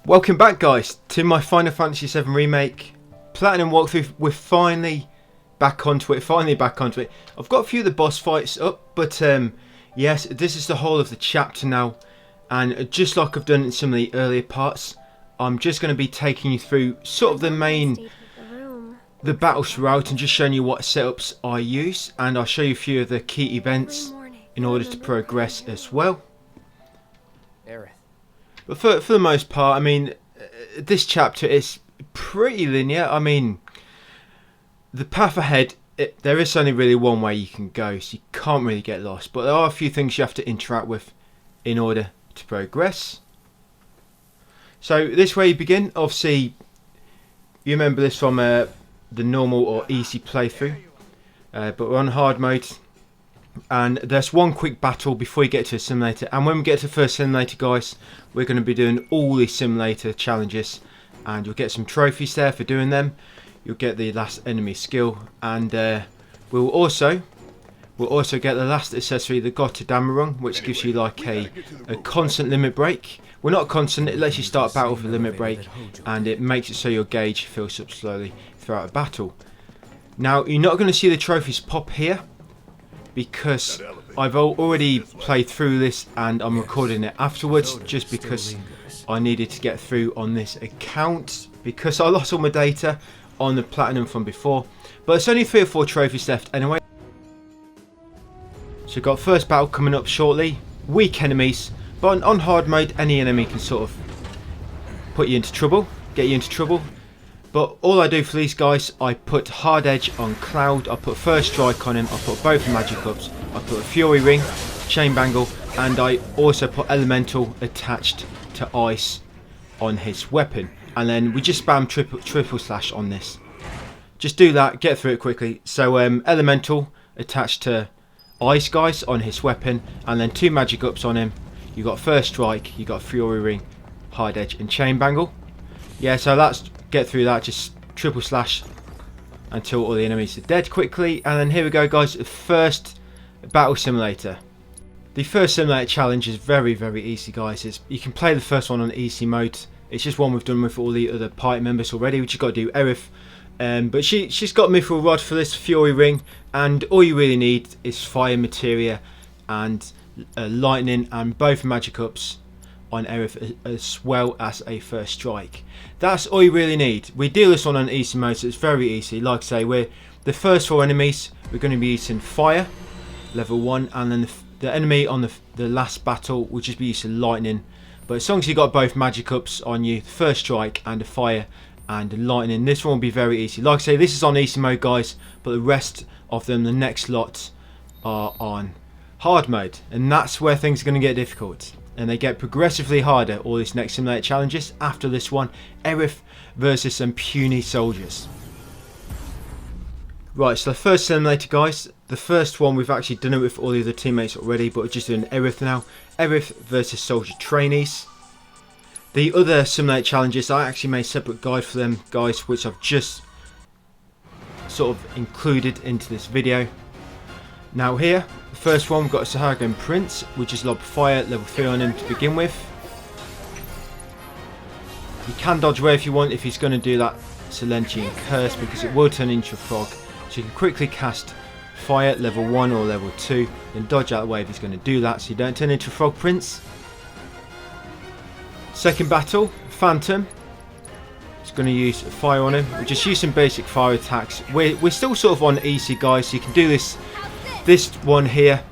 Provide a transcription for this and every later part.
Welcome back, guys, to my Final Fantasy VII Remake Platinum walkthrough. We're finally back onto it, I've got a few of the boss fights up, but yes, this is the whole of the chapter now, and just like I've done in some of the earlier parts, I'm just going to be taking you through sort of the battle throughout and just showing you what setups I use, and I'll show you a few of the key events in order to progress as well. But for the most part, I mean, this chapter is pretty linear. I mean, the path ahead, there is only really one way you can go, so you can't really get lost. But there are a few things you have to interact with in order to progress. So this way you begin. Obviously, you remember this from the normal or easy playthrough. But we're on hard mode. And there's one quick battle before you get to a simulator, and when we get to the first simulator, guys, we're going to be doing all these simulator challenges, and you'll get some trophies there for doing them. You'll get the last enemy skill, and we'll also get the last accessory, the Gotterdammerung, which gives you like a constant limit break. Well, not constant, it lets you start a battle with a limit break, and it makes it so your gauge fills up slowly throughout a battle. Now, you're not going to see the trophies pop here, because I've already played through this and I'm recording it afterwards, just because I needed to get through on this account because I lost all my data on the platinum from before. But it's only 3 or 4 trophies left anyway. So we've got first battle coming up shortly. Weak enemies, but on hard mode any enemy can sort of put you into trouble, get you into trouble. But all I do for these guys, I put Hard Edge on Cloud, I put First Strike on him, I put both magic ups, I put a Fury Ring, Chain Bangle, and I also put Elemental attached to Ice on his weapon. And then we just spam triple slash on this. Just do that, get through it quickly. So Elemental attached to Ice, guys, on his weapon, and then 2 magic ups on him. You got First Strike, you got Fury Ring, Hard Edge, and Chain Bangle. Yeah, so that's get through that, just triple slash until all the enemies are dead quickly. And then here we go, guys, the first battle simulator. The first simulator challenge is very, very easy, guys. You can play the first one on easy mode. It's just one we've done with all the other party members already. We just got to do Aerith, but she's got Mithril Rod for this Fury Ring, and all you really need is Fire Materia and Lightning and both magic ups on Aerith, as well as a First Strike. That's all you really need. We do this on easy mode, so it's very easy. Like I say, we're the first 4 enemies, we're going to be using Fire, level 1, and then the enemy on the last battle will just be using Lightning. But as long as you got both magic ups on you, First Strike and a Fire and Lightning, this one will be very easy. Like I say, this is on easy mode, guys, but the rest of them, the next lot, are on hard mode, and that's where things are going to get difficult. And they get progressively harder, all these next simulator challenges. After this one, Aerith versus some puny soldiers. Right, so the first simulator, guys, the first one we've actually done it with all the other teammates already, but we're just doing Aerith now. Aerith versus soldier trainees. The other simulator challenges, I actually made a separate guide for them, guys, which I've just sort of included into this video. Now here, the first one, we've got a Sahagin Prince, which is Lob Fire, level 3 on him to begin with. You can dodge away if you want, if he's going to do that Silentian Curse, because it will turn into a frog. So you can quickly cast Fire, level 1 or level 2, then dodge out of the way if he's going to do that, so you don't turn into a Frog Prince. Second battle, Phantom. It's going to use Fire on him. We just use some basic fire attacks. We're still sort of on easy, guys, so you can do this one here,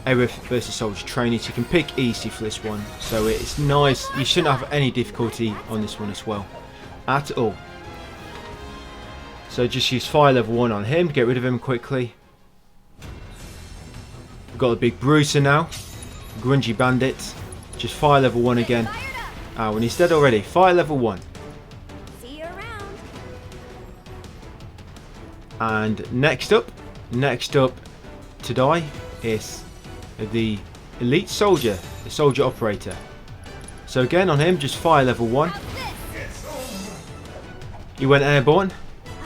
Aerith versus Soldier Trainee, so you can pick easy for this one, so it's nice. You shouldn't have any difficulty on this one as well, at all. So just use Fire level 1 on him to get rid of him quickly. We've got the big Bruiser now, Grungy Bandit, just Fire level 1 again. Oh, and he's dead already. Fire level 1. See you around. And next up to die is the elite soldier, the soldier operator. So again on him, just Fire level 1. He went airborne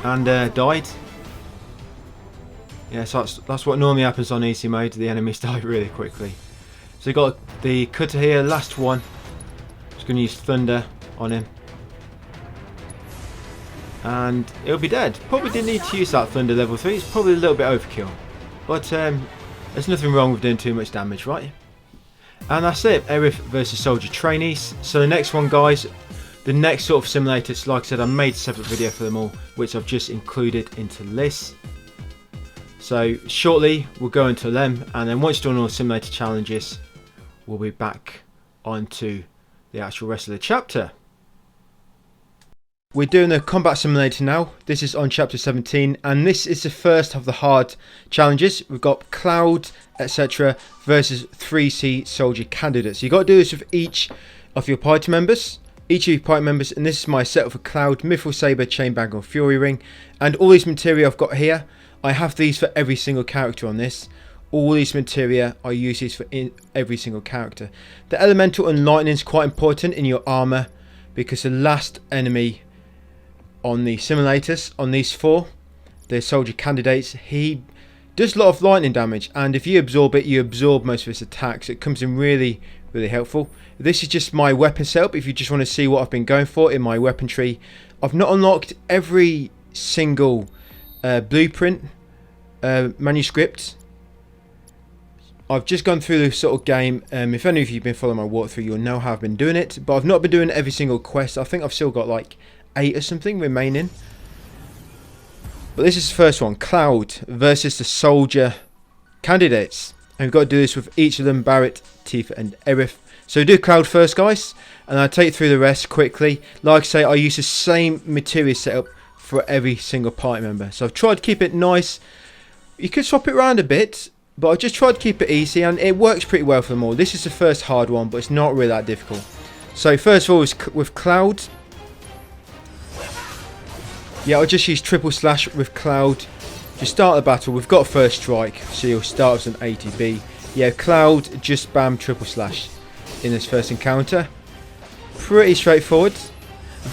and died. Yeah, so that's what normally happens on easy mode. The enemies die really quickly. So you got the cutter here, last one. Just going to use Thunder on him. And it'll be dead. Probably didn't need to use that thunder level 3. It's probably a little bit overkill. But there's nothing wrong with doing too much damage, right? And that's it. Aerith versus Soldier Trainees. So the next one, guys, the next sort of simulators, like I said, I made a separate video for them all, which I've just included into this. So shortly we'll go into them, and then once done all the simulator challenges, we'll be back onto the actual rest of the chapter. We're doing the combat simulator now. This is on chapter 17, and this is the first of the hard challenges. We've got Cloud, etc. versus 3C soldier candidates. You've got to do this with each of your party members. Each of your party members, and this is my setup for Cloud, Mithril Saber, Chainbang or Fury Ring. And all these materia I've got here, I have these for every single character on this. All these materia, I use these for every single character. The elemental and lightning is quite important in your armor, because the last enemy on the simulators, on these 4, the soldier candidates, he does a lot of lightning damage, and if you absorb it, you absorb most of his attacks. It comes in really helpful. This is just my weapon setup. If you just want to see what I've been going for in my weapon tree, I've not unlocked every single blueprint manuscript. I've just gone through the sort of game. If any of you have been following my walkthrough, you'll know how I've been doing it, but I've not been doing every single quest. I think I've still got like 8 or something remaining. But this is the first one, Cloud versus the soldier candidates. And we've got to do this with each of them, Barrett, Tifa and Aerith. So do Cloud first, guys, and I'll take you through the rest quickly. Like I say, I use the same materia setup for every single party member. So I've tried to keep it nice. You could swap it around a bit, but I've just tried to keep it easy, and it works pretty well for them all. This is the first hard one, but it's not really that difficult. So first of all is with Cloud. Yeah, I'll just use triple slash with Cloud. To start the battle, we've got first strike, so you'll start with an ATB. Yeah, Cloud just spam triple slash in this first encounter. Pretty straightforward.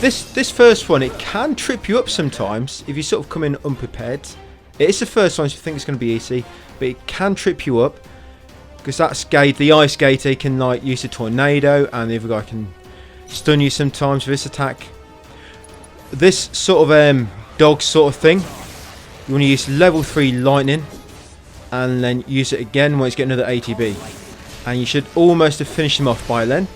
This first one, it can trip you up sometimes if you sort of come in unprepared. It is the first one, so you think it's going to be easy, but it can trip you up because that skate, the ice skater, can like use a tornado, and the other guy can stun you sometimes with this attack. This sort of dog sort of thing, you want to use level 3 lightning, and then use it again once you get another ATB, and you should almost have finished them off by then.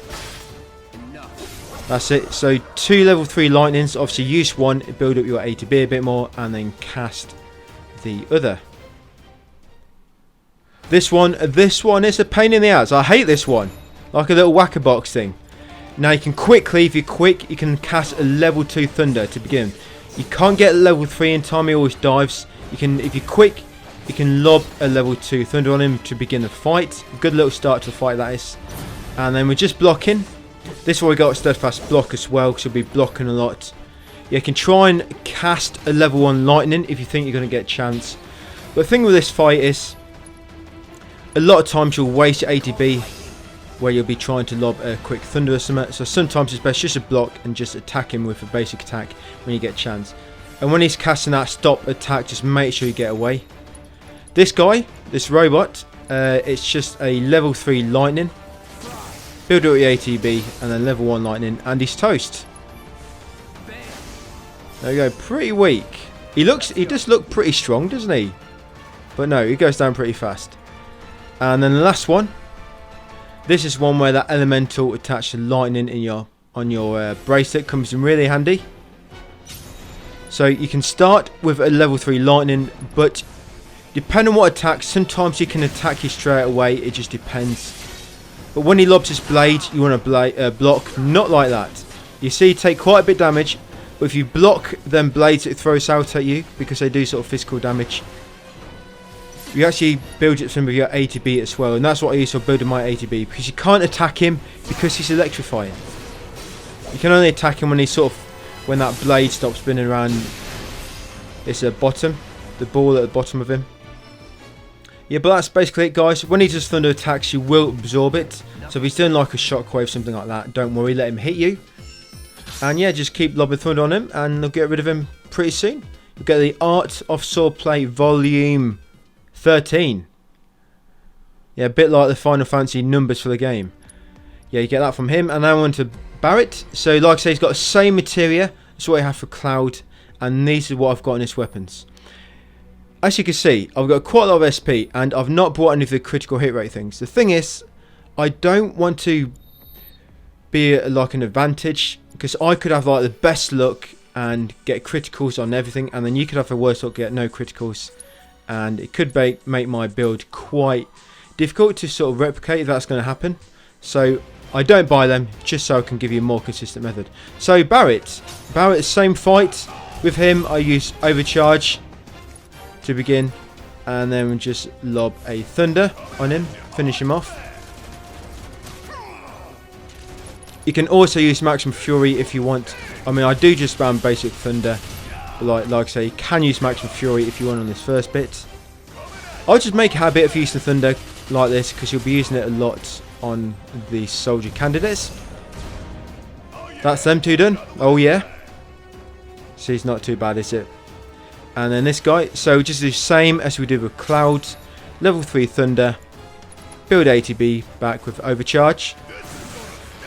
That's it. So 2 level 3 lightnings. Obviously use one, build up your ATB a bit more, and then cast the other. This one is a pain in the ass. I hate this one, like a little whacker box thing. Now you can quickly, if you're quick, you can cast a level 2 thunder to begin. You can't get level 3 in time, he always dives. You can, if you're quick, you can lob a level 2 thunder on him to begin the fight. Good little start to the fight, that is. And then we're just blocking. This one we got a steadfast block as well, because you'll be blocking a lot. You can try and cast a level 1 lightning if you think you're going to get a chance. But the thing with this fight is, a lot of times you'll waste your ATB where you'll be trying to lob a quick thunder or something. So sometimes it's best just to block and just attack him with a basic attack when you get a chance. And when he's casting that stop attack, just make sure you get away. This guy, this robot, it's just a level 3 lightning. Build up your ATB and then level 1 lightning, and he's toast. There we go, pretty weak. He does look pretty strong, doesn't he? But no, he goes down pretty fast. And then the last one. This is one where that elemental attached to lightning in on your bracelet comes in really handy. So you can start with a level 3 lightning, but depending on what attack, sometimes you can attack you straight away. It just depends. But when he lobs his blade, you want to block, not like that. You see, you take quite a bit of damage, but if you block them blades it throws out at you, because they do sort of physical damage, you actually build it some of your ATB as well, and that's what I use for building my ATB, because you can't attack him because he's electrifying. You can only attack him when when that blade stops spinning around. It's the bottom, the ball at the bottom of him. Yeah, but that's basically it, guys. When he does thunder attacks, you will absorb it. So if he's doing like a shockwave, something like that, don't worry, let him hit you. And yeah, just keep lobbing thunder on him, and they'll get rid of him pretty soon. You'll get the Art of Swordplay Volume 13. Yeah, a bit like the Final Fantasy numbers for the game. Yeah, you get that from him. And now on to Barrett. So like I say, he's got the same materia as what I have for Cloud, and these are what I've got in his weapons. As you can see, I've got quite a lot of SP, and I've not brought any of the critical hit rate things. The thing is, I don't want to be like an advantage, because I could have like the best luck and get criticals on everything, and then you could have the worst luck, get no criticals, and it could make my build quite difficult to sort of replicate if that's going to happen. So I don't buy them, just so I can give you a more consistent method. So Barrett, same fight with him. I use overcharge to begin, and then just lob a thunder on him, finish him off. You can also use maximum fury if you want. I mean, I do just spam basic thunder, but like I say, you can use maximum fury if you want on this first bit. I'll just make a habit of using thunder like this, because you'll be using it a lot on the soldier candidates. That's them two done. Oh yeah, see, it's not too bad, is it? And then this guy, so just the same as we did with Cloud, level 3 thunder, build ATB back with overcharge,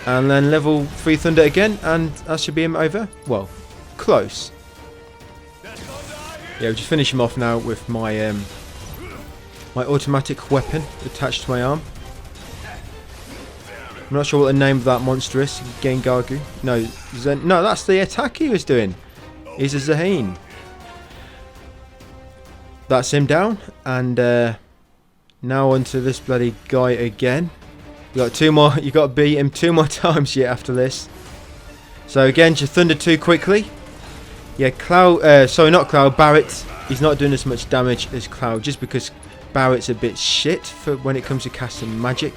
and then level 3 thunder again, and that should be him over. Well, close. Yeah, we'll just finish him off now with my my automatic weapon attached to my arm. I'm not sure what the name of that monster is. Gengagu? No, no, that's the attack he was doing. He's a Zaheen. That's him down, and now onto this bloody guy again. You got two more. You got to beat him 2 more times yet after this. So again, just thunder too quickly. Yeah, Cloud. Sorry, not Cloud. Barrett. He's not doing as much damage as Cloud, just because Barrett's a bit shit for when it comes to casting magic.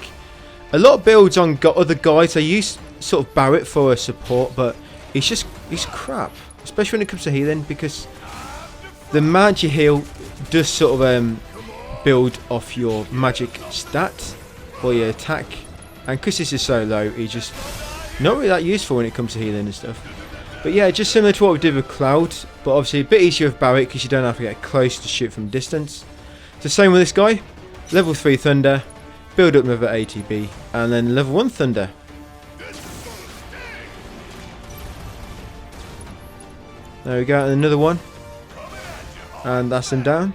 A lot of builds on other guys, they use sort of Barrett for a support, but he's crap, especially when it comes to healing, because the amount you heal does sort of build off your magic stat or your attack, and because this is so low, he's just not really that useful when it comes to healing and stuff. But yeah, just similar to what we did with Cloud, but obviously a bit easier with Barrett because you don't have to get close to shoot from distance. So same with this guy, level 3 thunder, build up with ATB, and then level 1 thunder. There we go, and another one. And that's him down.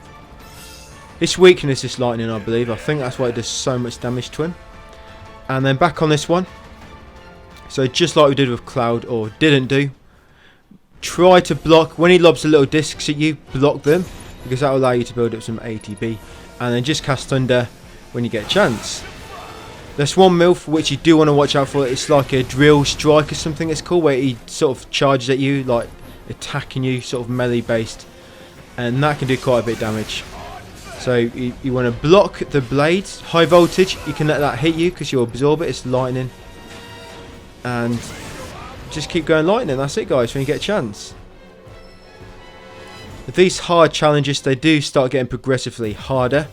His weakness is lightning, I believe. I think that's why it does so much damage to him. And then back on this one. So just like we did with Cloud, or didn't do. Try to block, when he lobs the little discs at you, block them, because that will allow you to build up some ATB. And then just cast thunder when you get a chance. There's one MILF which you do want to watch out for. It's like a drill strike or something it's called, where he sort of charges at you, like attacking you, sort of melee based, and that can do quite a bit of damage. So you want to block the blades. High voltage, you can let that hit you because you'll absorb it. It's lightning, and just keep going lightning. That's it, guys, when you get a chance. These hard challenges, they do start getting progressively harder.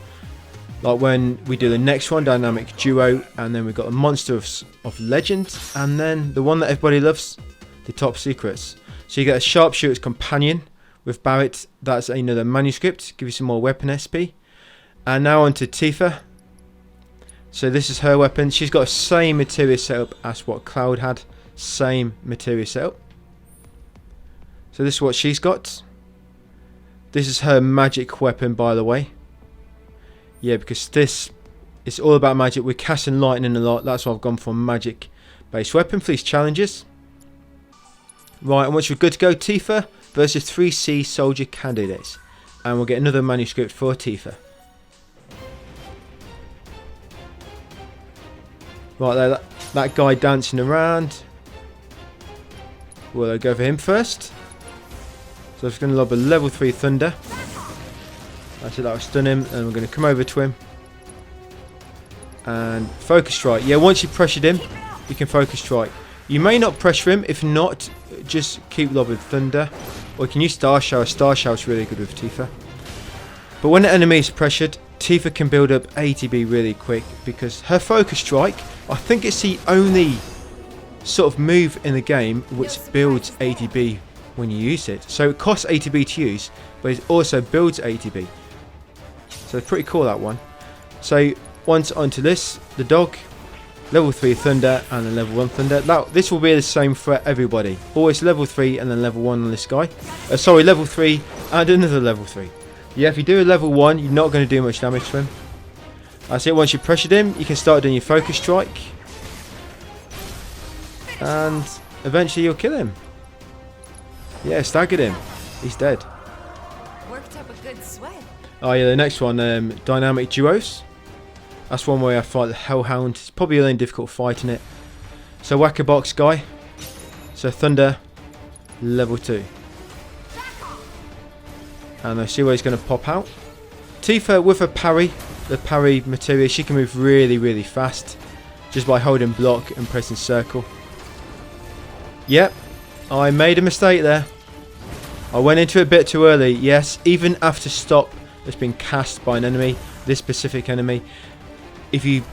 Like when we do the next one, Dynamic Duo, and then we've got a Monster of Legend, and then the one that everybody loves, the Top Secrets. So you get a Sharpshooter's Companion with Barrett. That's another manuscript, give you some more weapon SP. And now on to Tifa. So this is her weapon. She's got the same materia setup as what Cloud had. Same materia setup. So this is what she's got. This is her magic weapon, by the way. Yeah, because this is all about magic. We're casting lightning a lot. That's why I've gone for magic based weapon for these challenges. Right, and once we're good to go, Tifa versus 3C soldier candidates. And we'll get another manuscript for Tifa. Right there, that guy dancing around. We'll go for him first. So I'm just going to lob a level 3 thunder. That's it, that'll stun him, and we're going to come over to him and focus strike. Yeah, once you pressured him, you can focus strike. You may not pressure him. If not, just keep lobbing thunder, or you can use Star Shower. Star Shower is really good with Tifa. But when the enemy is pressured, Tifa can build up ATB really quick, because her focus strike, I think it's the only sort of move in the game which builds ATB when you use it. So it costs ATB to use, but it also builds ATB. So it's pretty cool, that one. So once onto this, the dog. level 3 Thunder, and then level 1 Thunder. This will be the same for everybody. Always level 3 and then level 1 on this guy. Sorry, level 3 and another level 3. Yeah, if you do a level 1, you're not going to do much damage to him. That's it. Once you pressured him, you can start doing your focus strike. And eventually you'll kill him. Yeah, staggered him. He's dead. Worked up a good sweat. Oh yeah, the next one, dynamic duos. That's one where I fight the Hellhound. It's probably the only difficult fight in it. So whack a box guy. So Thunder, level 2. And I see where he's going to pop out. Tifa with a parry, the parry material, she can move really, really fast. Just by holding block and pressing circle. Yep, I made a mistake there. I went into it a bit too early. Yes, even after stop that's been cast by an enemy, this specific enemy, if you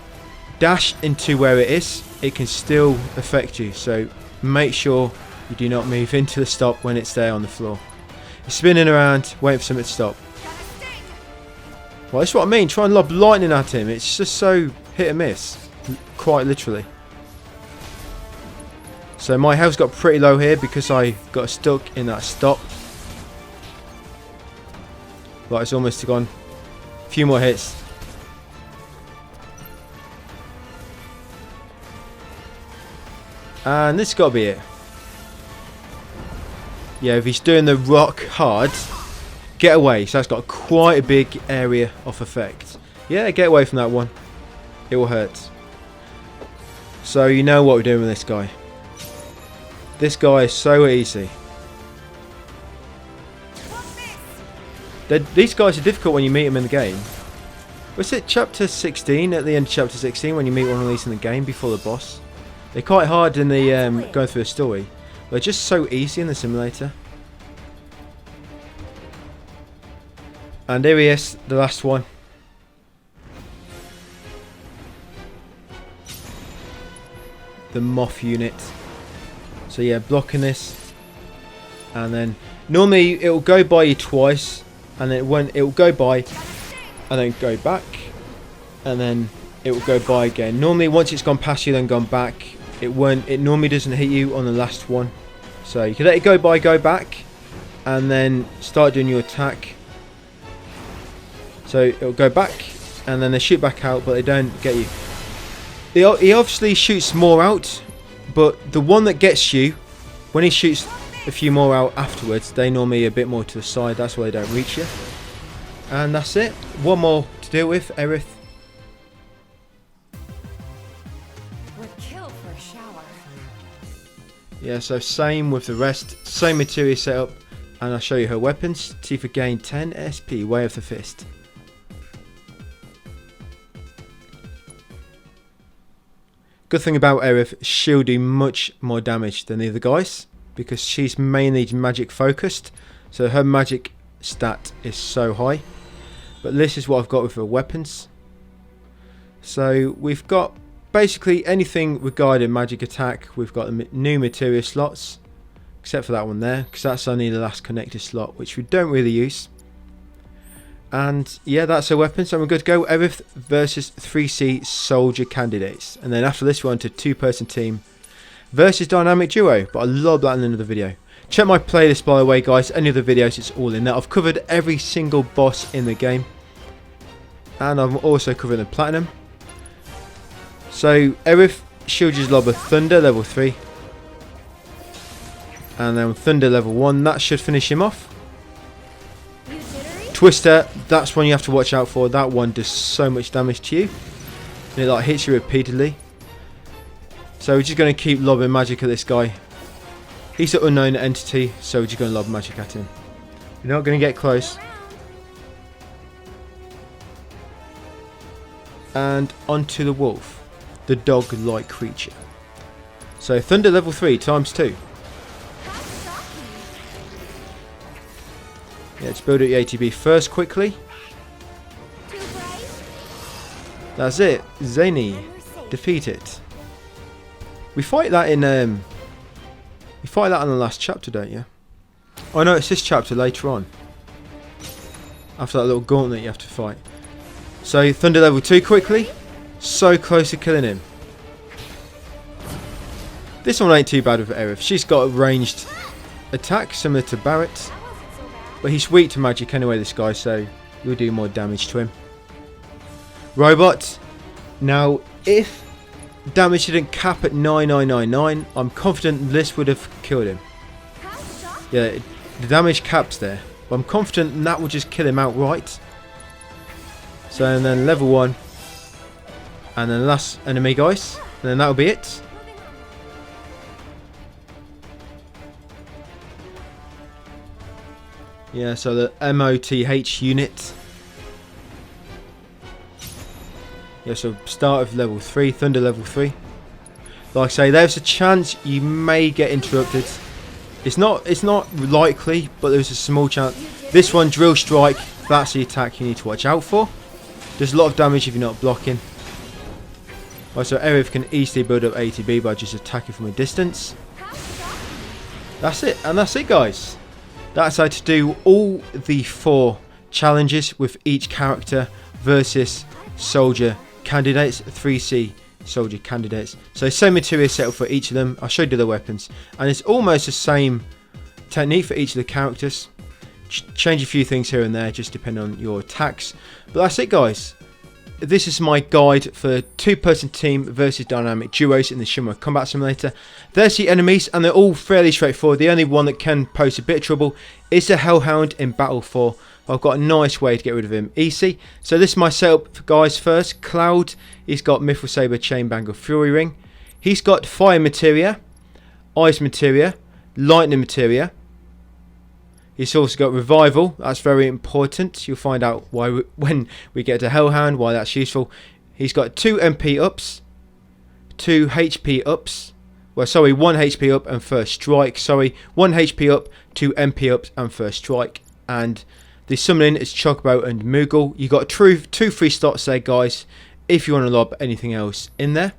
dash into where it is, it can still affect you. So make sure you do not move into the stop when it's there on the floor. You're spinning around, waiting for something to stop. Well, that's what I mean. Try and lob lightning at him. It's just so hit and miss. Quite literally. So my health's got pretty low here because I got stuck in that stop. Right, it's almost gone. A few more hits. And this has got to be it. Yeah, if he's doing the rock hard, get away. So that's got quite a big area of effect. Yeah, get away from that one. It will hurt. So you know what we're doing with this guy. This guy is so easy. These guys are difficult when you meet them in the game. Was it chapter 16? At the end of chapter 16 when you meet one of these in the game before the boss? They're quite hard in the going through the story. They're just so easy in the simulator. And here he is, the last one. The moth unit. So yeah, blocking this. And then normally it will go by you twice. And then it will go by and then go back. And then it will go by again. Normally once it's gone past you then gone back, it normally doesn't hit you on the last one. So you can let it go by, go back, and then start doing your attack. So it'll go back and then they shoot back out, but they don't get you. He obviously shoots more out, but the one that gets you, when he shoots a few more out afterwards, they normally a bit more to the side. That's why they don't reach you. And that's it. One more to deal with, Aerith. Would kill for a shower. Yeah, so same with the rest. Same material setup. And I'll show you her weapons. Tifa gained 10 SP, Way of the Fist. Good thing about Aerith, she'll do much more damage than the other guys, because she's mainly magic focused, so her magic stat is so high. But this is what I've got with her weapons. So we've got basically anything regarding magic attack. We've got the new materia slots, except for that one there, because that's only the last connected slot, which we don't really use. And yeah, that's her weapon, so we're good to go. Aerith versus 3C soldier candidates. And then after this, we're on to 2-person team versus dynamic duo. But I love that in another video. Check my playlist, by the way, guys. Any other videos, it's all in there. I've covered every single boss in the game. And I'm also covering the platinum. So Aerith, she'll just lob a Thunder, level 3. And then Thunder, level 1. That should finish him off. Twister, that's one you have to watch out for. That one does so much damage to you. And it like hits you repeatedly. So we're just going to keep lobbing magic at this guy. He's an unknown entity, so we're just going to lob magic at him. You're not going to get close. And onto the wolf. The dog-like creature. So Thunder level 3 times 2. Yeah, let's build up your ATB first quickly. That's it. Zany. Defeat it. We fight that in the last chapter, don't you? Oh no, it's this chapter later on. After that little gauntlet you have to fight. So Thunder level 2 quickly. So close to killing him. This one ain't too bad with Aerith. She's got a ranged attack similar to Barrett, but he's weak to magic anyway, this guy, so you'll do more damage to him. Robot. Now, if damage didn't cap at 9999, I'm confident this would have killed him. Yeah, the damage caps there, but I'm confident that will just kill him outright. So, and then level 1, and then last enemy, guys, and then that'll be it. Yeah, so the MOTH unit. Yeah, so start of level 3, Thunder level 3. Like I say, there's a chance you may get interrupted. It's not likely, but there's a small chance. This one, Drill Strike, that's the attack you need to watch out for. Does a lot of damage if you're not blocking. Also, Aerith can easily build up ATB by just attacking from a distance. That's it, and that's it, guys. That's how to do all the 4 challenges with each character versus soldier candidates, 3C soldier candidates. So same material setup for each of them. I'll show you the weapons, and it's almost the same technique for each of the characters. Change a few things here and there, just depending on your attacks. But that's it, guys. This is my guide for 2-person team versus dynamic duos in the Shimmer Combat Simulator. There's the enemies, and they're all fairly straightforward. The only one that can pose a bit of trouble is the Hellhound in Battle 4. I've got a nice way to get rid of him easy. So this is my setup, guys. First, Cloud. He's got Mithril Saber, Chain Bangle, Fury Ring. He's got Fire Materia, Ice Materia, Lightning Materia. He's also got Revival. That's very important. You'll find out why when we get to Hellhound, why that's useful. He's got 2 MP ups, 2 HP ups. Well, sorry, 1 HP up and First Strike. Sorry, 1 HP up, 2 MP ups and First Strike. And the summoning is Chocobo and Moogle. You got 2 free slots there, guys, if you want to lob anything else in there.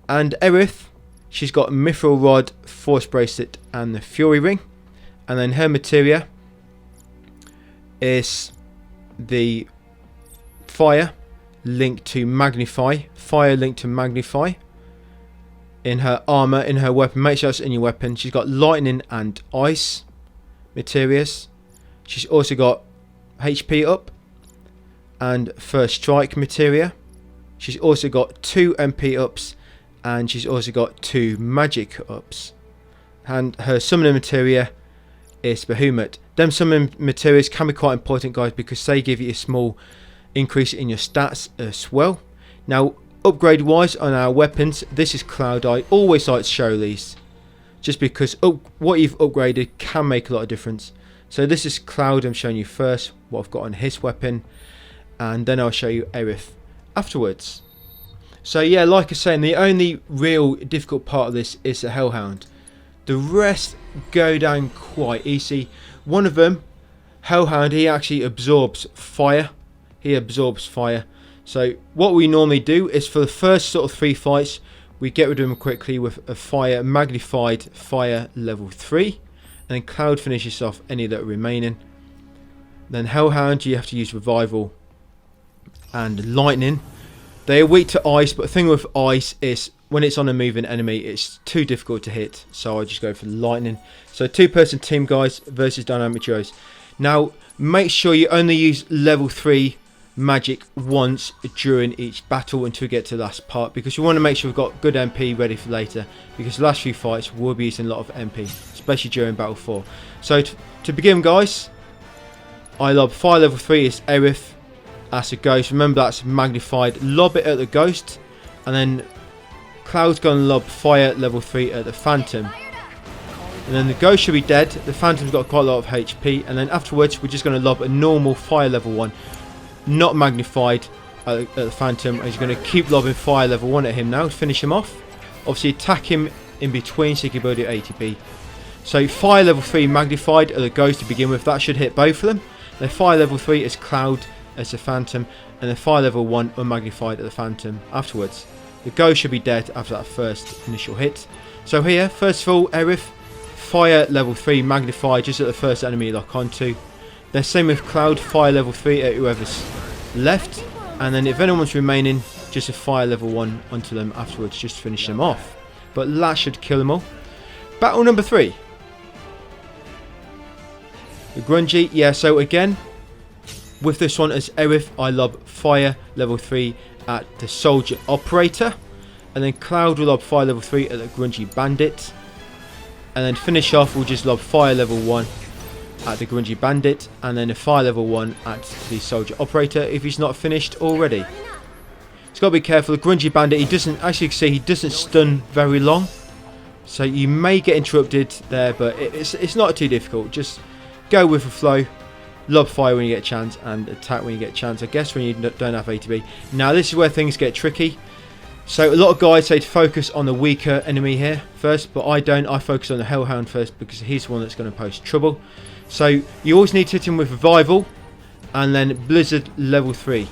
And Aerith, she's got Mithril Rod, Force Bracelet, and the Fury Ring. And then her materia is the Fire linked to Magnify. Fire linked to Magnify. In her armor, in her weapon, make sure it's in your weapon. She's got Lightning and Ice materias. She's also got HP up and First Strike materia. She's also got 2 MP ups, and she's also got 2 magic ups. And her summoning materia is Behemoth. Them summoning materials can be quite important, guys, because they give you a small increase in your stats as well. Now, upgrade wise on our weapons, this is Cloud. I always like to show these just because what you've upgraded can make a lot of difference. So this is Cloud. I'm showing you first what I've got on his weapon, and then I'll show you Aerith afterwards. So yeah, like I was saying, the only real difficult part of this is the Hellhound. The rest go down quite easy. One of them, Hellhound, he actually absorbs fire. He absorbs fire. So what we normally do is for the first sort of 3 fights, we get rid of him quickly with a fire, magnified fire level 3. And then Cloud finishes off any that are remaining. Then Hellhound, you have to use Revival and Lightning. They are weak to Ice, but the thing with Ice is when it's on a moving enemy, it's too difficult to hit. So I just go for Lightning. So 2-person team, guys, versus dynamic duos. Now, make sure you only use level 3 magic once during each battle until we get to the last part, because we want to make sure we've got good MP ready for later, because the last few fights we'll be using a lot of MP, especially during Battle 4. So to begin, guys, I lob fire level 3 is Aerith. That's a ghost. Remember, that's magnified. Lob it at the ghost, and then Cloud's going to lob fire level 3 at the Phantom. And then the ghost should be dead. The Phantom's got quite a lot of HP, and then afterwards we're just going to lob a normal fire level 1, not magnified, at the Phantom. And he's going to keep lobbing fire level 1 at him now to finish him off. Obviously attack him in between so you can build your ATB. So fire level 3 magnified at the ghost to begin with. That should hit both of them. Then fire level 3 is Cloud as the Phantom, and then fire level 1 unmagnified at the Phantom afterwards. The ghost should be dead after that first initial hit. So here, first of all, Aerith, fire level 3 magnified just at the first enemy you lock onto. Then same with Cloud, fire level 3 at whoever's left, and then if anyone's remaining, just a fire level 1 onto them afterwards just to finish them off. but that should kill them all. Battle number 3. The Grungy. Yeah, so again, with this one as Aerith, I lob fire level 3 at the soldier operator. And then Cloud will lob fire level 3 at the Grungy bandit. And then finish off, we'll just lob fire level 1 at the Grungy bandit. And then a fire level 1 at the soldier operator if he's not finished already. He's got to be careful. The Grungy bandit, he doesn't, as you can see, he doesn't stun very long. So you may get interrupted there, but it's not too difficult. Just go with the flow. Lob fire when you get a chance and attack when you get a chance, I guess, when you don't have ATB. Now this is where things get tricky. So a lot of guys say to focus on the weaker enemy here first, but I don't. I focus on the Hellhound first because he's the one that's going to pose trouble. So you always need to hit him with Revival and then Blizzard level 3.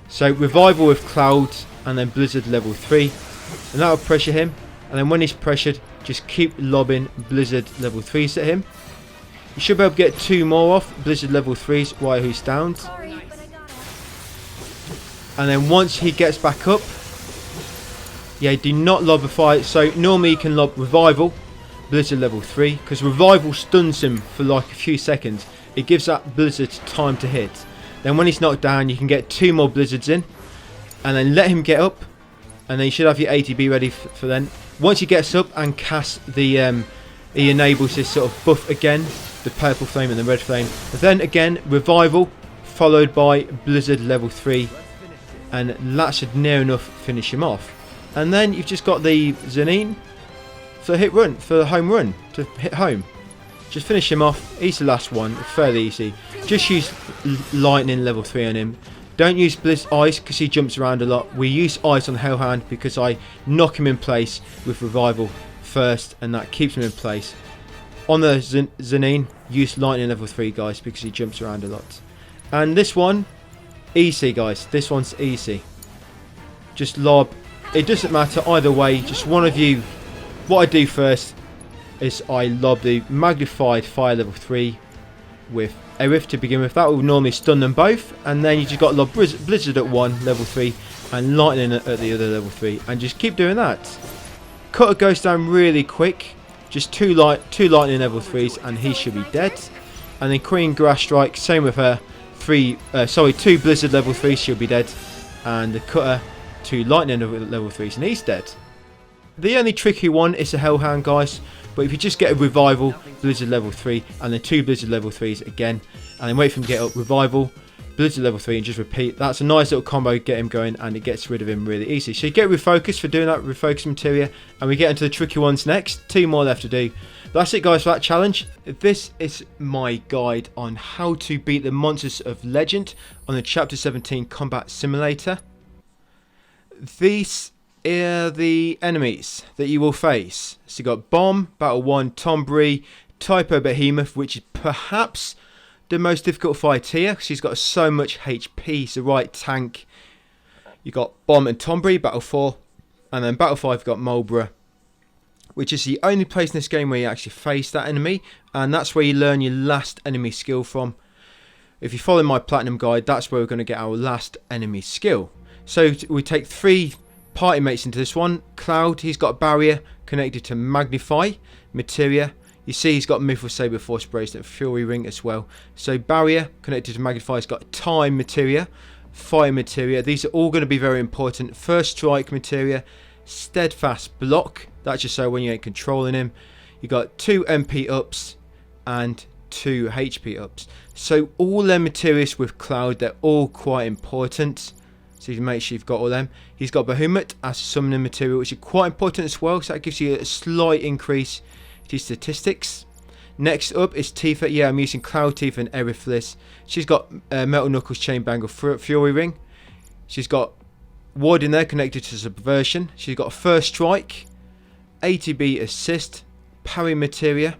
So Revival with Cloud and then Blizzard level 3. And that will pressure him. And then when he's pressured, just keep lobbing Blizzard level 3s at him. You should be able to get 2 more off Blizzard level 3s while he's downed. And then once he gets back up, yeah, do not lob a fire. So normally you can lob Revival, Blizzard level 3, because Revival stuns him for like a few seconds. It gives that Blizzard time to hit. Then when he's knocked down, you can get 2 more Blizzards in, and then let him get up, and then you should have your ATB ready for then. Once he gets up and casts the, he enables this sort of buff again, the purple flame and the red flame. But then again, Revival followed by Blizzard level 3, and that should near enough finish him off. And then you've just got the Zanine for hit run, for home run, to hit home. Just finish him off. He's the last one, fairly easy. Just use lightning level 3 on him. Don't use Blizz Ice because he jumps around a lot. We use Ice on Hellhound because I knock him in place with Revival first, and that keeps him in place. On the Zanine, use lightning level 3 guys because he jumps around a lot. And this one, easy guys. This one's easy. Just lob. It doesn't matter either way. Just one of you. What I do first is I lob the magnified fire level 3 with Aerith to begin with. That will normally stun them both, and then you just got to lob Blizzard at 1 level 3 and lightning at the other level 3, and just keep doing that. Cutter goes down really quick. Just two lightning level 3s and he should be dead. And then Queen Grass Strike, same with her. 2 Blizzard level 3s, she'll be dead. And the Cutter, 2 lightning level 3s and he's dead. The only tricky one is the Hellhound guys. But if you just get a Revival, Blizzard level 3, and then 2 Blizzard level 3s again, and then wait for him to get up, Revival, Blizzard level 3, and just repeat. That's a nice little combo, get him going, and it gets rid of him really easy. So you get Refocus for doing that, Refocus Materia, and we get into the tricky ones next. 2 more left to do. But that's it guys for that challenge. This is my guide on how to beat the monsters of legend on the Chapter 17 Combat Simulator. These are the enemies that you will face. So you got Bomb, Battle 1, Tombury, Typo Behemoth, which is perhaps the most difficult fight here because she's got so much HP. He's the right tank. You got Bomb and Tombury, Battle 4, and then Battle 5 you've got Mulborough, which is the only place in this game where you actually face that enemy, and that's where you learn your last enemy skill from. If you follow my Platinum guide, that's where we're going to get our last enemy skill. So we take 3 party mates into this one. Cloud, he's got a barrier connected to Magnify Materia. You see he's got Mithril Saber, Force Bracelet, Fury Ring as well. So barrier connected to Magnify, he's got Time Materia, Fire Materia. These are all going to be very important. First Strike Materia, Steadfast Block. That's just so when you ain't controlling him. You got 2 MP ups and 2 HP ups. So all them materials with Cloud, they're all quite important. So you make sure you've got all them. He's got Behemoth as a summoning material, which is quite important as well. So that gives you a slight increase to statistics. Next up is Tifa. Yeah, I'm using Cloud Tifa and Aerith for this. She's got Metal Knuckles, Chain Bangle, Fury Ring. She's got Ward in there connected to Subversion. She's got First Strike, ATB Assist, Parry Materia,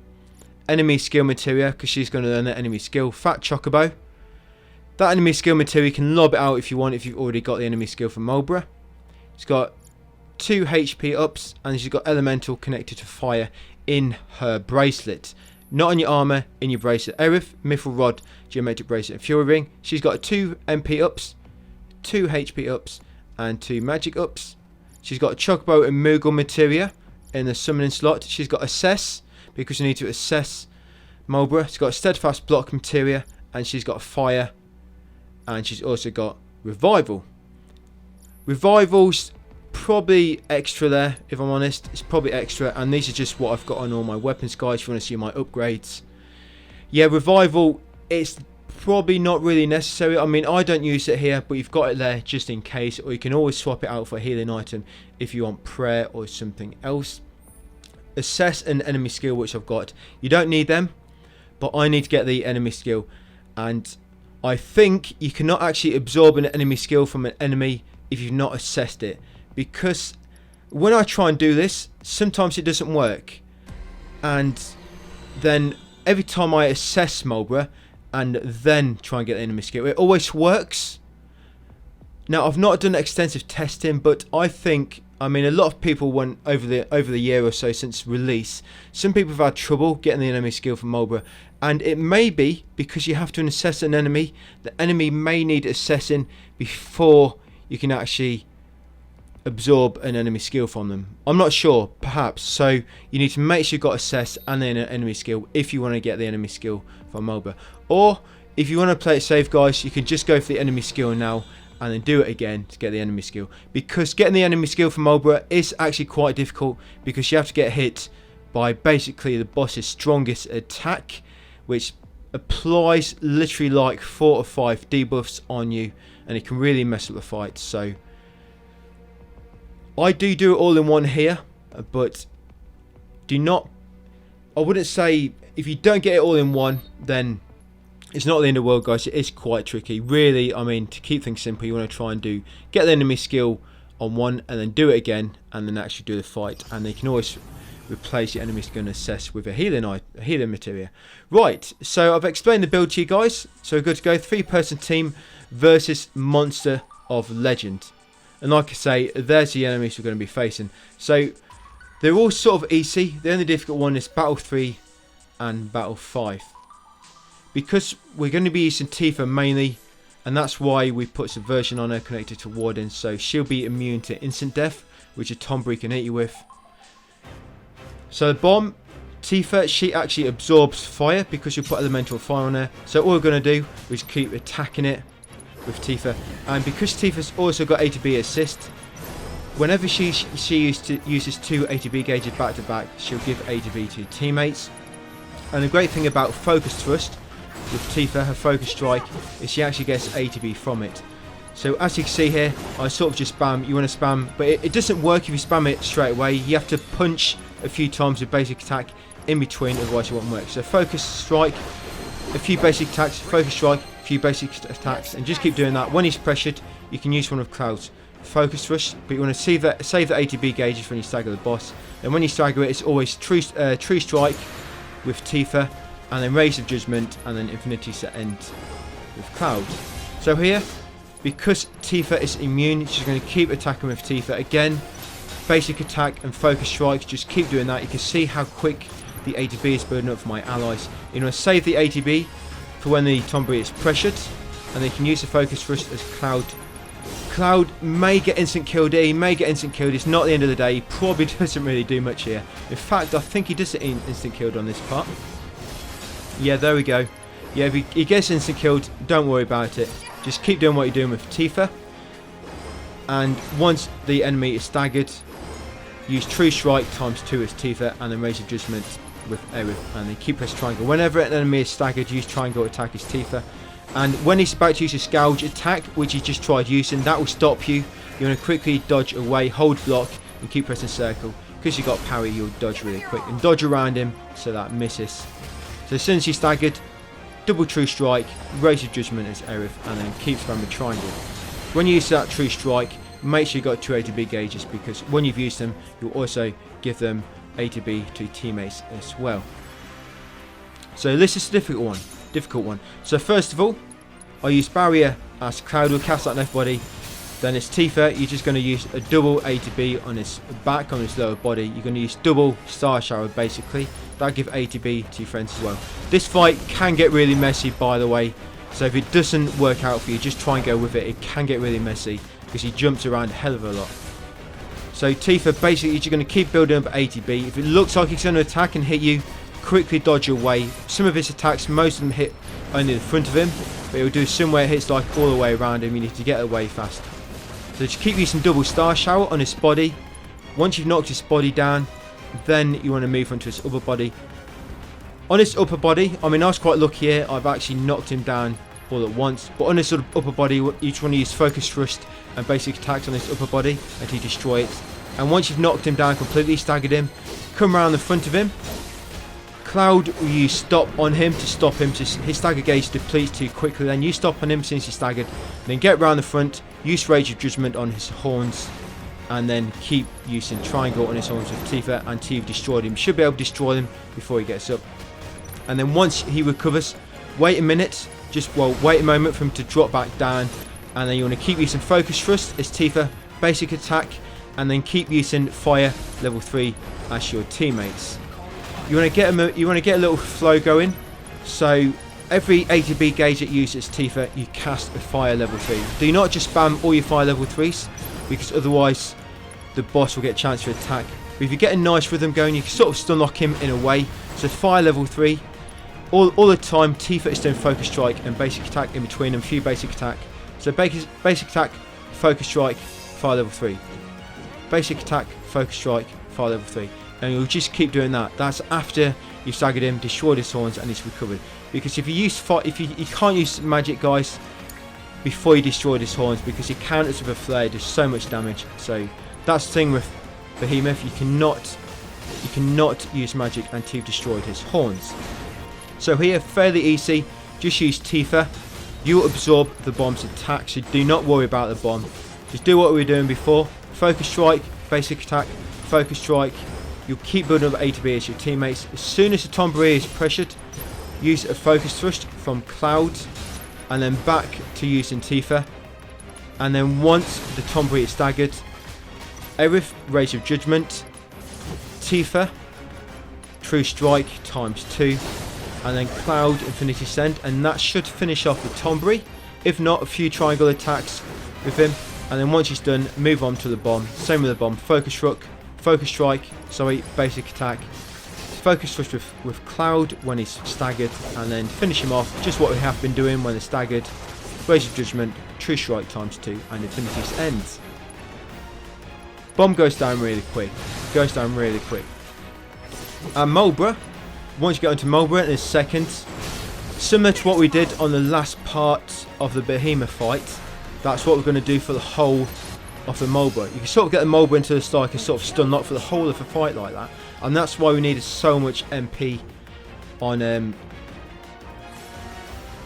Enemy Skill Materia, because she's going to learn that enemy skill. Fat Chocobo. That enemy skill material, you can lob it out if you want, if you've already got the enemy skill from Mulborough. She's got 2 HP ups, and she's got Elemental connected to Fire in her bracelet. Not on your armour, in your bracelet. Aerith, Mithril Rod, Geometric Bracelet, and Fury Ring. She's got 2 MP ups, 2 HP ups, and 2 Magic ups. She's got Chocobo and Moogle materia in the summoning slot. She's got Assess, because you need to assess Mulbra. She's got Steadfast block materia, and she's got Fire, and she's also got Revival. Revival's probably extra there, if I'm honest. It's probably extra, and these are just what I've got on all my weapons, guys, if you want to see my upgrades. Yeah, Revival, it's probably not really necessary. I mean, I don't use it here, but you've got it there just in case, or you can always swap it out for a healing item if you want prayer or something else. Assess an enemy skill, which I've got. You don't need them, but I need to get the enemy skill, and I think you cannot actually absorb an enemy skill from an enemy if you've not assessed it, because when I try and do this, sometimes it doesn't work, and then every time I assess Mulbra and then try and get the enemy skill, it always works. Now, I've not done extensive testing, but I think, I mean, a lot of people went over the year or so since release. Some people have had trouble getting the enemy skill from Mulbra, and it may be because you have to assess an enemy. The enemy may need assessing before you can actually absorb an enemy skill from them. I'm not sure, perhaps. So you need to make sure you've got assess and then an enemy skill if you want to get the enemy skill from Mulbra. Or if you want to play it safe, guys, you can just go for the enemy skill now and then do it again to get the enemy skill, because getting the enemy skill from Mulbra is actually quite difficult, because you have to get hit by basically the boss's strongest attack, which applies literally like 4 or 5 debuffs on you, and it can really mess up the fight. So I do it all in one here, but do not, I wouldn't say, if you don't get it all in one, then it's not the end of the world, guys. It is quite tricky. Really, I mean, to keep things simple, you want to try and get the enemy skill on one and then do it again and then actually do the fight. And they can always replace your enemy's going to assess with a healing materia. Right, so I've explained the build to you guys. So we're good to go. 3-person team versus Monster of Legend. And like I say, there's the enemies we're going to be facing. So they're all sort of easy. The only difficult one is Battle 3 and Battle 5. Because we're going to be using Tifa mainly, and that's why we put Subversion on her connected to Warden, so she'll be immune to instant death, which a Tombury can hit you with. So the bomb, Tifa, she actually absorbs fire because you put elemental fire on her. So all we're going to do is keep attacking it with Tifa, and because Tifa's also got A to B assist, whenever she uses 2 A to B gauges back to back, she'll give A to B to teammates. And the great thing about Focus Thrust with Tifa, her focus strike, is she actually gets A to B from it. So as you can see here, I sort of just spam. You want to spam, but it doesn't work if you spam it straight away. You have to punch a few times with basic attack in between, otherwise it won't work. So focus strike, a few basic attacks, focus strike, a few basic attacks, and just keep doing that. When he's pressured, you can use one of Cloud's focus rush, but you want to save the A to B gauges when you stagger the boss. And when you stagger it, it's always true strike with Tifa, and then Rays of Judgment, and then Infinity to end with Cloud. So here, because Tifa is immune, she's going to keep attacking with Tifa. Again, basic attack and focus strikes, just keep doing that. You can see how quick the A to B is building up for my allies. You want to save the A to B for when the Tombury is pressured, and they can use the focus thrust as Cloud. Cloud may get instant killed here, he may get instant killed, it's not the end of the day, he probably doesn't really do much here. In fact, I think he does get instant killed on this part. Yeah, there we go. Yeah, if he gets instant killed, don't worry about it. Just keep doing what you're doing with Tifa. And once the enemy is staggered, use True Strike times 2 as Tifa, and then Rays of Judgment with Aerith, and then keep press triangle. Whenever an enemy is staggered, use triangle attack as Tifa. And when he's about to use a Scourge attack, which he just tried using, that will stop you. You want to quickly dodge away, hold block, and keep pressing circle. Because you've got parry, you'll dodge really quick. And dodge around him so that misses. So as soon as he's staggered, double True Strike, Rays of Judgment as Aerith, and then keep spamming triangle. When you use that True Strike, make sure you've got 2 A to B gauges, because when you've used them, you'll also give them A to B to teammates as well. So this is a difficult one. So first of all, I use Barrier as Cloud will cast that on everybody. Then it's Tifa, you're just going to use a double A to B on his back, on his lower body. You're going to use double Star Shower basically. That'll give A to B to your friends as well. This fight can get really messy, by the way. So if it doesn't work out for you, just try and go with it. It can get really messy because he jumps around a hell of a lot. So Tifa, basically you're going to keep building up ATB. If it looks like he's going to attack and hit you, quickly dodge away. Some of his attacks, most of them hit only the front of him, but he'll do some where it hits like all the way around him. You need to get away fast. So just keep using double star shower on his body. Once you've knocked his body down, then you want to move on to his upper body. On his upper body, I mean, I was quite lucky here. I've actually knocked him down all at once. But on his sort of upper body, each one use focus thrust and basic attacks on his upper body until you destroy it. And once you've knocked him down completely, staggered him, come around the front of him. Cloud will use stop on him to stop him. His stagger gauge depletes too quickly. Then you stop on him since he's staggered. Then get around the front, use Rage of Judgment on his horns. And then keep using triangle on his horns with Tifa until you've destroyed him. You should be able to destroy him before he gets up. And then once he recovers, wait a minute. Wait a moment for him to drop back down. And then you want to keep using focus thrust as Tifa, basic attack. And then keep using fire level 3 as your teammates. You want to get a little flow going. So every ATB gauge that uses Tifa, you cast a fire level 3. Do not just spam all your fire level 3s, because otherwise the boss will get a chance to attack. But if you get a nice rhythm going, you can sort of stun lock him in a way. So fire level 3. All the time Tifa is doing focus strike and basic attack in between them, few basic attack. So basic attack, focus strike, fire level 3. Basic attack, focus strike, fire level 3. And you'll just keep doing that. That's after you've staggered him, destroyed his horns, and he's recovered. Because if you use you can't use magic, guys, before you destroy his horns, because he counters with a flare, does so much damage. So that's the thing with Behemoth. You cannot use magic until you've destroyed his horns. So here, fairly easy. Just use Tifa. You absorb the bomb's attack, so do not worry about the bomb. Just do what we were doing before. Focus strike, basic attack, focus strike. You'll keep building up A to B as your teammates. As soon as the Tomberry is pressured, use a focus thrust from Cloud, and then back to using Tifa. And then once the Tomberry is staggered, Aerith, Rage of Judgment, Tifa, True Strike times 2, and then Cloud, Infinity Send, and that should finish off the Tomberry. If not, a few triangle attacks with him, and then once he's done, move on to the bomb. Same with the bomb, focus strike, basic attack, focus thrust with Cloud when he's staggered, and then finish him off just what we have been doing when they're staggered. Rage of Judgment, True Strike times 2, and Infinity's ends. Bomb goes down really quick. And Mulbra, once you get onto Mulbra in a second, similar to what we did on the last part of the Behemoth fight, that's what we're going to do for the whole of the Mulbra. You can sort of get the Mulbra into the start and sort of stun lock for the whole of the fight like that. And that's why we needed so much MP on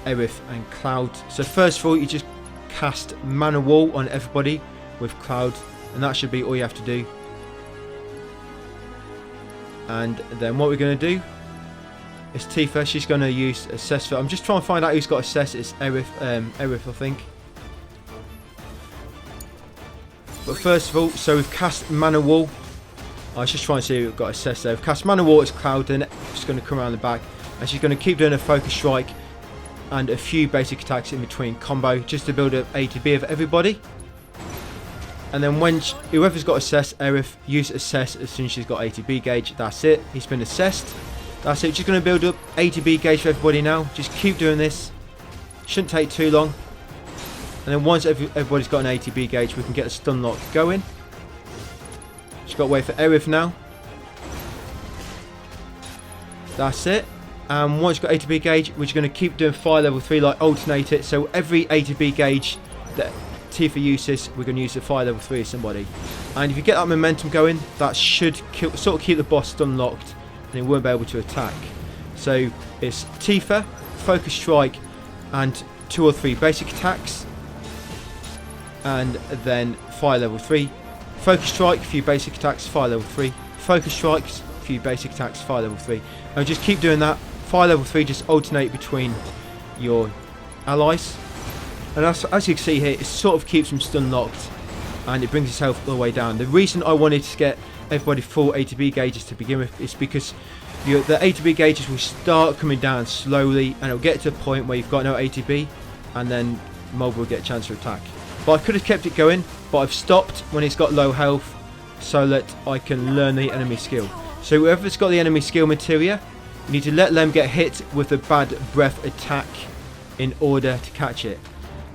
Aerith and Cloud. So first of all, you just cast Mana Wall on everybody with Cloud, and that should be all you have to do. And then what we're going to do is Tifa, she's going to use Assess. I'm just trying to find out who's got Assess. It's Aerith, I think. But first of all, so we've cast Mana Wall. I was just trying to see who we've got Assess there. We've cast Mana Wall as Cloud, then she's going to come around the back, and she's going to keep doing a focus strike and a few basic attacks in between combo, just to build up A to B of everybody. And then when whoever's got Assess, Aerith, use Assess as soon as she's got A to B gauge. That's it. He's been assessed. That's it. Just going to build up A to B gauge for everybody now. Just keep doing this. Shouldn't take too long. And then once everybody's got an A to B gauge, we can get a stun lock going. Just got to wait for Aerith now. That's it. And once you've got A to B gauge, we're just going to keep doing fire level 3, like alternate it. So every A to B gauge that Tifa uses, we're going to use the fire level 3 of somebody. And if you get that momentum going, that should sort of keep the boss stun locked, and he won't be able to attack. So it's Tifa, focus strike, and 2 or 3 basic attacks. And then fire level 3. Focus strike, a few basic attacks, fire level 3. Focus strikes, a few basic attacks, fire level 3. And just keep doing that. Fire level 3, just alternate between your allies. And as you can see here, it sort of keeps them stun locked, and it brings his health all the way down. The reason I wanted to get everybody full A to B gauges to begin with is because the A to B gauges will start coming down slowly, and it'll get to a point where you've got no A to B, and then Mulbra will get a chance to attack. But I could have kept it going, but I've stopped when it's got low health, so that I can learn the enemy skill. So whoever's got the enemy skill materia, you need to let them get hit with a bad breath attack in order to catch it.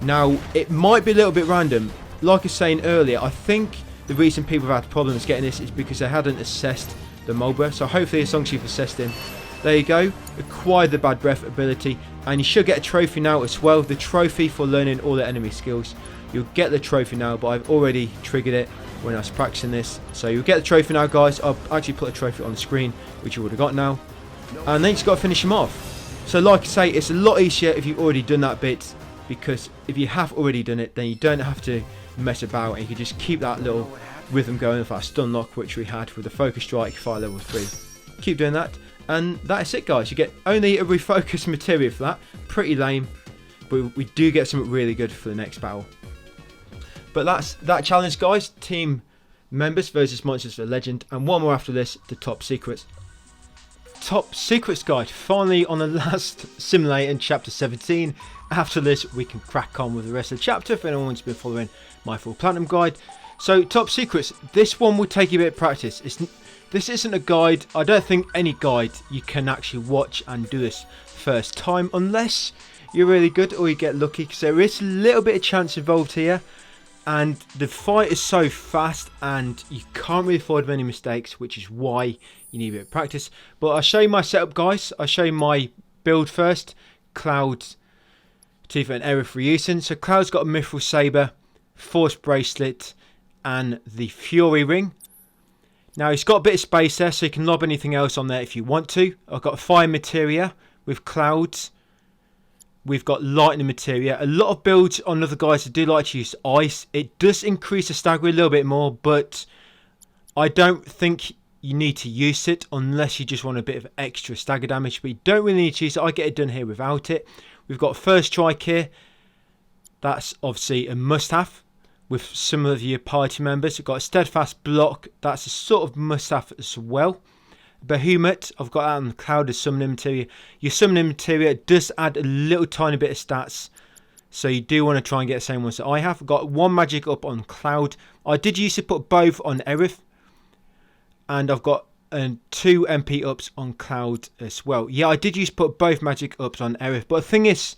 Now, it might be a little bit random. Like I was saying earlier, I think the reason people have had problems getting this is because they hadn't assessed the mold breath. So hopefully as long as you've assessed him, there you go, acquire the bad breath ability, and you should get a trophy now as well, the trophy for learning all the enemy skills. You'll get the trophy now, but I've already triggered it when I was practicing this. So you'll get the trophy now, guys. I'll actually put a trophy on the screen, which you would have got now. And then you just got to finish him off. So like I say, it's a lot easier if you've already done that bit, because if you have already done it, then you don't have to mess about, and you can just keep that little rhythm going with our stun lock, which we had with the focus strike fire level 3. Keep doing that, and that's it, guys. You get only a refocus materia for that. Pretty lame, but we do get something really good for the next battle. But that's that challenge, guys. Team members versus monsters for legend, and one more after this, the top secrets. Top secrets guide, finally on the last simulator in chapter 17. After this we can crack on with the rest of the chapter if anyone's been following my full platinum guide. So top secrets, this one will take you a bit of practice. This isn't a guide. I don't think any guide you can actually watch and do this first time unless you're really good or you get lucky, because there is a little bit of chance involved here. And the fight is so fast and you can't really afford many mistakes, which is why you need a bit of practice. But I'll show you my setup, guys. I'll show you my build first. Cloud, Tifa and Aerith reusing. So Cloud's got a Mithril Saber, Force Bracelet and the Fury Ring. Now he's got a bit of space there, so you can lob anything else on there if you want to. I've got a Fire Materia with Clouds. We've got lightning materia. A lot of builds on other guys that do like to use ice. It does increase the stagger a little bit more, but I don't think you need to use it unless you just want a bit of extra stagger damage. But you don't really need to use it. I get it done here without it. We've got first strike here. That's obviously a must-have with some of your party members. We've got a steadfast block. That's a sort of must-have as well. Behemoth, I've got that on the Cloud as summoning materia. Your summoning materia does add a little tiny bit of stats, so you do want to try and get the same ones that I have. I've got one magic up on Cloud. I did used to put both on Aerith, and I've got 2 MP ups on Cloud as well. Yeah, I did used to put both magic ups on Aerith, but the thing is,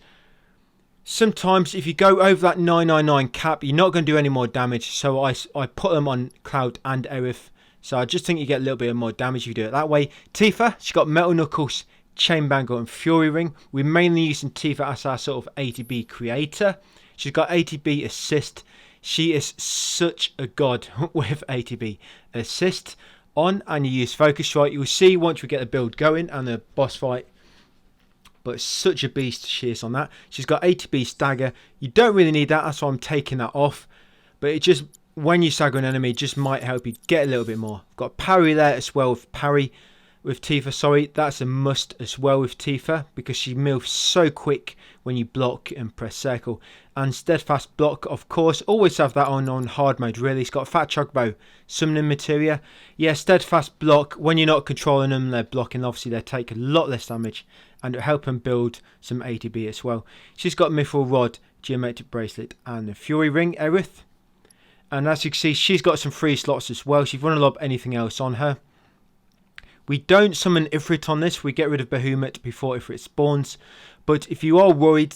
sometimes if you go over that 999 cap, you're not going to do any more damage, so I put them on Cloud and Aerith. So I just think you get a little bit more damage if you do it that way. Tifa, she's got Metal Knuckles, Chain Bangle and Fury Ring. We're mainly using Tifa as our sort of ATB creator. She's got ATB assist. She is such a god with ATB assist on, and you use Focus Strike. You'll see once we get the build going and the boss fight. But such a beast she is on that. She's got ATB stagger. You don't really need that, that's why I'm taking that off. But it just, when you stagger an enemy, just might help you get a little bit more. Got parry there as well with parry with Tifa. Sorry, that's a must as well with Tifa because she moves so quick when you block and press circle. And steadfast block, of course, always have that on hard mode really. It's got Fat Chocobo summoning materia. Yeah, steadfast block, when you're not controlling them, they're blocking. Obviously, they take a lot less damage and it'll help them build some ATB as well. She's got Mithril Rod, Geometric Bracelet and the Fury Ring, Aerith. And as you can see, she's got some free slots as well. So if you want to lob anything else on her. We don't summon Ifrit on this. We get rid of Behemoth before Ifrit spawns. But if you are worried,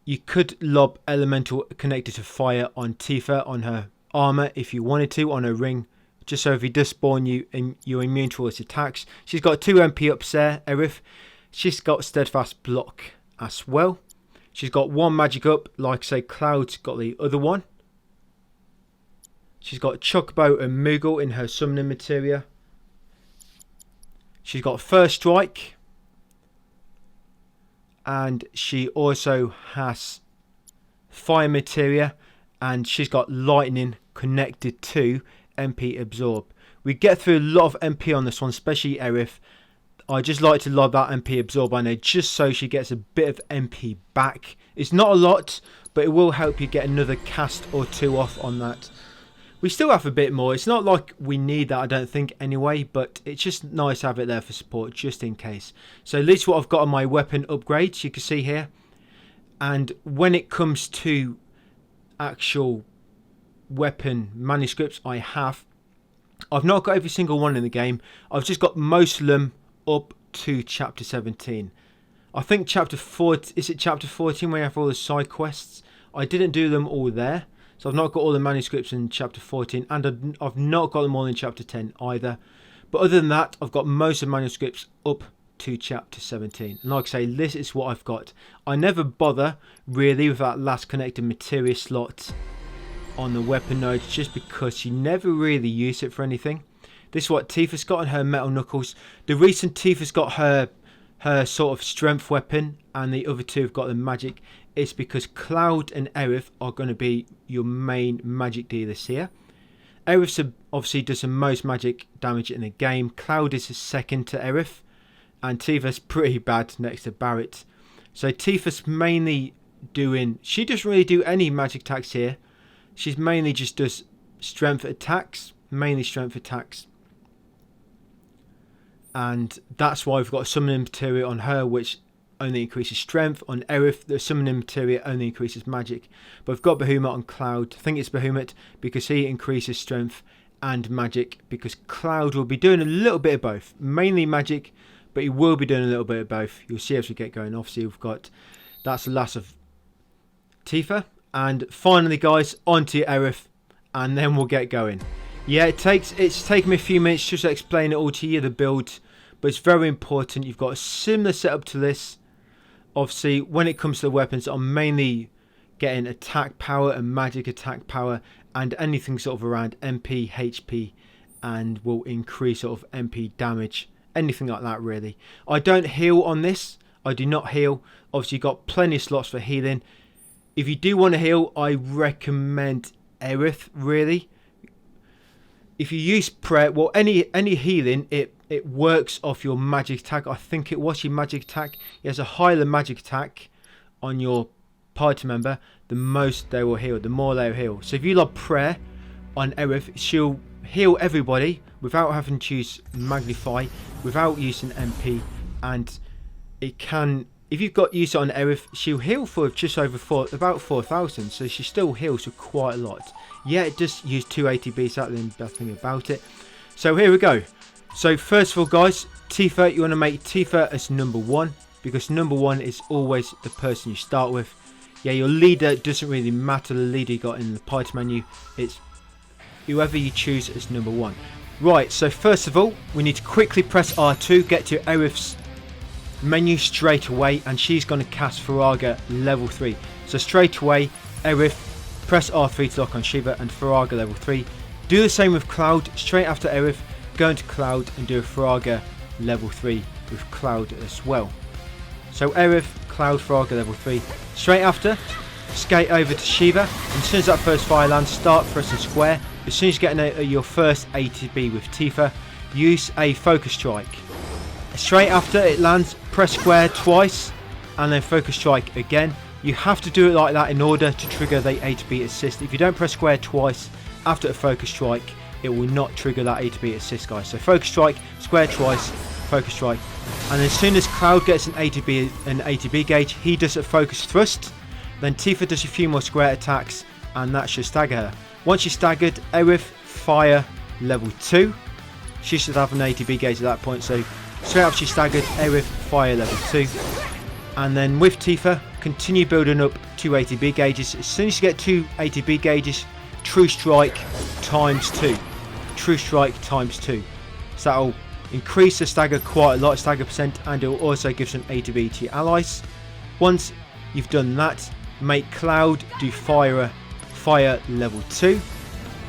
you could lob Elemental connected to fire on Tifa, on her armor, if you wanted to, on her ring. Just so if he does spawn you, and you're immune to all his attacks. She's got 2 MP ups there, Aerith. She's got Steadfast Block as well. She's got 1 magic up. Like I say, Cloud's got the other one. She's got Chocobo and Moogle in her summoning materia. She's got First Strike. And she also has Fire materia. And she's got Lightning connected to MP Absorb. We get through a lot of MP on this one, especially Aerith. I just like to lob that MP Absorb on her just so she gets a bit of MP back. It's not a lot, but it will help you get another cast or 2 off on that. We still have a bit more. It's not like we need that, I don't think, anyway. But it's just nice to have it there for support, just in case. So at least what I've got on my weapon upgrades, you can see here. And when it comes to actual weapon manuscripts, I have I've not got every single one in the game. I've just got most of them up to chapter 17. I think chapter 14, is it chapter 14 where you have all the side quests? I didn't do them all there. So I've not got all the manuscripts in chapter 14, and I've not got them all in chapter 10 either. But other than that, I've got most of the manuscripts up to chapter 17. And like I say, this is what I've got. I never bother really with that last connected materia slot on the weapon nodes, just because you never really use it for anything. This is what Tifa's got on her metal knuckles. The reason Tifa's got her sort of strength weapon and the other two have got the magic is because Cloud and Aerith are going to be your main magic dealers here. Aerith obviously does the most magic damage in the game. Cloud is the second to Aerith, and Tifa's pretty bad next to Barrett. So Tifa's mainly doing, she doesn't really do any magic attacks here. She's mainly just does strength attacks, mainly strength attacks. And that's why we've got a summoning materia on her, which only increases strength. On Aerith, the summoning materia only increases magic. But we've got Bahamut on Cloud. I think it's Bahamut because he increases strength and magic, because Cloud will be doing a little bit of both. Mainly magic, but he will be doing a little bit of both. You'll see as we get going. Obviously, we've got, that's the last of Tifa. And finally, guys, onto Aerith, and then we'll get going. Yeah, it's taken me a few minutes just to explain it all to you, the build, but it's very important. You've got a similar setup to this. Obviously, when it comes to the weapons, I'm mainly getting attack power and magic attack power, and anything sort of around MP, HP, and will increase sort of MP damage, anything like that really. I don't heal on this. I do not heal. Obviously, you've got plenty of slots for healing. If you do want to heal, I recommend Aerith, really. If you use prayer, well, any healing, it works off your magic attack. I think it was your magic attack. It has a higher magic attack on your party member, the most they will heal, the more they will heal. So if you love prayer on Aerith, she'll heal everybody without having to use magnify, without using MP, and it can, if you've got use on Aerith, she'll heal for just over about 4,000, so she still heals for quite a lot. Yeah, it does use 2 ATBs, that's the best thing about it. So here we go. So first of all, guys, Tifa, you want to make Tifa as number 1, because number 1 is always the person you start with. Yeah, your leader doesn't really matter, the leader you got in the party menu, it's whoever you choose as number 1. Right, so first of all, we need to quickly press R2, get to Aerith's menu straight away, and she's going to cast Faraga level 3. So straight away, Aerith, press R3 to lock on Shiva and Faraga level 3. Do the same with Cloud. Straight after Aerith, go into Cloud and do a Faraga level 3 with Cloud as well. So Aerith, Cloud, Faraga level 3. Straight after, skate over to Shiva, and as soon as that first fire lands, start pressing square. As soon as you get your first ATB with Tifa, use a focus strike. Straight after it lands, press square twice and then focus strike again. You have to do it like that in order to trigger the A to B assist. If you don't press square twice after a focus strike, it will not trigger that A to B assist, guys. So focus strike, square twice, focus strike, and as soon as Cloud gets an A to B gauge, he does a focus thrust. Then Tifa does a few more square attacks, and that should stagger her. Once she's staggered, Aerith, fire level 2. She should have an A to B gauge at that point. So straight after she's staggered, Aerith, fire level 2. And then with Tifa, continue building up 2 ATB gauges. As soon as you get 2 ATB gauges, True Strike times 2. True Strike times 2. So that'll increase the stagger quite a lot, stagger percent, and it will also give some ATB to your allies. Once you've done that, make Cloud do fire level 2,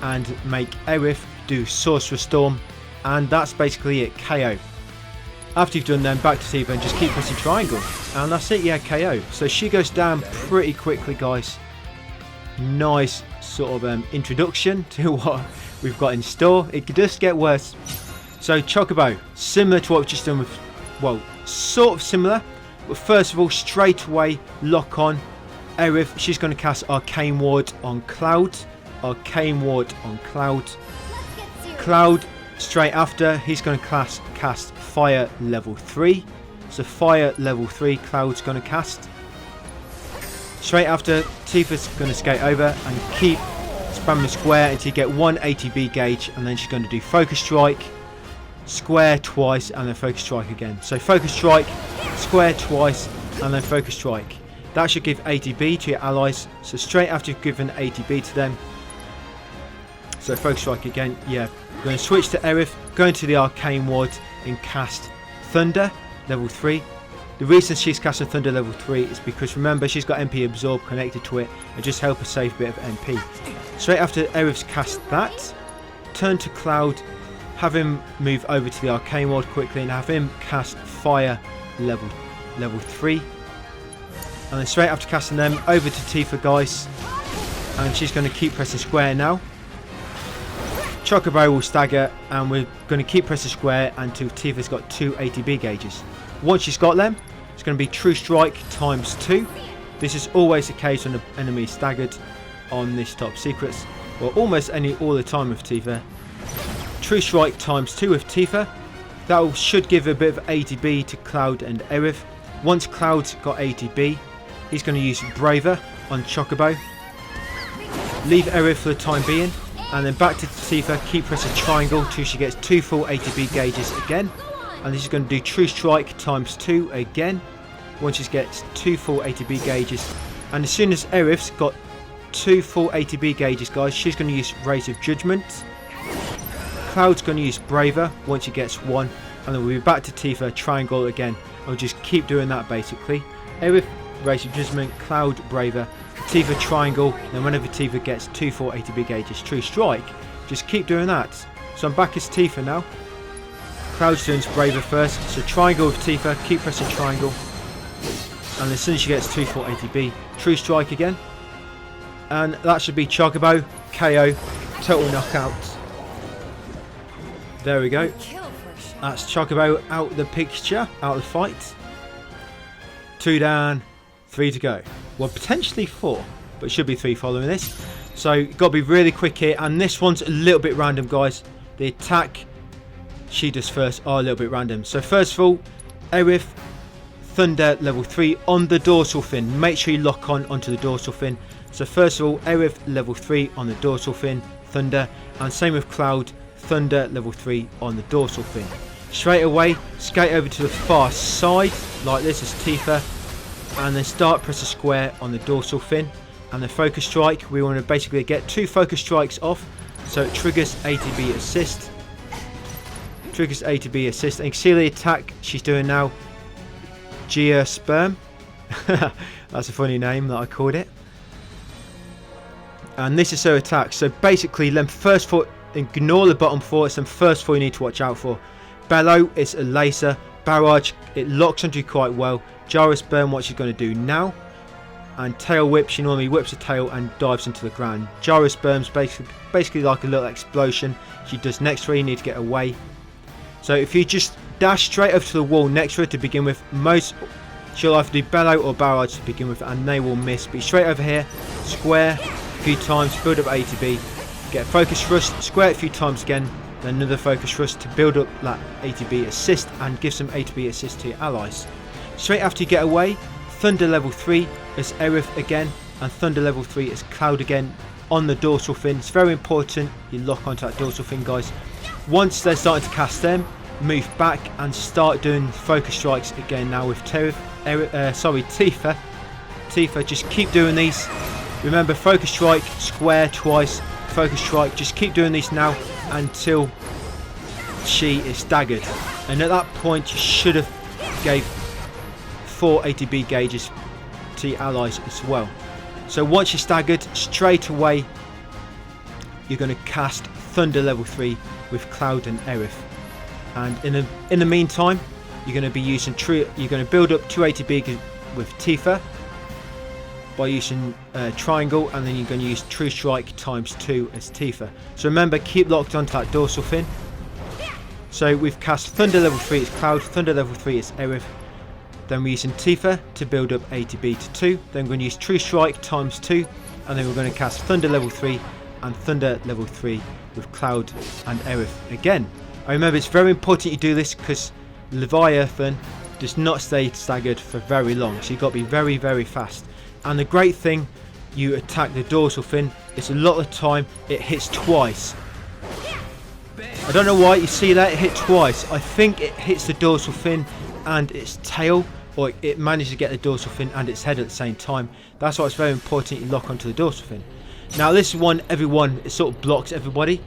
and make Aerith do Sorcerer Storm, and that's basically it, KO. After you've done them, back to Tifa and just keep pressing triangle, and that's it, yeah, KO. So she goes down pretty quickly, guys. Nice sort of introduction to what we've got in store. It could just get worse. So Chocobo, similar to what we've just done with, well, sort of similar, but first of all, straight away lock on Aerith. She's going to cast Arcane Ward on Cloud. Arcane Ward on Cloud. Cloud, straight after, he's going to cast Fire level 3. So Fire level 3, Cloud's going to cast. Straight after, Tifa's going to skate over and keep spamming square until you get one ATB gauge, and then she's going to do focus strike, square twice, and then focus strike again. So focus strike, square twice, and then focus strike. That should give ATB to your allies. So straight after you've given ATB to them, so focus strike again. Yeah, we're going to switch to Aerith, go into the arcane ward and cast Thunder level 3. The reason she's casting Thunder level 3 is because, remember, she's got MP absorb connected to it and just help her save a bit of MP. Straight after Aerith's cast that, turn to Cloud, have him move over to the arcane ward quickly and have him cast Fire level 3. And then straight after casting them, over to Tifa, guys, and she's going to keep pressing square now. Chocobo will stagger, and we're going to keep pressing square until Tifa's got 2 ATB gauges. Once she's got them, it's going to be True Strike times 2. This is always the case when the enemy is staggered on this top secrets, or almost all the time with Tifa. True Strike times 2 with Tifa. That should give a bit of ATB to Cloud and Aerith. Once Cloud's got ATB, he's going to use Braver on Chocobo. Leave Aerith for the time being, and then back to Tifa, keep pressing triangle till she gets 2 full ATB gauges again. And this is going to do True Strike times 2 again, once she gets 2 full ATB gauges. And as soon as Aerith's got 2 full ATB gauges, guys, she's going to use Rays of Judgment. Cloud's going to use Braver once he gets 1, and then we'll be back to Tifa, triangle again. I'll just keep doing that basically. Aerith, Rays of Judgment, Cloud, Braver, Tifa, triangle, and then whenever Tifa gets 2 full ATB gauges, True Strike. Just keep doing that. So I'm back as Tifa now. Cloud's doing Braver first, so triangle with Tifa, keep pressing triangle, and as soon as she gets 2 full ATB, True Strike again, and that should be Chocobo, KO, total knockout. There we go. That's Chocobo out of the picture, out of the fight. 2 down, 3 to go. Well, potentially 4, but it should be 3 following this. So got to be really quick here, and this one's a little bit random, guys. The attack she does first are a little bit random. So first of all, Aerith, Thunder level 3 on the dorsal fin. Make sure you lock onto the dorsal fin. So first of all, Aerith level 3 on the dorsal fin, Thunder, and same with Cloud, Thunder level 3 on the dorsal fin. Straight away, skate over to the far side like this as Tifa, and then start press a square on the dorsal fin, and the focus strike. We want to basically get 2 focus strikes off, so it triggers ATB assist. Triggers ATB assist, and you can see the attack she's doing now. Sperm. That's a funny name that I called it. And this is her attack. So basically, then first 4, ignore the bottom 4. It's the first 4 you need to watch out for. Bellow is a laser. Barrage, it locks onto you quite well. Sperm, what she's going to do now. And tail whip, she normally whips her tail and dives into the ground. Sperm's basically like a little explosion. She does next to her, you need to get away. So if you just dash straight over to the wall next to her to begin with, she'll either do Bellow or Barrage to begin with, and they will miss. But straight over here, square a few times, build up ATB, get focus thrust, square it a few times again, then another focus thrust to build up that ATB assist and give some ATB assist to your allies. Straight after you get away, Thunder level 3 is Aerith again, and Thunder level 3 is Cloud again on the dorsal fin. It's very important you lock onto that dorsal fin, guys. Once they're starting to cast them, move back and start doing focus strikes again now with Tifa. Tifa, just keep doing these. Remember, focus strike, square twice, focus strike. Just keep doing these now until she is staggered. And at that point, you should have gave 4 ATB gauges to your allies as well. So once you're staggered, straight away, you're going to cast Thunder level 3 with Cloud and Aerith. And in the meantime, you're going to be using you're going to build up 2 ATB with Tifa by using triangle, and then you're going to use True Strike times 2 as Tifa. So remember, keep locked onto that dorsal fin. So we've cast Thunder level 3 is Cloud, Thunder level 3 is Aerith. Then we're using Tifa to build up ATB to 2. Then we're going to use True Strike times 2, and then we're going to cast Thunder level 3 and Thunder level 3 with Cloud and Aerith again. I remember it's very important you do this because Leviathan does not stay staggered for very long, so you've got to be very, very fast. And the great thing, you attack the dorsal fin, it's a lot of the time it hits twice. I don't know why, you see that it hit twice. I think it hits the dorsal fin and its tail, or it manages to get the dorsal fin and its head at the same time. That's why it's very important you lock onto the dorsal fin. Now this one, everyone, it sort of blocks everybody.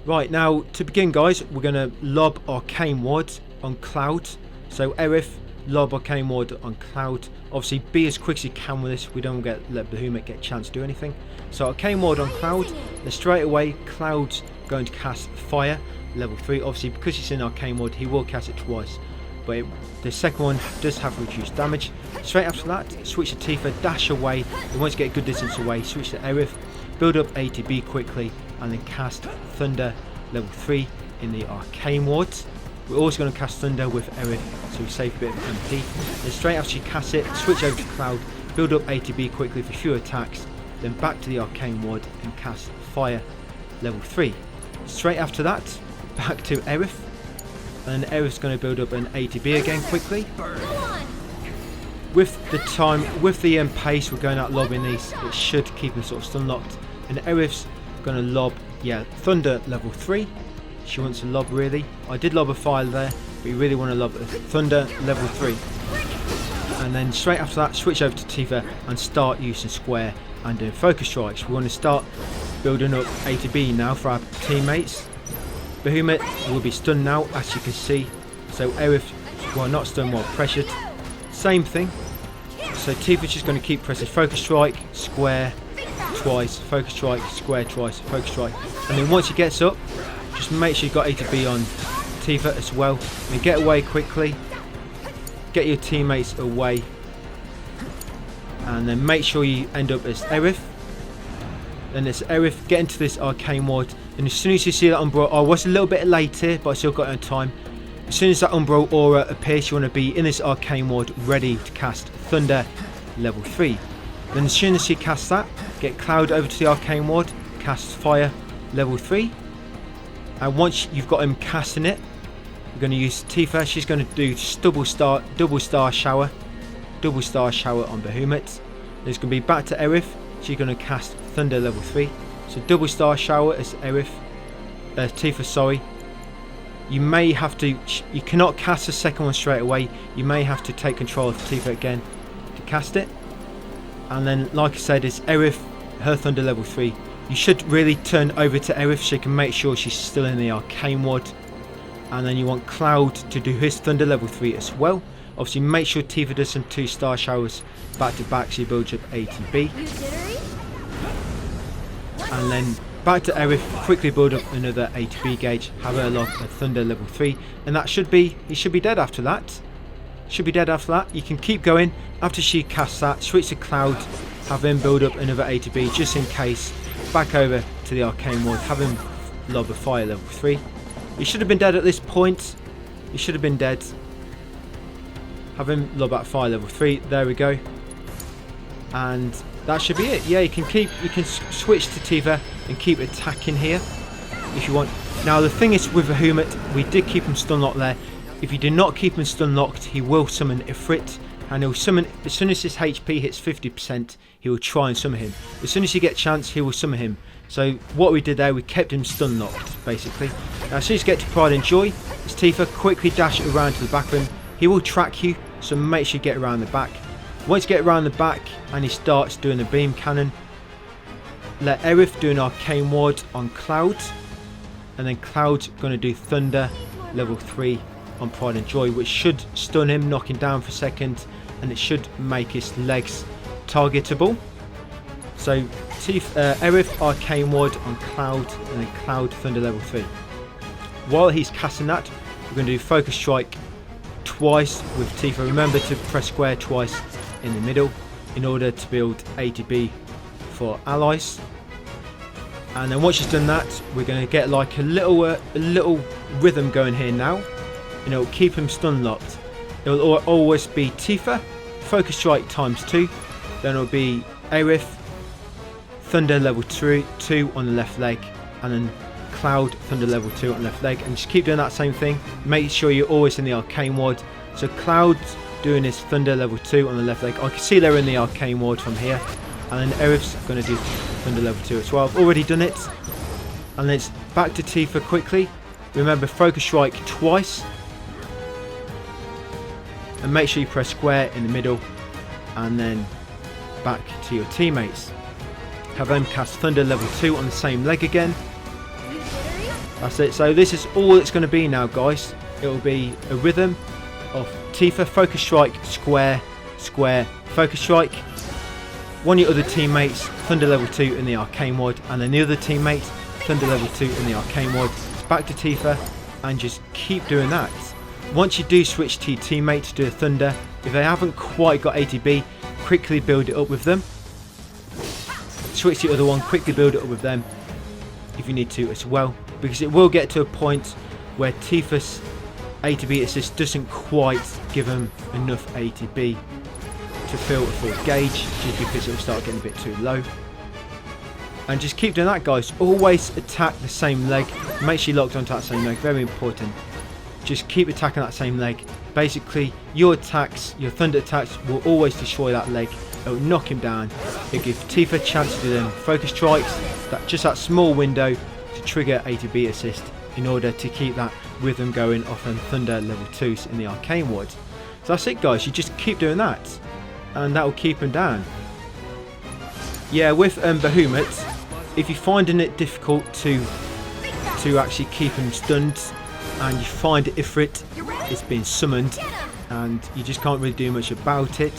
Right, now to begin guys, we're going to lob Arcane Ward on Cloud. So Aerith, lob Arcane Ward on Cloud. Obviously be as quick as you can with this, we don't let Behemoth get a chance to do anything. So Arcane Ward on Cloud, then straight away Cloud's going to cast Fire, level 3. Obviously because he's in Arcane Ward, he will cast it twice. But the second one does have reduced damage. Straight after that, switch to Tifa, dash away, and once you get a good distance away, switch to Aerith, build up ATB quickly, and then cast Thunder level 3 in the Arcane Wards. We're also going to cast Thunder with Aerith, so we save a bit of MP. Then straight after you cast it, switch over to Cloud, build up ATB quickly for fewer attacks, then back to the Arcane Ward and cast Fire level 3. Straight after that, back to Aerith, and then Aerith's going to build up an ATB again quickly. With the time, with the pace we're going out lobbing these, it should keep them sort of stun locked. And Aerith's going to lob, Thunder level 3. She wants to lob really. I did lob a Fire there, but you really want to lob a Thunder level 3. And then straight after that, switch over to Tifa and start using Square and doing Focus Strikes. We want to start building up ATB now for our teammates. Behemoth will be stunned now, as you can see. So Aerith, well, not stunned, well pressured. Same thing. So Tifa's just going to keep pressing Focus Strike, Square twice, Focus Strike, Square twice, Focus Strike. And then once he gets up, just make sure you've got ATB on Tifa as well. And get away quickly. Get your teammates away. And then make sure you end up as Aerith. Then it's Aerith, get into this Arcane Ward. And as soon as you see that Umbra, I was a little bit late here, but I still got it on time. As soon as that Umbra aura appears, you want to be in this Arcane Ward ready to cast Thunder level 3. Then as soon as you cast that, get Cloud over to the Arcane Ward, cast Fire level 3. And once you've got him casting it, we're going to use Tifa. She's going to do double star shower on Behemoth. Then it's going to be back to Aerith. She's going to cast Thunder level 3. So double star shower as Aerith, Tifa, sorry. You may have to, you cannot cast the second one straight away. You may have to take control of Tifa again to cast it. And then, like I said, it's Aerith, her Thunder level 3. You should really turn over to Aerith so you can make sure she's still in the Arcane Ward. And then you want Cloud to do his Thunder level 3 as well. Obviously make sure Tifa does some 2 star showers back to back so you build up ATB. And then back to Aerith, quickly build up another ATB gauge, have her lock a Thunder level 3, and that should be, he should be dead after that. Should be dead after that. You can keep going. After she casts that, switch to Cloud, have him build up another ATB just in case. Back over to the Arcane Ward, have him lob a Fire level 3. He should have been dead at this point. He should have been dead. Have him lob at Fire level 3. There we go. And that should be it. Yeah, you can switch to Tifa and keep attacking here if you want. Now the thing is with Behemoth, we did keep him stun locked there. If you do not keep him stun locked, he will summon Ifrit, and he'll summon as soon as his HP hits 50%. He will try and summon him. As soon as you get a chance, he will summon him. So what we did there, we kept him stun locked basically. Now as soon as you get to Pride and Joy, it's Tifa, quickly dash around to the back of him. He will track you, so make sure you get around the back. Once you get around the back and he starts doing the beam cannon, let Aerith do an Arcane Ward on Cloud, and then Cloud's going to do Thunder level 3 on Pride and Joy, which should stun him, knock him down for a second, and it should make his legs targetable. So Aerith Arcane Ward on Cloud, and then Cloud Thunder level 3. While he's casting that, we're going to do Focus Strike twice with Tifa. Remember to press Square twice in the middle in order to build ATB for allies. And then once she's done that, we're going to get like a little rhythm going here now. And it'll keep him stun locked. It will always be Tifa, Focus Strike times 2. Then it'll be Aerith, Thunder level 2 on the left leg, and then Cloud, Thunder level 2 on the left leg. And just keep doing that same thing. Make sure you're always in the Arcane Ward. So Cloud's doing his Thunder level 2 on the left leg. I can see they're in the Arcane Ward from here. And then Aerith's going to do Thunder level 2 as well. I've already done it. And then it's back to Tifa quickly. Remember, focus strike twice. And make sure you press square in the middle. And then back to your teammates. Have them cast Thunder level 2 on the same leg again. That's it. So this is all it's going to be now, guys. It will be a rhythm of Tifa, focus strike, square, square, focus strike. One of your other teammates, Thunder level 2 in the arcane mod, and then the other teammate, Thunder level 2 in the arcane mod. Back to Tifa, and just keep doing that. Once you do switch to your teammate to do a Thunder, if they haven't quite got ATB, quickly build it up with them. Switch to the other one, quickly build it up with them if you need to as well, because it will get to a point where Tifa's ATB assist doesn't quite give them enough ATB to fill a full gauge, just because it will start getting a bit too low. And just keep doing that, guys. Always attack the same leg. Make sure you're locked onto that same leg, very important. Just keep attacking that same leg. Basically, your attacks, your thunder attacks, will always destroy that leg. It will knock him down. It gives Tifa a chance to do them focus strikes, just that small window to trigger ATB assist in order to keep that rhythm going off them Thunder level 2s in the arcane ward. So that's it, guys. You just keep doing that, and that will keep him down. Yeah, with Behemoth, if you're finding it difficult to actually keep him stunned, and you find Ifrit is being summoned, and you just can't really do much about it,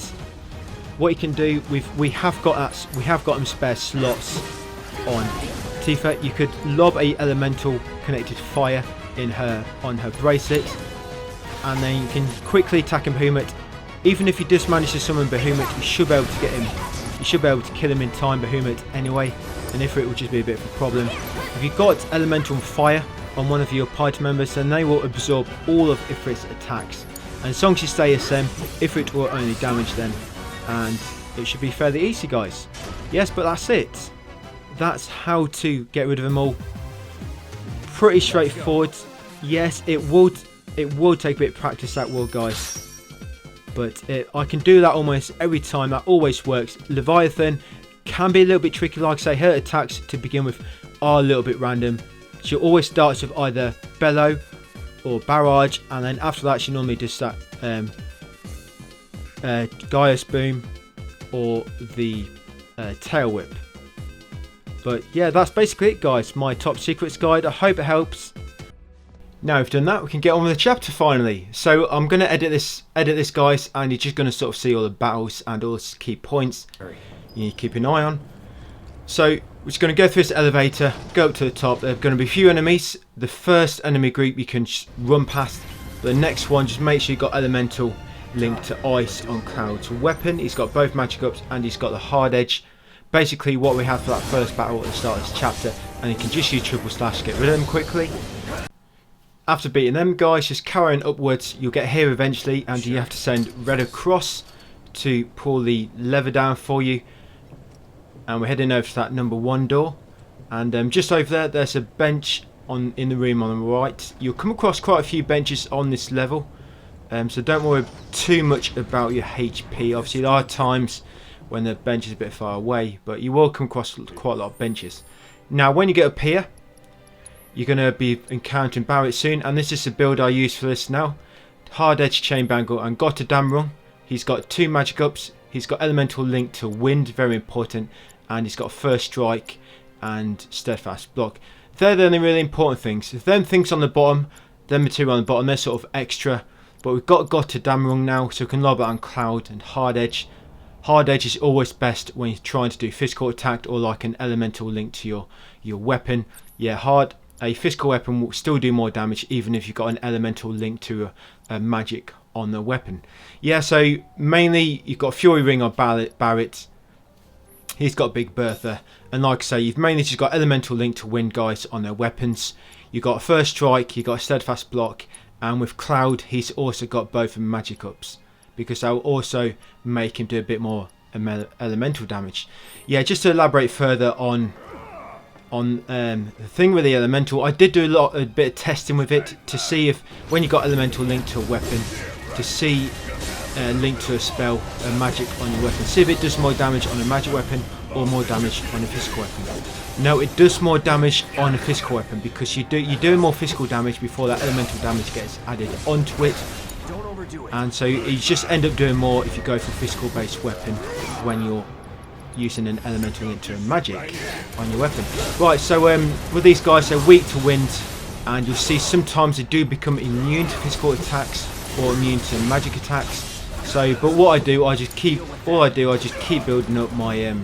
what you can do, we have got them spare slots on Tifa. You could lob a elemental connected fire on her bracelet, and then you can quickly attack him Behemoth. Even if you just manage to summon Behemoth, you should be able to get him. You should be able to kill him in time, Behemoth, anyway. And Ifrit will just be a bit of a problem. If you've got elemental fire on one of your party members, then they will absorb all of Ifrit's attacks. And as long as you stay SM, Ifrit will only damage them. And it should be fairly easy, guys. Yes, but that's it. That's how to get rid of them all. Pretty straightforward. Yes, it will take a bit of practice, that will, guys. But I can do that almost every time. That always works. Leviathan can be a little bit tricky. Like I say, her attacks to begin with are a little bit random. She always starts with either Bellow or Barrage, and then after that she normally does that Gaius Boom or the Tail Whip. But yeah, that's basically it, guys. My top secrets guide. I hope it helps. Now we've done that, we can get on with the chapter finally. So I'm going to edit this, guys, and you're just going to sort of see all the battles and all the key points you need to keep an eye on. So we're just going to go through this elevator, go up to the top. There are going to be a few enemies. The first enemy group you can run past. The next one, just make sure you've got elemental linked to Ice on Cloud's weapon. He's got both magic ups and he's got the hard edge. Basically what we have for that first battle at the start of this chapter, and you can just use triple slash to get rid of them quickly. After beating them, guys, just carrying upwards, you'll get here eventually, and you have to send Red across to pull the lever down for you. And we're heading over to that number 1 door, and just over there, there's a bench in the room on the right. You'll come across quite a few benches on this level, so don't worry too much about your HP. Obviously, there are times when the bench is a bit far away, but you will come across quite a lot of benches. Now, when you get up here, you're going to be encountering Barrett soon, and this is the build I use for this now. Hard Edge, Chain Bangle, and Got a Damrung. He's got 2 magic ups, he's got Elemental Link to Wind, very important, and he's got First Strike and Steadfast Block. They're the only really important things. Them things on the bottom, them material on the bottom, they're sort of extra, but we've got a Damrung now, so we can lob it on Cloud and Hard Edge. Hard Edge is always best when you're trying to do physical attack or like an elemental link to your weapon. Yeah, a physical weapon will still do more damage even if you've got an elemental link to a magic on the weapon. Yeah, so mainly you've got Fury Ring on Barrett. He's got Big Bertha. And like I say, you've mainly just got elemental link to Wind, guys, on their weapons. You've got a First Strike, you've got a Steadfast Block, and with Cloud he's also got both magic ups, because that will also make him do a bit more elemental damage. Yeah, just to elaborate further on the thing with the elemental, I did do a bit of testing with it to see if when you got elemental linked to a weapon, to see linked to a spell, a magic on your weapon, see if it does more damage on a magic weapon or more damage on a physical weapon? No, it does more damage on a physical weapon because you're doing more physical damage before that elemental damage gets added onto it. And so you just end up doing more if you go for a physical based weapon when you're using an elemental link to a magic on your weapon. Right, so with these guys, they're weak to wind, and you'll see sometimes they do become immune to physical attacks or immune to magic attacks. So, but what I do, I just keep building up my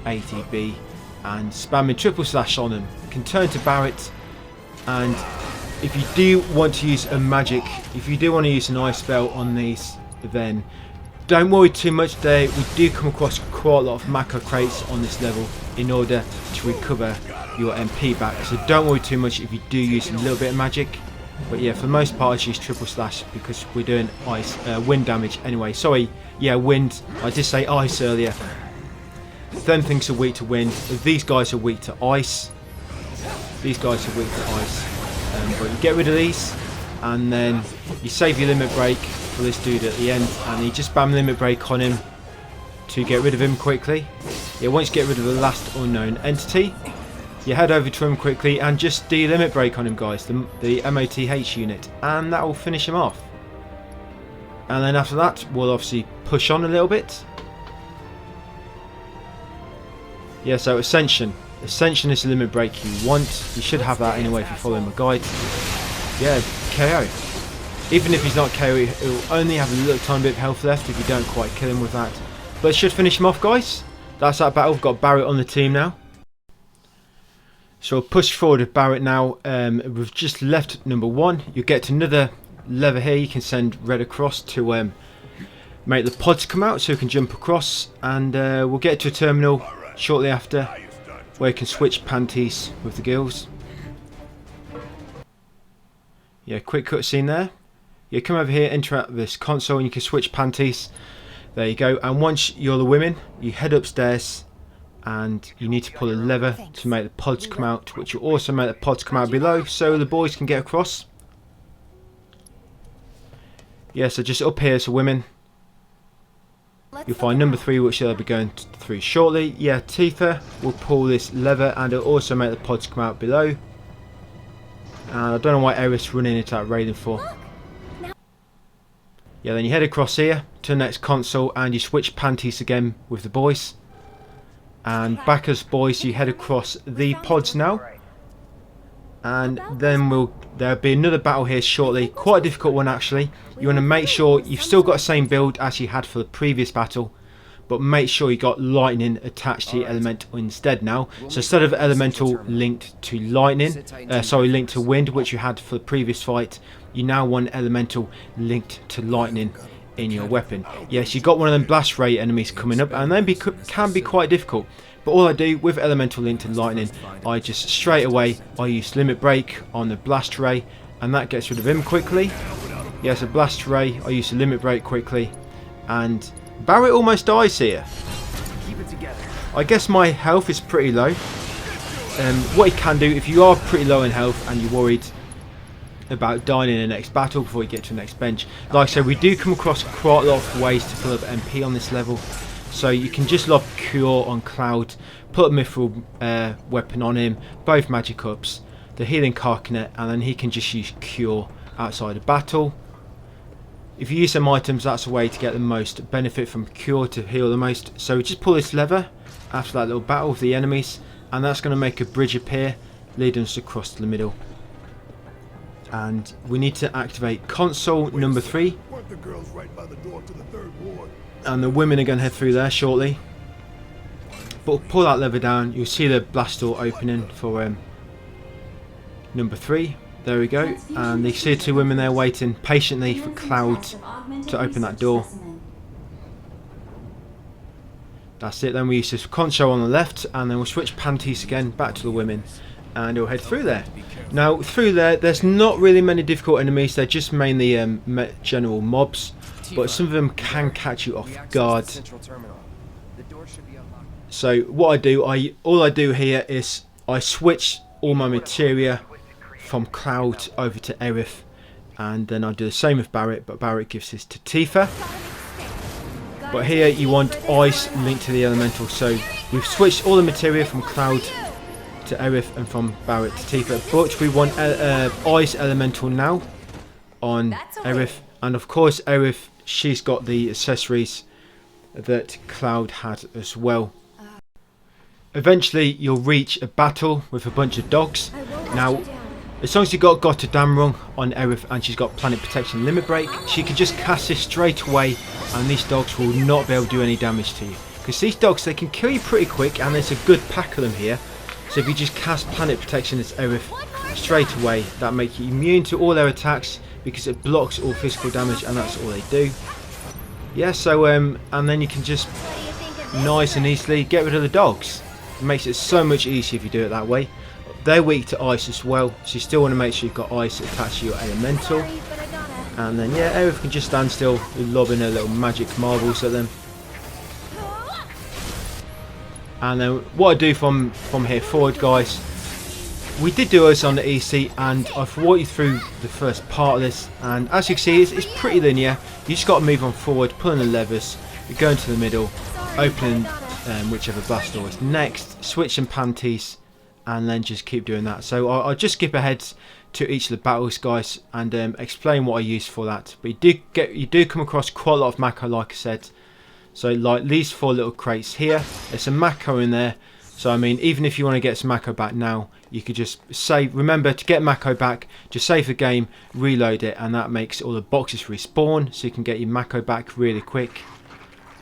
ATB and spamming triple slash on them. You can turn to Barrett, and if you do want to use a magic, if you do want to use an ice spell on these, then don't worry too much there. We do come across quite a lot of macro crates on this level in order to recover your MP back, so don't worry too much if you do use a little bit of magic. But yeah, for the most part I just use triple slash because we're doing ice, wind damage anyway. Sorry, yeah, wind, I did say ice earlier. Them things are weak to wind, these guys are weak to ice. These guys are weak to ice, but you get rid of these and then you save your limit break for this dude at the end, and you just spam limit break on him to get rid of him quickly. Yeah, once you get rid of the last unknown entity, you head over to him quickly and just do limit break on him, guys, the MOTH unit, and that will finish him off. And then after that we'll obviously push on a little bit. Yeah, so Ascension is the limit break you want. You should have that anyway if you follow my guide. Yeah, KO. Even if he's not KO, he'll only have a little tiny bit of health left if you don't quite kill him with that. But it should finish him off, guys. That's that battle. We've got Barrett on the team now. So we'll push forward with Barrett now. We've just left number 1. You get to another lever here. You can send Red across to make the pods come out so you can jump across. And we'll get to a terminal shortly after where you can switch panties with the girls. Yeah, quick cutscene there. You come over here, interact with this console, and you can switch panties. There you go. And once you're the women, you head upstairs and you need to pull a lever to make the pods come out, which will also make the pods come out below so the boys can get across. Yeah, so just up here, so women, you'll find number 3, which they'll be going through shortly. Yeah, Tifa will pull this lever and it'll also make the pods come out below. And I don't know why Eris running it at Raiden for. Yeah, then you head across here to the next console and you switch panties again with the boys. And back as boys, you head across the pods now. And then there'll be another battle here shortly. Quite a difficult one actually. You want to make sure you've still got the same build as you had for the previous battle, but make sure you got lightning attached to your elemental instead now. So instead of elemental linked to lightning, linked to wind, which you had for the previous fight, you now want elemental linked to lightning in your weapon. Yes, you got one of them blast ray enemies coming up, and then can be quite difficult. But all I do with elemental linked to lightning, I just straight away I use limit break on the blast ray, and that gets rid of him quickly. Yes, a blast ray, I use the limit break quickly, and Barrett almost dies here. I guess my health is pretty low. What you can do, if you are pretty low in health and you're worried about dying in the next battle before you get to the next bench, like I said, we do come across quite a lot of ways to fill up MP on this level. So you can just lob Cure on Cloud, put a mithril weapon on him, both magic ups, the healing Carcanet, and then he can just use Cure outside of battle. If you use some items, that's a way to get the most benefit from Cure to heal the most. So just pull this lever after that little battle with the enemies, and that's going to make a bridge appear, leading us across the middle. And we need to activate console number 3. And the women are going to head through there shortly. But pull that lever down, you'll see the blast door opening for number 3. There we go, and you see 2 women there waiting patiently for Cloud to open that door. That's it, then we use this console on the left, and then we'll switch panties again back to the women, and we'll head through there. Now through there's not really many difficult enemies, they're just mainly general mobs, but some of them can catch you off guard. So what I do, all I do here is I switch all my materia from Cloud over to Aerith, and then I do the same with Barrett, but Barrett gives this to Tifa. But here you want ice linked to the elemental, so We've switched all the materia from Cloud to Aerith and from Barrett to Tifa, but we want Ice Elemental now on Aerith, and of course Aerith, she's got the accessories that Cloud had as well. Eventually you'll reach a battle with a bunch of dogs. Now as long as you've got Gotterdamrung on Aerith and she's got Planet Protection Limit Break, she can just cast this straight away and these dogs will not be able to do any damage to you. Because these dogs, they can kill you pretty quick and there's a good pack of them here. So if you just cast Planet Protection as Aerith straight away, that makes you immune to all their attacks because it blocks all physical damage and that's all they do. Yeah, so and then you can just nice and easily get rid of the dogs. It makes it so much easier if you do it that way. They're weak to ice as well, so you still want to make sure you've got ice attached to your elemental. And then yeah, Aerith can just stand still, lobbing her little magic marbles at them. And then what I do from here forward, guys, we did do us on the EC and I've walked you through the first part of this, and as you can see it's pretty linear. You just got to move on forward, pulling the levers, you're going to the middle, opening whichever blast door is next, switching panties, and then just keep doing that. So I'll just skip ahead to each of the battles, guys, and explain what I use for that. But you do come across quite a lot of Mako, like I said. So like these 4 little crates here, there's some Mako in there. So I mean, even if you want to get some Mako back now, you could just save. Remember to get Mako back, just save the game, reload it, and that makes all the boxes respawn, so you can get your Mako back really quick.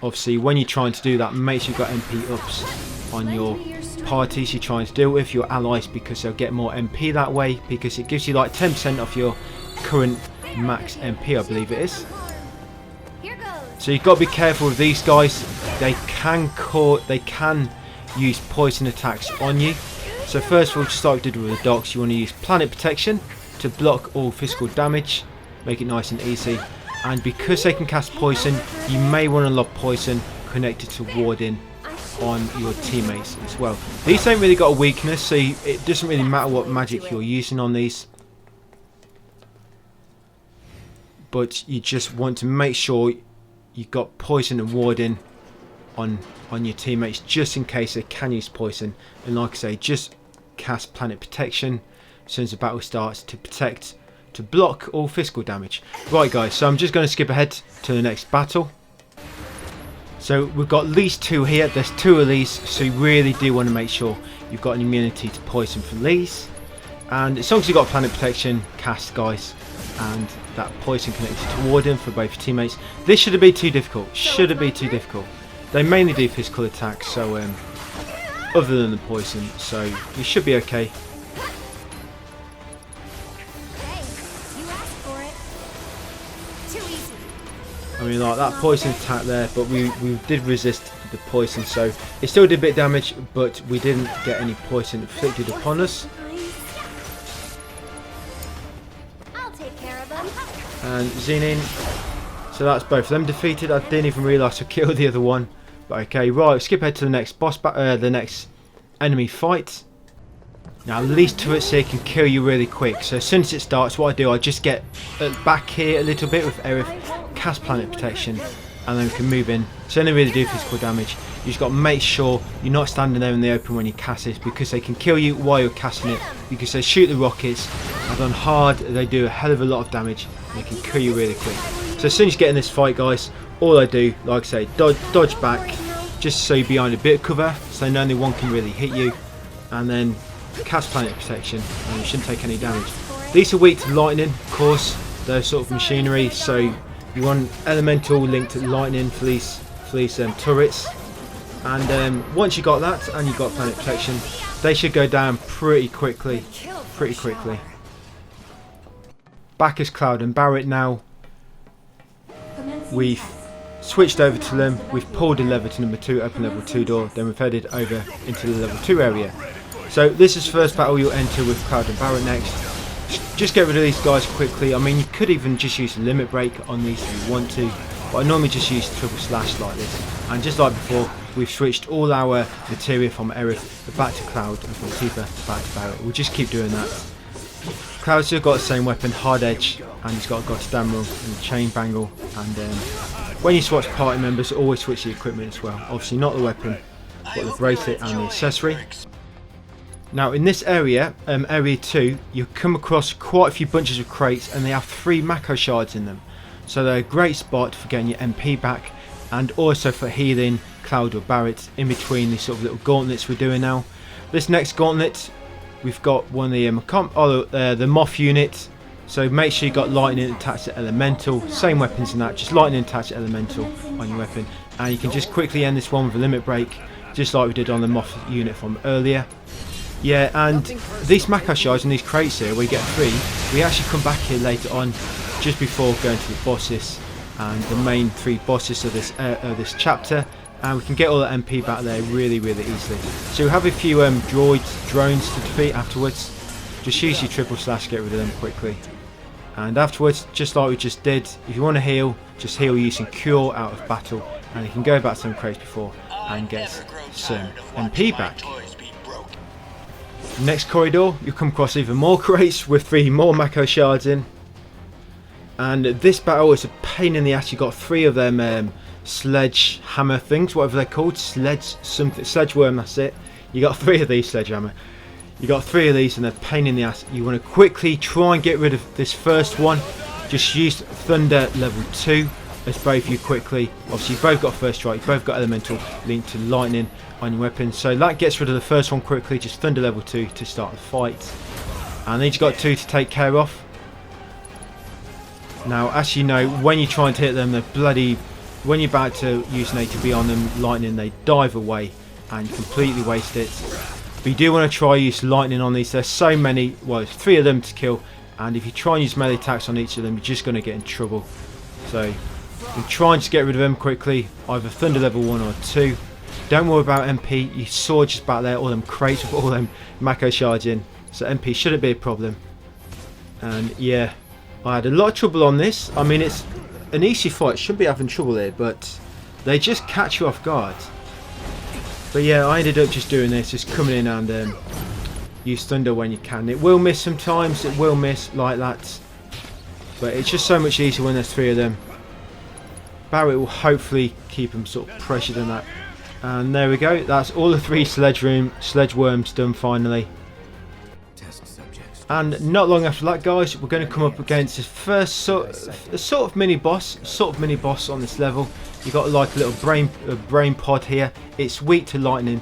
Obviously, when you're trying to do that, make sure you've got MP ups on your parties you're trying to deal with, your allies, because they'll get more MP that way, because it gives you like 10% off your current max MP, I believe it is. So you've got to be careful with these guys. They can use poison attacks on you. So first of all, just like we did with the dogs, you want to use Planet Protection to block all physical damage, make it nice and easy. And because they can cast poison, you may want to lob poison connected to warding on your teammates as well. These ain't really got a weakness, so it doesn't really matter what magic you're using on these. But you just want to make sure you've got poison and warding on your teammates, just in case they can use poison. And like I say, just cast Planet Protection as soon as the battle starts to protect, to block all physical damage. Right guys, so I'm just going to skip ahead to the next battle. So we've got these 2 here, there's 2 of these, so you really do want to make sure you've got an immunity to poison from these. And as long as you've got Planet Protection cast, guys, and that poison connected to warding for both your teammates, this shouldn't be too difficult, They mainly do physical attacks, so other than the poison, so you should be okay. I mean, like that poison attack there, but we did resist the poison, so it still did a bit of damage, but we didn't get any poison inflicted upon us. And Zenin, so that's both of them defeated. I didn't even realise I killed the other one. But okay, right, skip ahead to the next boss, the next enemy fight. Now these turrets here can kill you really quick, so as soon as it starts, what I do, I just get back here a little bit with Aerith, cast Planet Protection, and then we can move in. So they really do physical damage. You just got to make sure you're not standing there in the open when you cast this, because they can kill you while you're casting it, because they shoot the rockets, and on hard they do a hell of a lot of damage, and they can kill you really quick. So as soon as you get in this fight, guys, all I do, like I say, dodge back, just so you're behind a bit of cover, so no one can really hit you, and then cast Planet Protection, and you shouldn't take any damage. These are weak to lightning, of course, they're sort of machinery, so you want elemental linked to lightning for these turrets. And once you got that and you got Planet Protection, they should go down pretty quickly. Back as Cloud and Barrett now. We've switched over to them, we've pulled the lever to number 2, open level 2 door, then we've headed over into the level 2 area. So this is first battle you'll enter with Cloud and Barrett next. Just get rid of these guys quickly. I mean, you could even just use a limit break on these if you want to, but I normally just use triple slash like this. And just like before, we've switched all our materia from Aerith back to Cloud and from Tifa back to Barrett. We'll just keep doing that. Cloud's still got the same weapon, Hard Edge, and he's got Gotterdamrung and Chain Bangle. And when you switch party members, always switch the equipment as well. Obviously not the weapon, got the bracelet and the accessory. Now in this area, area 2, you come across quite a few bunches of crates and they have 3 Mako shards in them. So they're a great spot for getting your MP back and also for healing Cloud or Barrett in between these sort of little gauntlets we're doing now. This next gauntlet, we've got one of the Moth unit. So make sure you got lightning attached to elemental, same weapons and that, just lightning attached to elemental on your weapon. And you can just quickly end this one with a limit break, just like we did on the Moth unit from earlier. Yeah, and these Mako shards and these crates here, where you get 3, we actually come back here later on, just before going to the bosses and the main 3 bosses of this chapter, and we can get all the MP back there really easily. So we have a few drones to defeat afterwards. Just use your triple slash, get rid of them quickly. And afterwards, just like we just did, if you want to heal, just heal using Cure out of battle, and you can go back to some crates before and get some MP back. Next corridor, you'll come across even more crates with 3 more Mako shards in. And this battle is a pain in the ass. You got 3 of them sledgehammer things, whatever they're called, sledgeworm, that's it. You got 3 of these sledgehammer. You got 3 of these and they're a pain in the ass. You want to quickly try and get rid of this first one. Just use Thunder level 2 as both you quickly. Obviously, you've both got first strike, you've both got elemental linked to lightning on your weapon. So that gets rid of the first one quickly. Just Thunder level 2 to start the fight. And then you've got 2 to take care of. Now, as you know, when you try and hit them, when you're about to use an ATB on them, lightning, they dive away and you completely waste it. But you do want to try use lightning on these. There's so many, well, there's 3 of them to kill, and if you try and use melee attacks on each of them, you're just going to get in trouble. So you try and just get rid of them quickly, either Thunder level 1 or 2. Don't worry about MP. You saw just back there all them crates with all them Mako shards in, so MP shouldn't be a problem. And yeah, I had a lot of trouble on this. I mean, it's an easy fight, shouldn't be having trouble here, but they just catch you off guard. But yeah, I ended up just doing this, just coming in and use Thunder when you can. It will miss sometimes, it will miss like that, but it's just so much easier when there's 3 of them. Barrett will hopefully keep them sort of pressured in that. And there we go, that's all the 3 sledgeworms done finally. And not long after that, guys, we're going to come up against this first sort of mini boss on this level. You got like a little brain pod here. It's weak to lightning,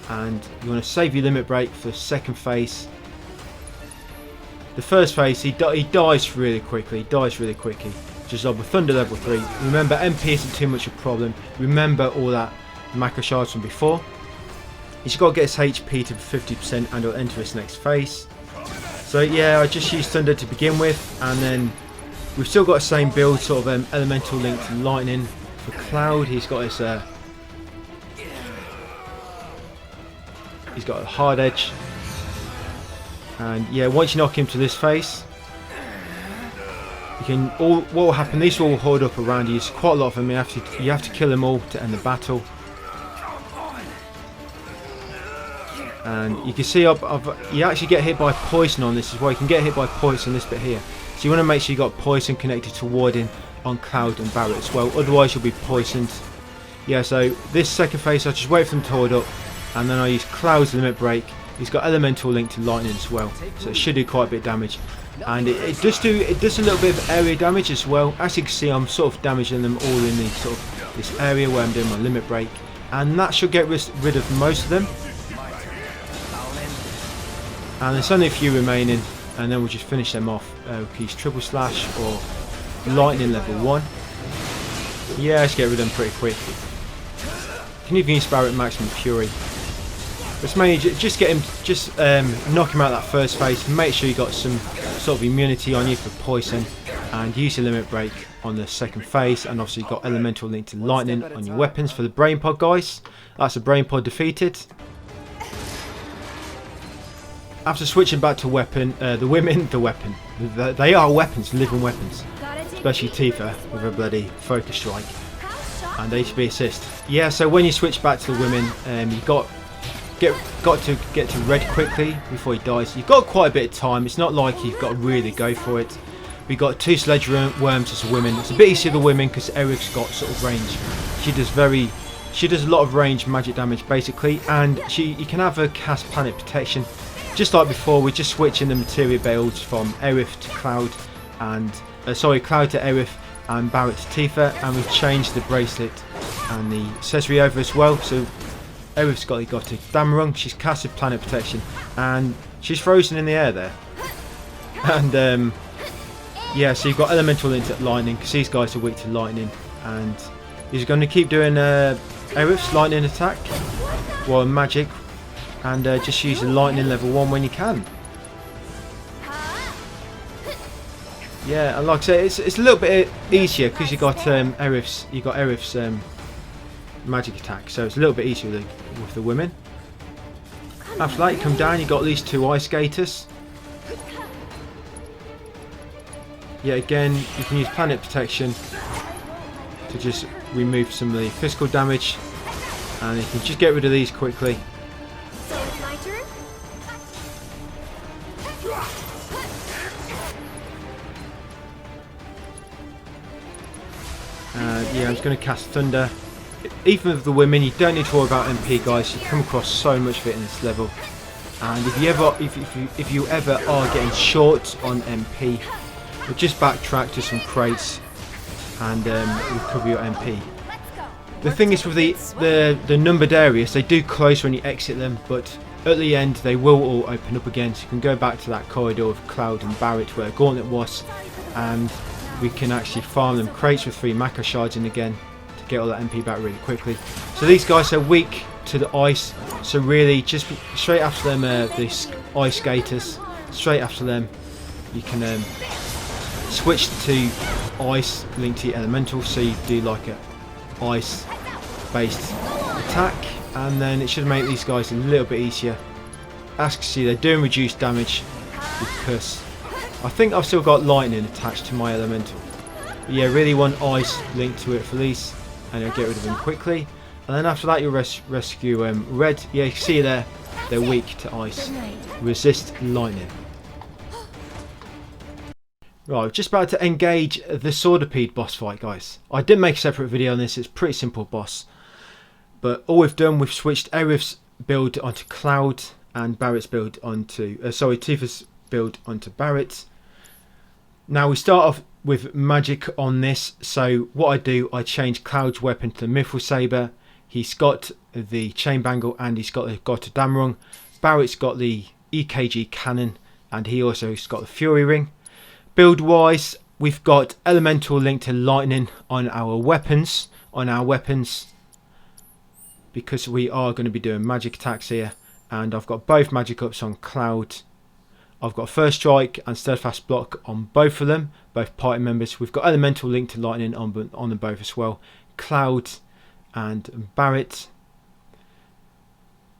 and you want to save your limit break for the second phase. The first phase, he dies really quickly. Just like with Thunder level 3. Remember, MP isn't too much a problem. Remember all that Mako shards from before. He's got to get his HP to 50%, and he'll enter his next phase. So yeah, I just used Thunder to begin with, and then we've still got the same build, sort of elemental linked to lightning. For Cloud, he's got his he's got a hard edge, and yeah, once you knock him to this phase, you can what will happen? These will all hold up around you. There's quite a lot of them. You have to kill them all to end the battle. And you can see you actually get hit by poison on this as well. You can get hit by poison this bit here. So you want to make sure you got poison connected to warding on Cloud and Barrett as well. Otherwise you'll be poisoned. Yeah, so this second phase I just wait for them to hold up, and then I use Cloud's limit break. He's got elemental linked to lightning as well, so it should do quite a bit of damage. And it does a little bit of area damage as well. As you can see, I'm sort of damaging them all in this area where I'm doing my limit break, and that should get rid of most of them. And there's only a few remaining, and then we'll just finish them off. We can use triple slash or lightning level 1. Yeah, let's get rid of them pretty quick. You can even use Barrett maximum fury. But it's mainly just get him, knock him out that first phase. Make sure you got some sort of immunity on you for poison, and use your limit break on the second phase. And obviously you've got elemental linked to lightning on your weapons for the brain pod, guys. That's a brain pod defeated. After switching back to weapon, they are weapons, living weapons. Especially Tifa with her bloody focus strike and HB assist. Yeah, so when you switch back to the women, you got to get to red quickly before he dies. You've got quite a bit of time. It's not like you've got to really go for it. We got 2 sledge worms as a women. It's a bit easier for the women because Eric's got sort of range. She does very She does a lot of range magic damage basically, and you can have her cast Planet Protection. Just like before, we're just switching the materia builds from Aerith to Cloud, and Cloud to Aerith and Barrett to Tifa, and we've changed the bracelet and the accessory over as well. So Aerith's got a Damarung, she's casted Planet Protection, and she's frozen in the air there. And yeah, so you've got Elemental into Lightning, because these guys are weak to Lightning, and he's going to keep doing Aerith's Lightning attack, well, Magic, and just use the Lightning level 1 when you can. Yeah, and like I say, it's a little bit easier because you got Aerith's magic attack, so it's a little bit easier with the women. After that, you come down, you got these 2 ice skaters. Yeah, again, you can use Planet Protection to just remove some of the physical damage, and you can just get rid of these quickly. So it's my turn? Yeah, I'm just going to cast Thunder. Even with the women, you don't need to worry about MP, guys. You come across so much of it in this level, and if you ever are getting short on MP, we'll just backtrack to some crates and recover your MP. The thing is with the numbered areas, they do close when you exit them, but at the end they will all open up again, so you can go back to that corridor of Cloud and Barrett where Gauntlet was, and we can actually farm them crates with 3 Mako shards in again to get all that MP back really quickly. So these guys are weak to the ice, so really just straight after them, these ice skaters, straight after them you can switch to ice linked to your elemental, so you do like a ice based attack, and then it should make these guys a little bit easier. As you can see, they're doing reduced damage because I think I've still got lightning attached to my elemental. But yeah, really want ice linked to it for these, and you'll get rid of them quickly. And then after that you'll rescue red. Yeah, you can see there, they're weak to ice. Resist lightning. Right, we're just about to engage the Swordipede boss fight, guys. I did make a separate video on this, it's a pretty simple boss. But all we've done, we've switched Aerith's build onto Cloud and Barrett's build onto... Tifa's build onto Barrett. Now we start off with magic on this, so what I do, I change Cloud's weapon to the Mithril Saber. He's got the Chain Bangle and he's got a Damarung. Barrett's got the EKG Cannon and he also has got the Fury Ring. Build wise, we've got Elemental linked to Lightning on our weapons, because we are going to be doing magic attacks here, and I've got both magic ups on Cloud. I've got First Strike and Steadfast Block on both of them, both party members. We've got Elemental linked to Lightning on them both as well, Cloud and Barrett.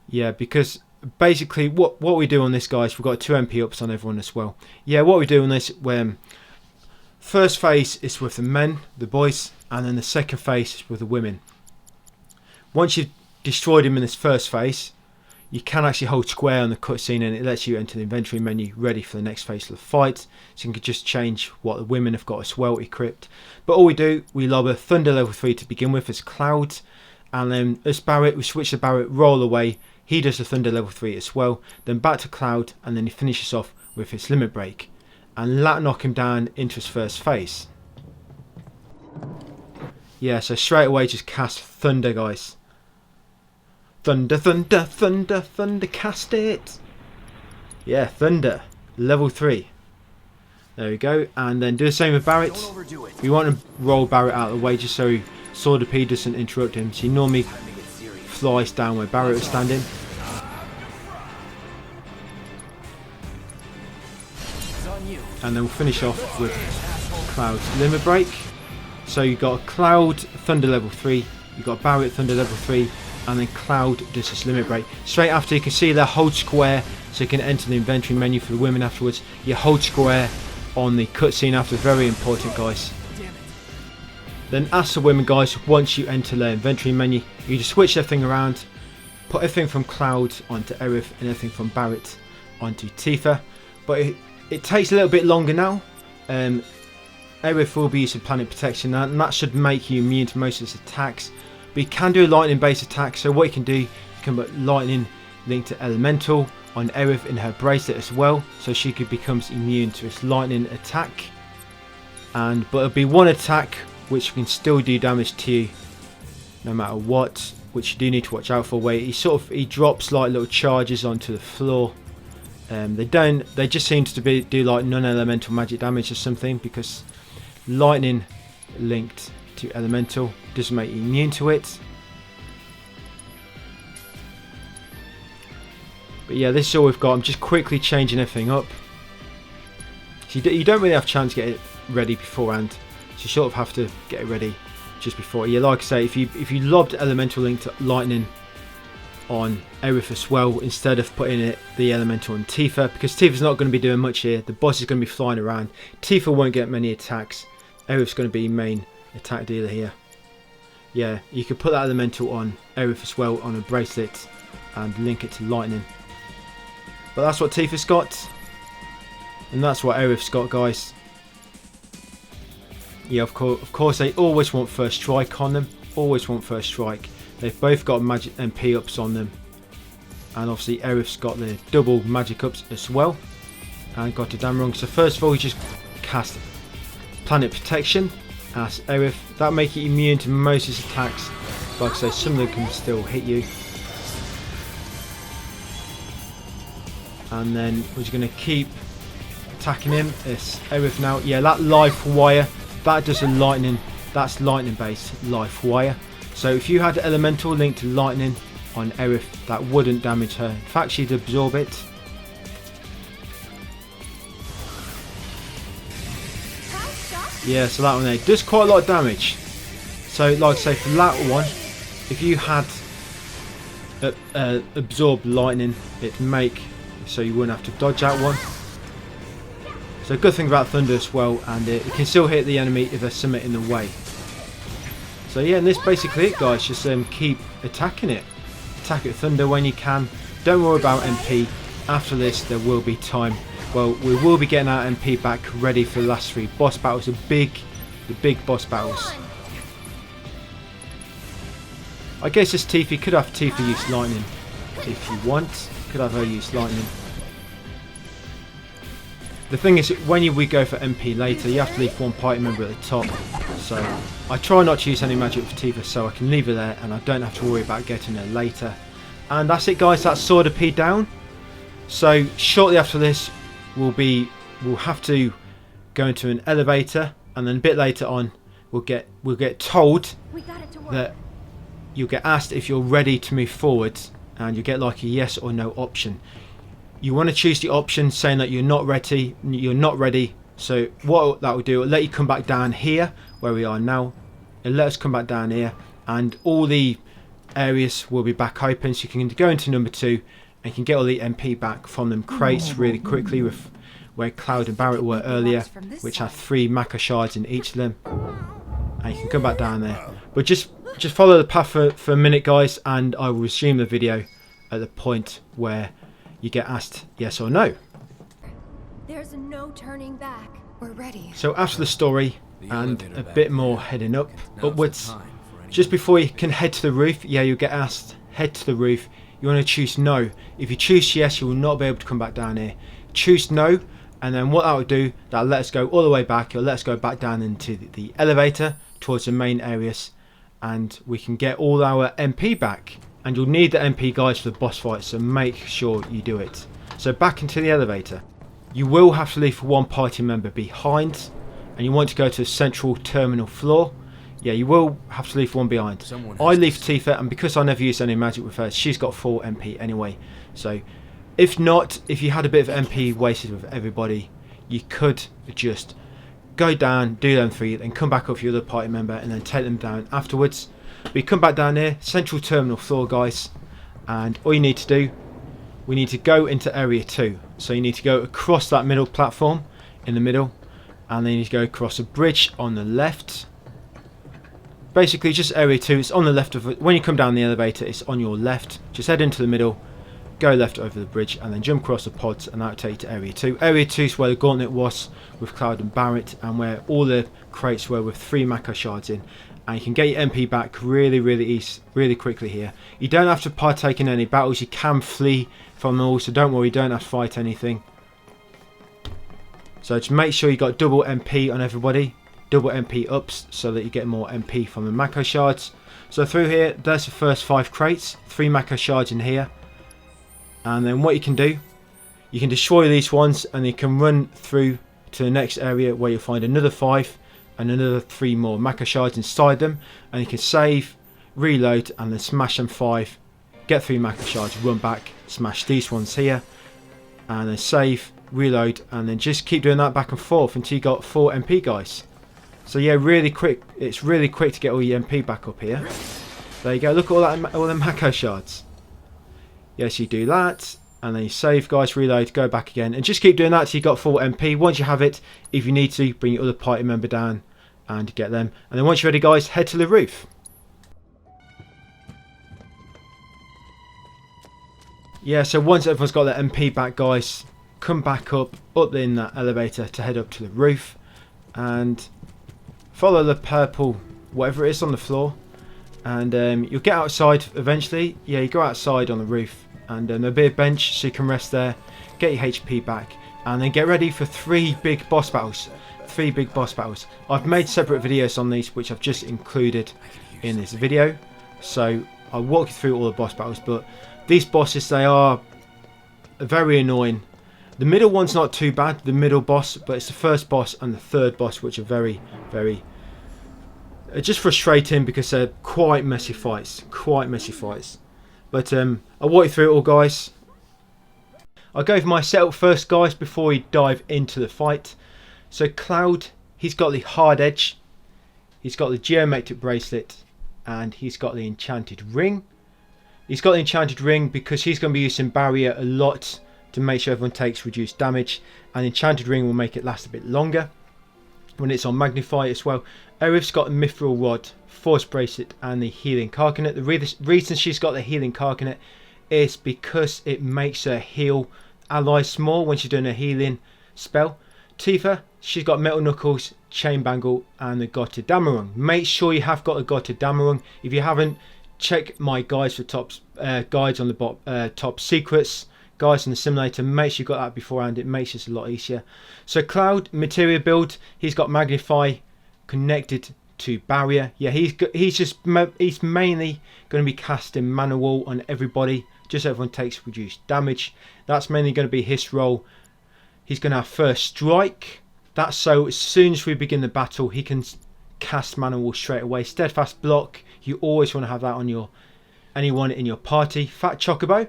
Yeah, because basically what we do on this, guys, we've got 2 MP ups on everyone as well. Yeah, what we do on this, when first phase is with the men, the boys, and then the second phase is with the women. Once you've destroyed him in this first phase, you can actually hold square on the cutscene and it lets you enter the inventory menu ready for the next phase of the fight. So you can just change what the women have got as well equipped. But all we do, we lob a Thunder level 3 to begin with as Cloud, and then as Barrett, we switch to Barrett, roll away. He does the Thunder level 3 as well, then back to Cloud, and then he finishes off with his Limit Break. And that knock him down into his first phase. Yeah, so straight away just cast Thunder, guys. Thunder, Thunder, Thunder, Thunder, cast it! Yeah, Thunder, level 3. There we go, and then do the same with Barrett. We want to roll Barrett out of the way just so Swordipede doesn't interrupt him. So he normally flies down where Barrett was standing. And then we'll finish off with Cloud's Limit Break. So you've got Cloud, Thunder level 3, you've got Barrett, Thunder level 3, and then Cloud does his Limit Break. Straight after, you can see there, hold square so you can enter the inventory menu for the women afterwards. You hold square on the cutscene after, very important, guys. Then as the women, guys, once you enter their inventory menu, you just switch everything around, put everything from Cloud onto Aerith and everything from Barrett onto Tifa. But it takes a little bit longer now. Aerith will be using Planet Protection and that should make you immune to most of his attacks. but you can do a lightning based attack. So what you can do, you can put lightning linked to elemental on Aerith in her bracelet as well, so she becomes immune to its lightning attack. But it'll be one attack which can still do damage to you no matter what, which you do need to watch out for. Where he drops like little charges onto the floor. They just seem to do like non-elemental magic damage or something, because lightning linked to elemental doesn't make you immune to it. But yeah, this is all we've got. I'm just quickly changing everything up. So you don't really have a chance to get it ready beforehand, so you sort of have to get it ready just before. Yeah, like I say, if you lobbed elemental link to lightning on Aerith as well, instead of putting the elemental on Tifa, because Tifa's not going to be doing much here. The boss is going to be flying around. Tifa won't get many attacks. Aerith's going to be main attack dealer here. Yeah, you could put that elemental on Aerith as well on a bracelet and link it to lightning. But that's what Tifa's got, and that's what Aerith's got, guys. Yeah, of course they always want first strike on them. Always want first strike. They've both got magic MP ups on them, and obviously Aerith's got the double magic ups as well. And got to damn wrong. So first of all, you just cast Planet Protection as Aerith. That make you immune to most of his attacks. Like I say, some of them can still hit you. And then we're just going to keep attacking him. It's Aerith now. Yeah, that life wire, that does a lightning. That's lightning based life wire. So if you had elemental linked to lightning on Aerith, that wouldn't damage her. In fact, she'd absorb it. Yeah, so that one there does quite a lot of damage. So like I say, for that one, if you had absorbed lightning, it'd make so you wouldn't have to dodge that one. So good thing about thunder as well, and it can still hit the enemy if there's something in the way. So yeah, and this basically it, guys. Just keep attacking it. Attack it thunder when you can. Don't worry about MP. After this, there will be time. Well, we will be getting our MP back ready for the last 3 boss battles. The big boss battles. I guess this Tifa, you could have Tifa use lightning if you want. Could have her use lightning. The thing is, when we go for MP later, you have to leave one party member at the top. So I try not to use any magic for Tifa, so I can leave her there and I don't have to worry about getting her later. And that's it, guys. That's Sword of P down. So shortly after this, we'll have to go into an elevator, and then a bit later on, we'll get told that you'll get asked if you're ready to move forward, and you get like a yes or no option. You want to choose the option saying that you're not ready. So what that will do, it'll let you come back down here where we are now. It'll let us come back down here, and all the areas will be back open, so you can go into number 2 and you can get all the MP back from them crates really quickly, with where Cloud and Barrett were earlier, which have 3 Maka shards in each of them. And you can come back down there. But just follow the path for a minute, guys, and I will resume the video at the point where you get asked yes or no. There's no turning back. We're ready. So after the story and a bit more heading upwards, just before you can head to the roof, yeah, you'll get asked head to the roof. You want to choose no. If you choose yes, you will not be able to come back down here. Choose no, and then what that will do, that'll let us go all the way back. It'll let us go back down into the elevator towards the main areas, and we can get all our MP back. And you'll need the MP, guys, for the boss fight, so make sure you do it. So back into the elevator. You will have to leave one party member behind, and you want to go to the central terminal floor. Yeah, you will have to leave one behind. I leave Tifa, and because I never use any magic with her, she's got 4 MP anyway. So if you had a bit of MP wasted with everybody, you could just go down, do them 3, then come back up with your other party member, and then take them down afterwards. We come back down here, central terminal floor, guys, and all you need to do, we need to go into area 2. So you need to go across that middle platform in the middle, and then you need to go across a bridge on the left. Basically just area 2, it's on the left of it. When you come down the elevator, it's on your left. Just head into the middle, go left over the bridge, and then jump across the pods, and that'll take you to area 2. Area 2 is where the gauntlet was with Cloud and Barrett, and where all the crates were with 3 Maka shards in. and you can get your MP back really quickly here. You don't have to partake in any battles. You can flee from them all, so don't worry, you don't have to fight anything. So just make sure you got double MP on everybody, double MP ups, so that you get more MP from the Mako shards. So through here, there's the first 5 crates, 3 Mako shards in here. And then what you can do, you can destroy these ones, and you can run through to the next area where you'll find another 5 and another 3 more Mako shards inside them, and you can save, reload, and then smash them 5, get 3 Mako shards, run back, smash these ones here, and then save, reload, and then just keep doing that back and forth until you got 4 MP, guys. So yeah, really quick. It's really quick to get all your MP back up here. There you go. Look at all the Mako shards. Yes, you do that, and then you save, guys, reload, go back again, and just keep doing that till you got full MP. Once you have it, if you need to, bring your other party member down and get them. And then once you're ready, guys, head to the roof. Yeah, so once everyone's got their MP back, guys, come back up in that elevator to head up to the roof, and follow the purple whatever it is on the floor, and you'll get outside eventually. Yeah, you go outside on the roof, and there'll be a bench so you can rest there, get your HP back, and then get ready for 3 big boss battles. 3 big boss battles. I've made separate videos on these which I've just included in this video, so I'll walk you through all the boss battles. But these bosses, they are very annoying. The middle one's not too bad, the middle boss, but it's the first boss and the third boss which are very just frustrating, because they're quite messy fights. But I'll walk you through it all, guys. I'll go over my setup first, guys, before we dive into the fight. So Cloud, he's got the hard edge, he's got the geometric bracelet, and he's got the enchanted ring. He's got the enchanted ring because he's going to be using barrier a lot to make sure everyone takes reduced damage, and the enchanted ring will make it last a bit longer when it's on magnify as well. Aerith's got the mithril rod, force bracelet, and the healing carcanet. The reason she's got the healing carcanet is because it makes her heal allies more when she's doing a healing spell. Tifa, she's got metal knuckles, chain bangle, and the Gotha Damarung. Make sure you have got a Gotha Damarung. If you haven't, check my guides for guides on the top secrets, guys, in the simulator. Make sure you got that beforehand. It makes it a lot easier. So Cloud, materia build, he's got magnify connected to barrier. Yeah, he's mainly going to be casting mana wall on everybody, just so everyone takes reduced damage. That's mainly going to be his role. He's going to have first strike. That's so as soon as we begin the battle, he can cast mana wall straight away. Steadfast block, you always want to have that on anyone in your party. Fat Chocobo.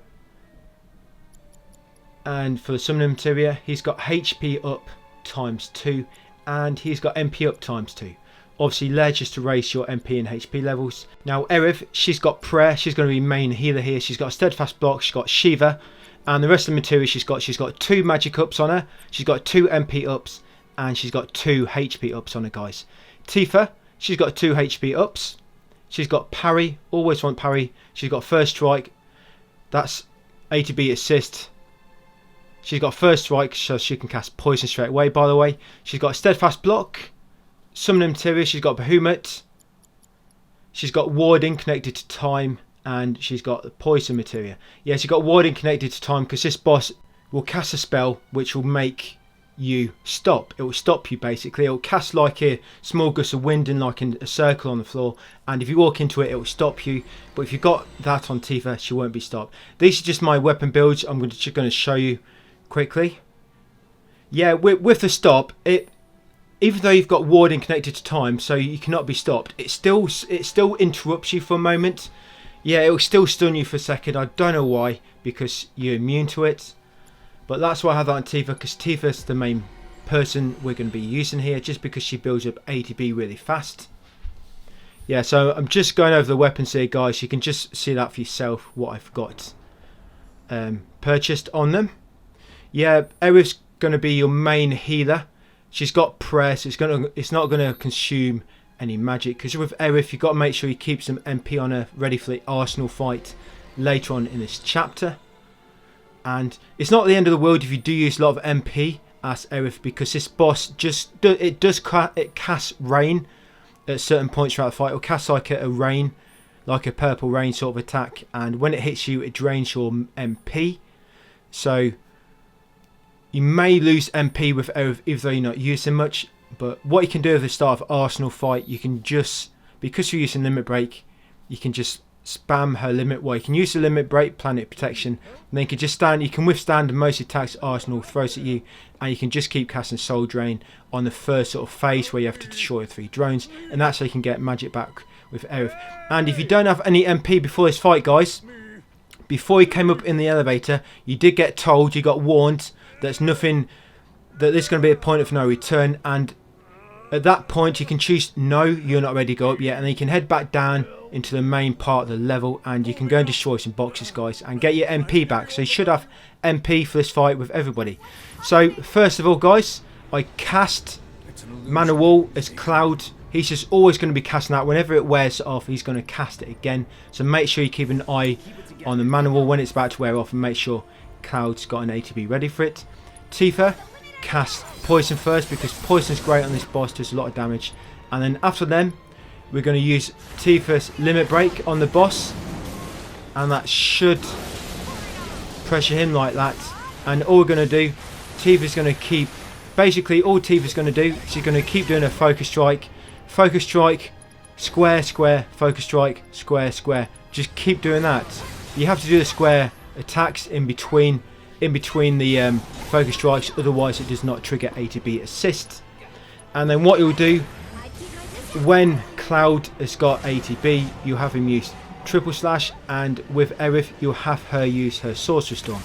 And for the summoning materia, he's got HP up ×2, and he's got MP up ×2. Obviously, Ledge is to raise your MP and HP levels. Now Aerith, she's got prayer. She's going to be main healer here. She's got a steadfast block. She's got Shiva, and the rest of the materia she's got 2 magic ups on her. She's got 2 MP ups, and she's got 2 HP ups on her, guys. Tifa, she's got 2 HP ups. She's got parry. Always want parry. She's got first strike. That's A to B assist. She's got first strike, so she can cast poison straight away, by the way. She's got a steadfast block. Summoning materia, she's got Behemoth. She's got warding connected to time, and she's got the poison materia. Yeah, she's got warding connected to time because this boss will cast a spell which will make you stop. It will stop you, basically. It will cast like a small gust of wind and like in a circle on the floor, and if you walk into it, it will stop you. But if you've got that on Tifa, she won't be stopped. These are just my weapon builds. I'm just going to show you quickly. Yeah, with the stop, even though you've got warding connected to time, so you cannot be stopped, it still interrupts you for a moment. Yeah, it will still stun you for a second. I don't know why, because you're immune to it. But that's why I have that on Tifa, because Tifa's the main person we're going to be using here, just because she builds up ATB really fast. Yeah, so I'm just going over the weapons here, guys. You can just see that for yourself, what I've got purchased on them. Yeah, Aerith's going to be your main healer. She's got press. It's not going to consume any magic, because with Aerith, you've got to make sure you keep some MP on her, ready for the Arsenal fight later on in this chapter. And it's not the end of the world if you do use a lot of MP as Aerith, because this boss it casts rain at certain points throughout the fight. It'll cast like a rain, like a purple rain sort of attack, and when it hits you, it drains your MP. So you may lose MP with Aerith, even though you're not using much. But what you can do at the start of Arsenal fight, you can just, because you're using Limit Break, you can just spam her limit. Well, you can use the Limit Break, Planet Protection, and then you can just stand. You can withstand most attacks Arsenal throws at you, and you can just keep casting Soul Drain on the first sort of phase where you have to destroy 3 drones, and that's how you can get magic back with Aerith. And if you don't have any MP before this fight, guys, before you came up in the elevator, you did get told, you got warned, there's nothing, that there's going to be a point of no return, and at that point you can choose no, you're not ready to go up yet, and then you can head back down into the main part of the level, and you can go and destroy some boxes, guys, and get your MP back. So you should have MP for this fight with everybody. So first of all, guys, I cast Mana Wall as Cloud. He's just always going to be casting that. Whenever it wears off, he's going to cast it again. So make sure you keep an eye on the Mana Wall when it's about to wear off, and make sure Cloud's got an ATB ready for it. Tifa, cast Poison first, because Poison's great on this boss, does a lot of damage. And then after them, we're going to use Tifa's Limit Break on the boss, and that should pressure him like that. And all we're going to do, Tifa's going to keep, basically all Tifa's going to do, she's going to keep doing her Focus Strike, square, square, Focus Strike, square, square. Just keep doing that. You have to do the square attacks in between the Focus Strikes, otherwise it does not trigger A to B assist. And then what you'll do, when Cloud has got A to B, you have him use Triple Slash, and with Aerith you'll have her use her Sorcerer Storm.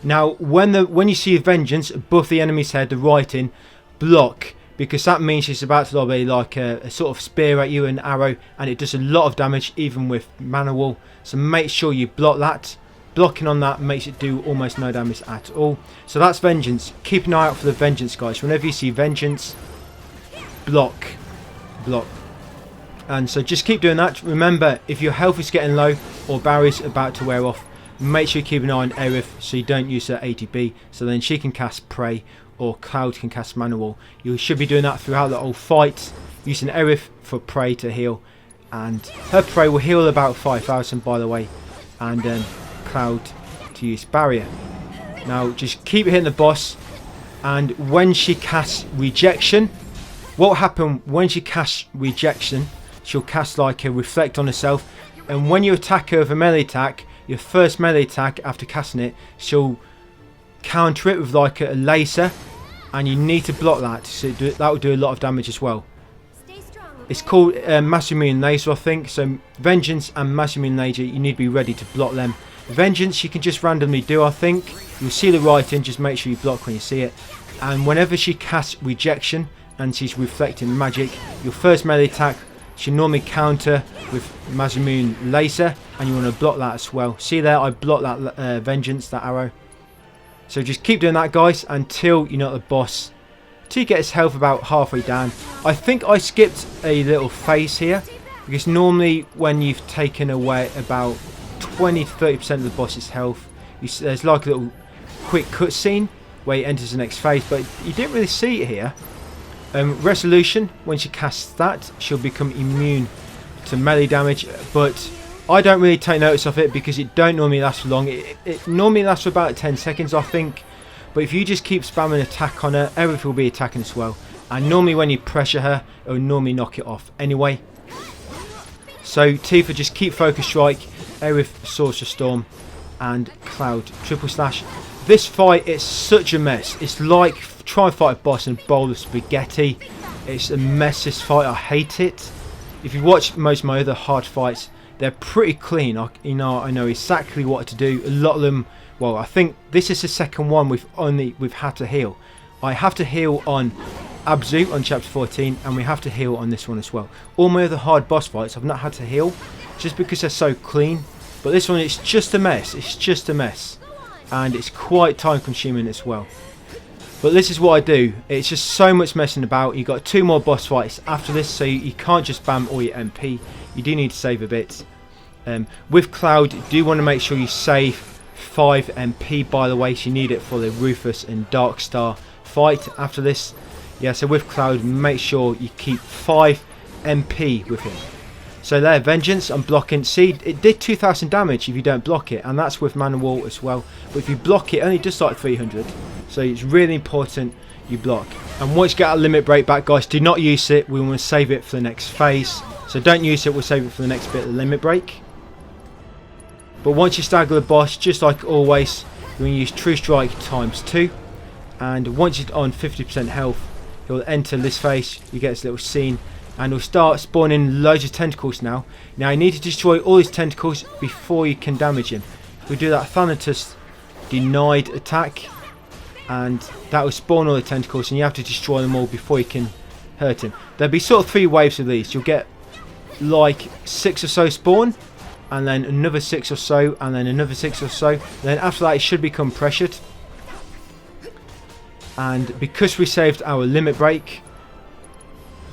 Now when you see Vengeance above the enemy's head, the writing, block, because that means she's about to lob like a sort of spear at you, an arrow, and it does a lot of damage even with Mana Wall. So make sure you block that. Blocking on that makes it do almost no damage at all. So that's Vengeance. Keep an eye out for the Vengeance, guys. Whenever you see Vengeance, block. And so just keep doing that. Remember, if your health is getting low or Barry's about to wear off, make sure you keep an eye on Aerith so you don't use her ATB, so then she can cast Prey or Cloud can cast Mana Wall. You should be doing that throughout the whole fight, using Aerith for Prey to heal, and her Prey will heal about 5,000, by the way, and Cloud to use Barrier. Now just keep hitting the boss, and when she casts Rejection, what will happen when she casts Rejection, she'll cast like a Reflect on herself, and when you attack her with a melee attack, your first melee attack after casting it, she'll counter it with like a laser, and you need to block that, so that will do a lot of damage as well. It's called Massimian Laser, I think. So Vengeance and Massimian Laser, you need to be ready to block them. Vengeance you can just randomly do, I think. You'll see the writing, just make sure you block when you see it. And whenever she casts Rejection and she's reflecting magic, your first melee attack should normally counter with Massimian Laser, and you want to block that as well. See there, I blocked that Vengeance, that arrow. So just keep doing that, guys, until you're not the boss. Till you get his health about halfway down. I think I skipped a little phase here, because normally when you've taken away about 20 to 30% of the boss's health, there's like a little quick cutscene where he enters the next phase, but you didn't really see it here. Resolution, when she casts that, she'll become immune to melee damage, but I don't really take notice of it because it don't normally last for long. It normally lasts for about 10 seconds, I think. But if you just keep spamming attack on her, Aerith will be attacking as well. And normally when you pressure her, it will normally knock it off anyway. So Tifa, just keep Focus Strike, Aerith Sorcerer Storm, and Cloud Triple Slash. This fight is such a mess. It's like try and fight a boss and bowl of spaghetti. It's a mess, this fight. I hate it. If you watch most of my other hard fights, they're pretty clean. I know exactly what to do. A lot of them. Well, I think this is the second one we've had to heal. I have to heal on Abzu on chapter 14, and we have to heal on this one as well. All my other hard boss fights I've not had to heal, just because they're so clean. But this one, it's just a mess. It's just a mess, and it's quite time consuming as well. But this is what I do. It's just so much messing about. You've got 2 more boss fights after this, so you can't just spam all your MP. You do need to save a bit. With Cloud, you do want to make sure you save 5 MP, by the way. So you need it for the Rufus and Darkstar fight after this. Yeah, so with Cloud, make sure you keep 5 MP with him. So there, Vengeance, I'm blocking. See, it did 2,000 damage if you don't block it, and that's with Mana Wall as well. But if you block it, it only does like 300. So it's really important you block. And once you get our limit break back, guys, do not use it. We want to save it for the next phase. So don't use it, we'll save it for the next bit of the limit break. But once you stagger the boss, just like always, you're going to use True Strike ×2. And once it's on 50% health, you'll enter this phase. You get this little scene. And he'll start spawning loads of tentacles now. Now you need to destroy all his tentacles before you can damage him. We do that Thanatos denied attack, and that will spawn all the tentacles, and you have to destroy them all before you can hurt him. There'll be sort of 3 waves of these. You'll get like 6 or so spawn, and then another 6 or so, and then another 6 or so. And then after that, it should become pressured. And because we saved our limit break,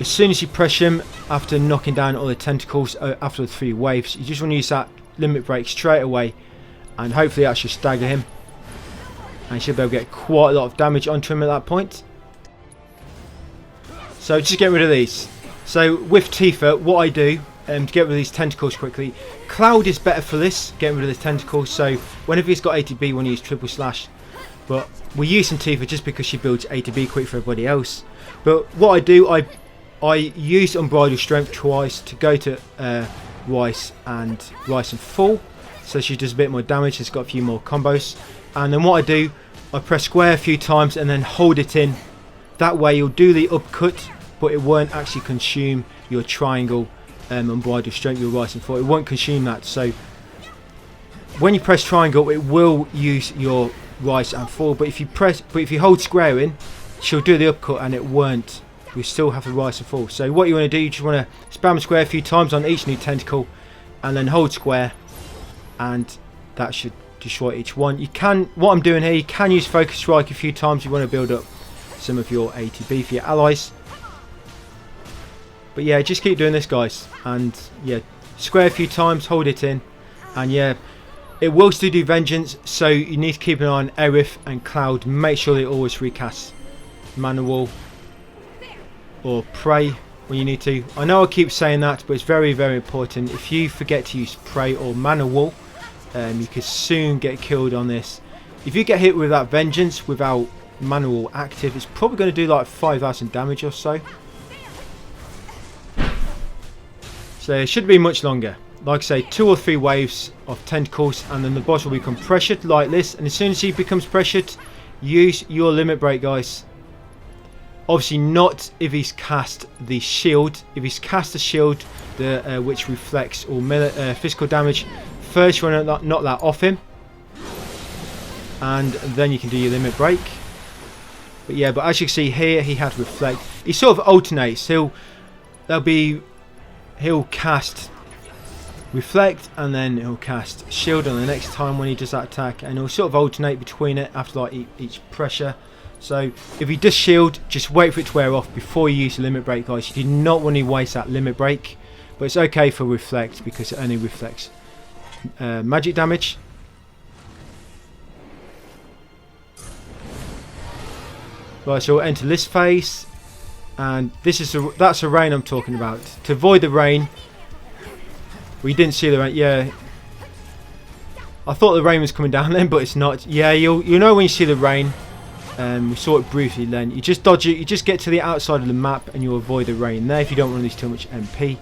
as soon as you press him, after knocking down all the tentacles after the 3 waves, you just want to use that limit break straight away, and hopefully that should stagger him. And you should be able to get quite a lot of damage onto him at that point. So just get rid of these. So with Tifa, what I do to get rid of these tentacles quickly, Cloud is better for this, getting rid of the tentacles. So whenever he's got A to B, we want to use triple slash. But we're using Tifa just because she builds A to B quick for everybody else. But what I do, I use Unbridled Strength twice to go to Rice and Full, so she does a bit more damage. It's got a few more combos. And then what I do, I press square a few times and then hold it in. That way you'll do the upcut, but it won't actually consume your triangle Unbridled Strength, your Rice and Full. It won't consume that. So when you press triangle, it will use your Rice and Full. But if you hold square in, she'll do the upcut and it won't. You still have the Rice and Full. So what you want to do, you just want to spam square a few times on each new tentacle, and then hold square, and that should destroy each one. You can, what I'm doing here, you can use Focus Strike a few times. You want to build up some of your ATB for your allies. But yeah, just keep doing this, guys, and yeah, square a few times, hold it in, and yeah, it will still do Vengeance. So you need to keep an eye on Aerith and Cloud. Make sure they always recast Mana Wall or Pray when you need to. I know I keep saying that, but it's very, very important. If you forget to use Pray or Mana Wall, you could soon get killed on this. If you get hit with that Vengeance without Mana Wall active, it's probably going to do like 5,000 damage or so. So it shouldn't be much longer. Like I say, 2 or 3 waves of tentacles, and then the boss will become pressured like this. And as soon as he becomes pressured, use your limit break, guys. Obviously not if he's cast the shield. If he's cast the shield, which reflects all physical damage, first you want to knock that off him, and then you can do your limit break. But yeah, but as you can see here, he had reflect. He sort of alternates. He'll cast reflect, and then he'll cast shield on the next time when he does that attack, and he'll sort of alternate between it after like each pressure. So if you does shield, just wait for it to wear off before you use the limit break, guys. You do not want to waste that limit break, but it's okay for reflect because it only reflects magic damage. Right, so we'll enter this phase, and that's the rain I'm talking about. To avoid the rain, we didn't see the rain. Yeah, I thought the rain was coming down then, but it's not. Yeah, you'll know when you see the rain. We saw it briefly then. You just dodge it, you just get to the outside of the map and you'll avoid the rain there if you don't want to lose too much MP.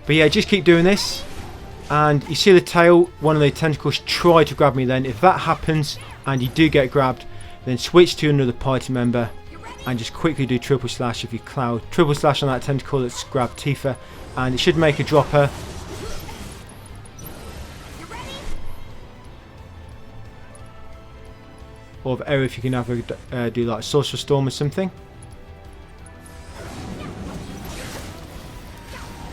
But yeah, just keep doing this. And you see the tail, one of the tentacles try to grab me then. If that happens and you do get grabbed, then switch to another party member and just quickly do triple slash if you Cloud. Triple slash on that tentacle that's grabbed Tifa, and it should make a dropper. Or of Aerith, you can have do like Sorcerer Storm or something.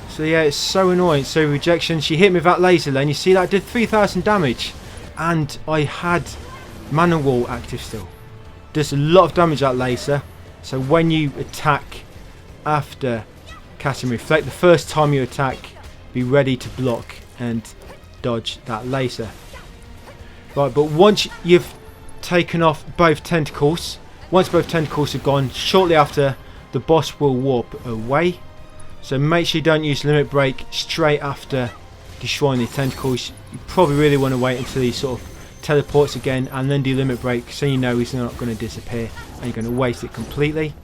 So yeah, it's so annoying. So rejection, she hit me with that laser then. You see that did 3,000 damage. And I had Mana Wall active still. Does a lot of damage, that laser. So when you attack after casting Reflect, the first time you attack, be ready to block and dodge that laser. Right, but once you've taken off both tentacles, once both tentacles are gone, shortly after, the boss will warp away. So make sure you don't use limit break straight after destroying the tentacles. You probably really want to wait until he sort of teleports again and then do limit break, so you know he's not going to disappear and you're going to waste it completely.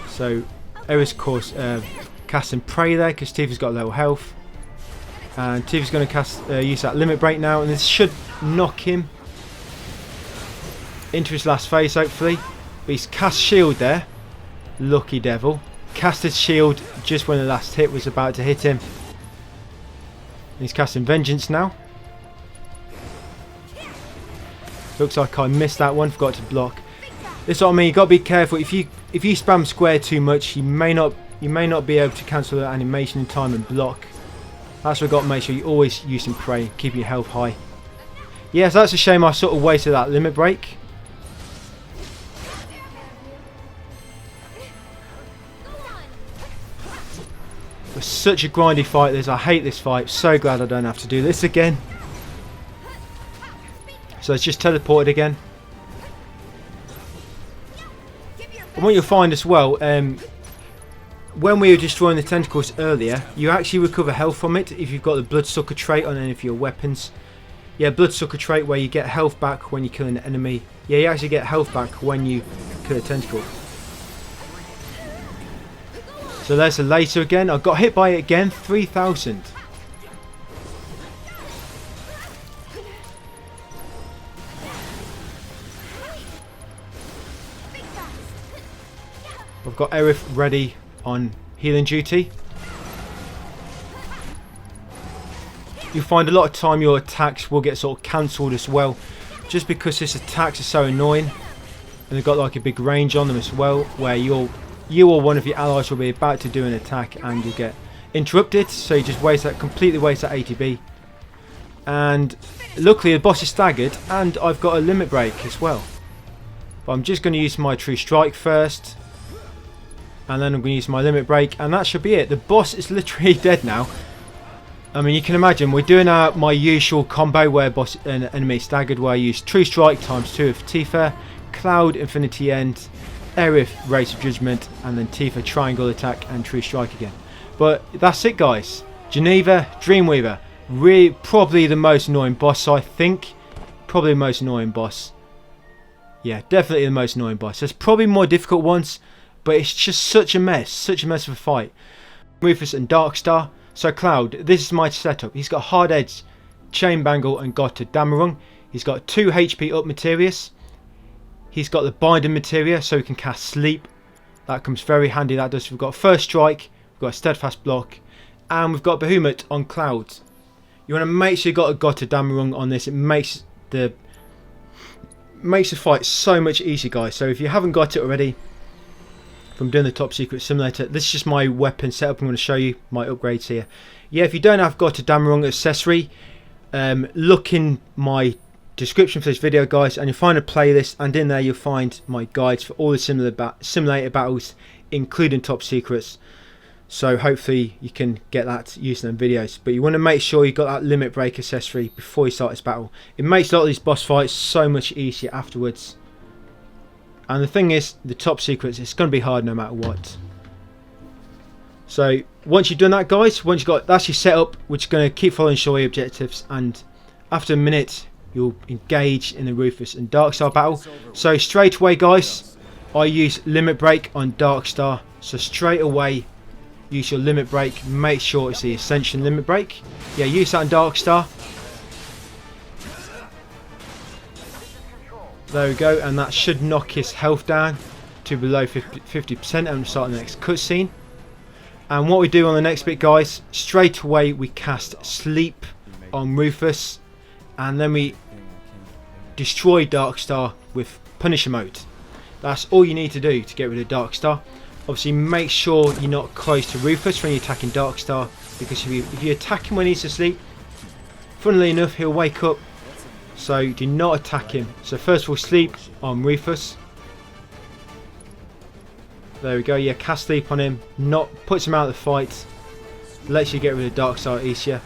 So Eris, of course, casting Prey there because Tifa's got low health, and Tifa's going to use that limit break now, and this should knock him into his last phase hopefully. But he's cast shield there, lucky devil. Cast his shield just when the last hit was about to hit him. And he's casting Vengeance now. Looks like I missed that one, forgot to block. This is what I mean, you got to be careful. If you spam square too much, you may not be able to cancel the animation in time and block. That's what I've got to make sure you always use some Prey, keep your health high. Yes, that's a shame I sort of wasted that limit break. It's such a grindy fight this. I hate this fight. So glad I don't have to do this again. So it's just teleported again. And what you'll find as well, when we were destroying the tentacles earlier, you actually recover health from it if you've got the Bloodsucker trait on any of your weapons. Yeah, Bloodsucker trait where you get health back when you kill an enemy. Yeah, you actually get health back when you kill a tentacle. So there's a laser again. I got hit by it again. 3,000. I've got Aerith ready on healing duty. You'll find a lot of time your attacks will get sort of cancelled as well, just because his attacks are so annoying, and they've got like a big range on them as well, where you or one of your allies will be about to do an attack and you'll get interrupted, so you just completely waste that ATB. And luckily the boss is staggered and I've got a limit break as well. But I'm just going to use my True Strike first, and then I'm going to use my limit break, and that should be it. The boss is literally dead now. I mean, you can imagine we're doing my usual combo where boss and enemy is staggered, where I use True Strike times 2 of Tifa, Cloud Infinity End, Aerith Race of Judgment, and then Tifa Triangle Attack and True Strike again. But that's it guys. Geneva, Dreamweaver, really probably the most annoying boss, I think. Probably the most annoying boss. Yeah, definitely the most annoying boss. There's probably more difficult ones, but it's just such a mess of a fight. Rufus and Darkstar. So Cloud, this is my setup. He's got Hard Edge, Chain Bangle and Gotha Damarung. He's got 2 HP up Materius. He's got the Binding Materia, so he can cast Sleep. That comes very handy, that does. We've got First Strike, we've got a Steadfast Block, and we've got Behemoth on Cloud. You want to make sure you've got a Gotha Damarung on this. It makes the fight so much easier, guys. So if you haven't got it already from doing the Top Secret Simulator, this is just my weapon setup. I'm going to show you my upgrades here. Yeah, if you don't have Gotha Damarung accessory, look in my description for this video guys, and you'll find a playlist, and in there you'll find my guides for all the simulator battles, including Top Secrets. So hopefully you can get that using them videos. But you want to make sure you got that limit break accessory before you start this battle. It makes a lot of these boss fights so much easier afterwards. And the thing is, the Top Secrets, it's going to be hard no matter what. So once you've done that guys, once you've got that's your setup, we're just going to keep following story objectives, and after a minute you'll engage in the Rufus and Darkstar battle. So straight away guys, I use limit break on Darkstar. So straight away use your limit break. Make sure it's the Ascension limit break. Yeah, use that on Darkstar. There we go, and that should knock his health down to below 50%, and start the next cutscene. And what we do on the next bit guys, straight away we cast Sleep on Rufus, and then we destroy Darkstar with Punisher mode. That's all you need to do to get rid of Darkstar. Obviously make sure you're not close to Rufus when you're attacking Darkstar, because if you attack him when he's asleep, funnily enough he'll wake up, so do not attack him. So first of all, Sleep on Rufus. There we go, yeah, cast Sleep on him, puts him out of the fight, lets you get rid of Darkstar easier.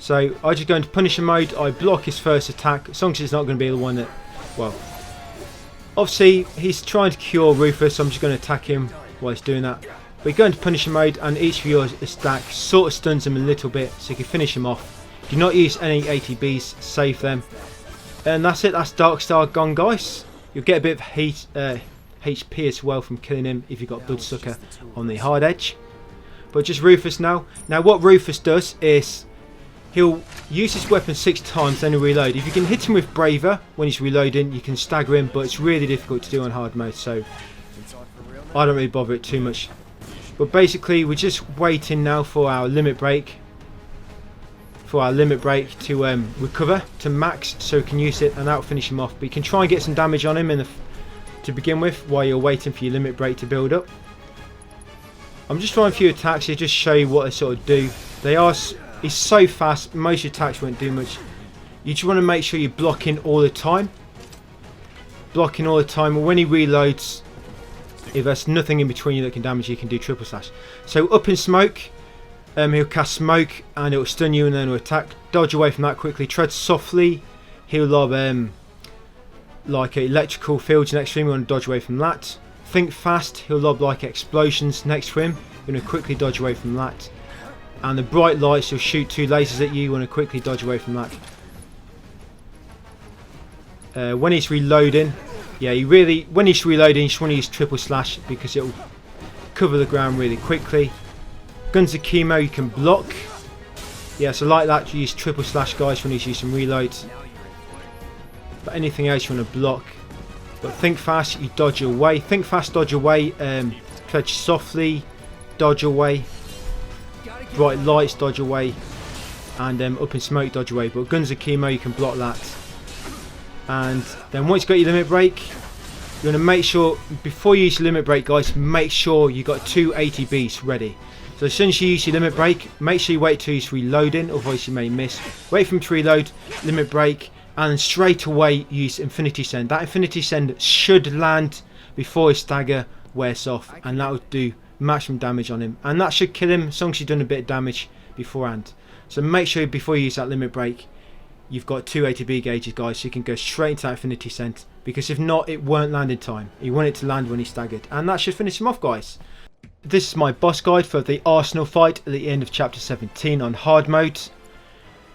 So I just go into Punisher mode, I block his first attack, as long as it's not going to be the one that, well, obviously he's trying to cure Rufus, so I'm just going to attack him while he's doing that. But you go into Punisher mode and each of your stack sort of stuns him a little bit, so you can finish him off. Do not use any ATBs, save them. And that's it, that's Darkstar gone, guys. You'll get a bit of HP as well from killing him if you've got Bloodsucker on the hard edge. But just Rufus now. Now what Rufus does is he'll use his weapon 6 times, then he'll reload. If you can hit him with Braver when he's reloading, you can stagger him, but it's really difficult to do on hard mode, so I don't really bother it too much. But basically we're just waiting now for our limit break. To recover to max, so we can use it and out finish him off. But you can try and get some damage on him to begin with while you're waiting for your limit break to build up. I'm just trying a few attacks here, just show you what they sort of do. He's so fast, most attacks won't do much. You just want to make sure you're blocking all the time. And when he reloads, if there's nothing in between you that can damage you, can do triple slash. So up in smoke, he'll cast smoke and it'll stun you and then he'll attack. Dodge away from that quickly. Tread softly. He'll lob like electrical fields next to him. You want to dodge away from that. Think fast. He'll lob like explosions next to him. You want to quickly dodge away from that. And the bright lights, he'll shoot 2 lasers at you. You want to quickly dodge away from that. When he's reloading, when he's reloading, you just want to use triple slash because it'll cover the ground really quickly. Guns of Chemo you can block. Yeah, so like that you use triple slash, guys, when he's using reloads. But anything else you want to block. But think fast, you dodge away. Think fast, dodge away. Tread softly, dodge away. Bright lights, dodge away. And up in smoke, dodge away. But Guns of Chemo you can block that. And then once you've got your limit break, you want to make sure, before you use your limit break, guys, make sure you got 2 ATBs ready. So as soon as you use your limit break, make sure you wait till he's reloading, otherwise you may miss. Wait for him to reload, limit break, and straight away use Infinity Send. That Infinity Send should land before his stagger wears off, and that will do maximum damage on him. And that should kill him as long as you've done a bit of damage beforehand. So make sure before you use that limit break, you've got 2 ATB gauges, guys, so you can go straight into that Infinity Send. Because if not, it won't land in time. You want it to land when he's staggered. And that should finish him off, guys. This is my boss guide for the Arsenal fight at the end of chapter 17 on hard mode.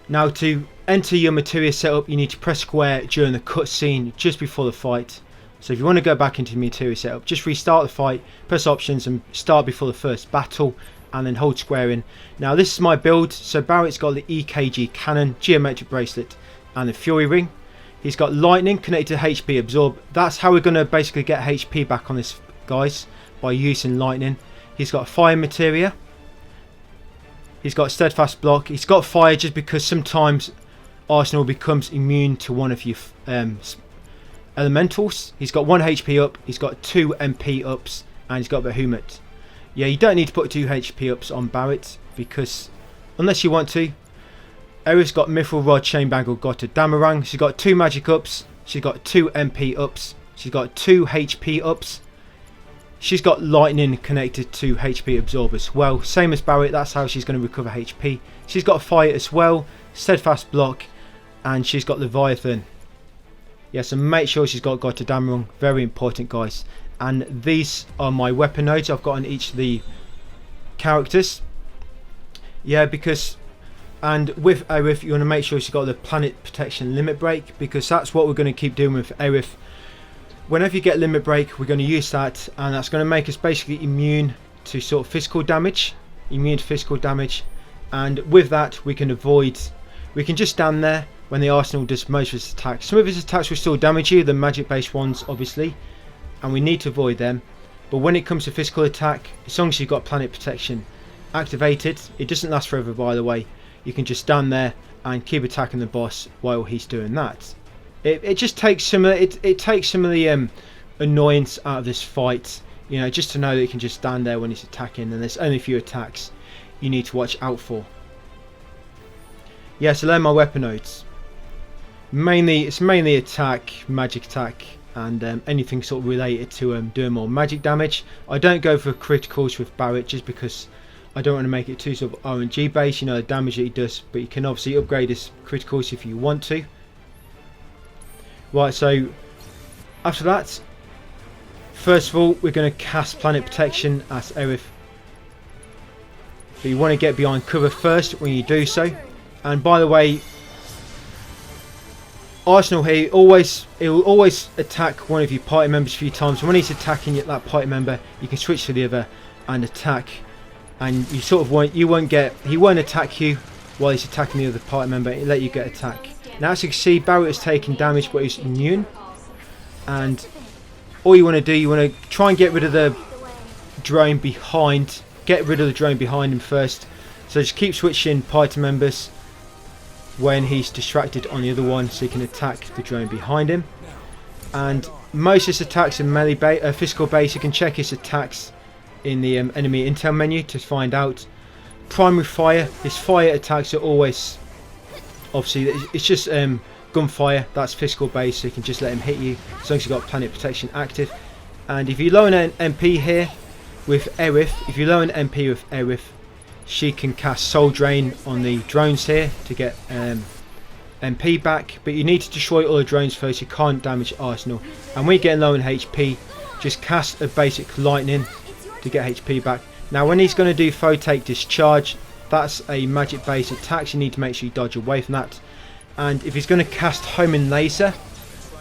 Now to enter your materia setup, you need to press square during the cutscene just before the fight. So if you want to go back into the materia setup, just restart the fight, press options and start before the first battle, and then hold square in. Now this is my build. So Barrett's got the EKG cannon, geometric bracelet and the fury ring. He's got lightning connected to HP absorb. That's how we're going to basically get HP back on this, guys, by using lightning. He's got fire materia. He's got steadfast block. He's got fire just because sometimes Arsenal becomes immune to one of your elementals. He's got 1 HP up. He's got 2 MP ups. And he's got Behemoth. Yeah, you don't need to put 2 HP ups on Barrett because, unless you want to. Aerith's got Mithril Rod, Chain Bangle, got a Damarang. She's got 2 magic ups. She's got 2 MP ups. She's got 2 HP ups. She's got lightning connected to HP absorb as well. Same as Barrett, that's how she's going to recover HP. She's got fire as well, steadfast block, and she's got Leviathan. Yeah, so make sure she's got God to Damarang. Very important, guys. And these are my weapon nodes I've got on each of the characters. Yeah, because, and with Aerith, you want to make sure she's got the planet protection limit break, because that's what we're going to keep doing with Aerith. Whenever you get limit break, we're going to use that, and that's going to make us basically immune to sort of physical damage. And with that, we can just stand there when the Arsenal does most of his attacks. Some of his attacks will still damage you, the magic based ones obviously, and we need to avoid them. But when it comes to physical attack, as long as you've got planet protection activated, it doesn't last forever, by the way. You can just stand there and keep attacking the boss while he's doing that. It just takes some of the annoyance out of this fight, you know, just to know that you can just stand there when he's attacking, and there's only a few attacks you need to watch out for. Yeah, so they're my weapon nodes. It's mainly attack, magic attack, and anything sort of related to doing more magic damage. I don't go for criticals with Barrett just because I don't want to make it too sort of RNG based, you know, the damage that he does, but you can obviously upgrade his criticals if you want to. Right, so after that, first of all, we're going to cast Planet Protection as Aerith. But you want to get behind cover first when you do so. And by the way, Arsenal here, it will always attack one of your party members a few times. When he's attacking that party member, you can switch to the other and attack. And you sort of he won't attack you while he's attacking the other party member. He'll let you get attack. Now as you can see, Barrett is taking damage, but he's immune. And all you want to do, you want to try and get rid of the drone behind. Get rid of the drone behind him first. So just keep switching party members when he's distracted on the other one, so he can attack the drone behind him. And most of his attacks are melee physical base. You can check his attacks in the enemy intel menu to find out. Primary fire, his fire attacks are always, obviously it's just gunfire, that's physical base, so you can just let him hit you as long as you've got Planet Protection active. And if you lower an MP here with Aerith, she can cast Soul Drain on the drones here to get MP back, but you need to destroy all the drones first. You can't damage Arsenal. And when you're getting low in HP, just cast a basic lightning to get HP back. Now when he's going to do Photic Discharge, that's a magic based attack, so you need to make sure you dodge away from that. And if he's going to cast Homing Laser,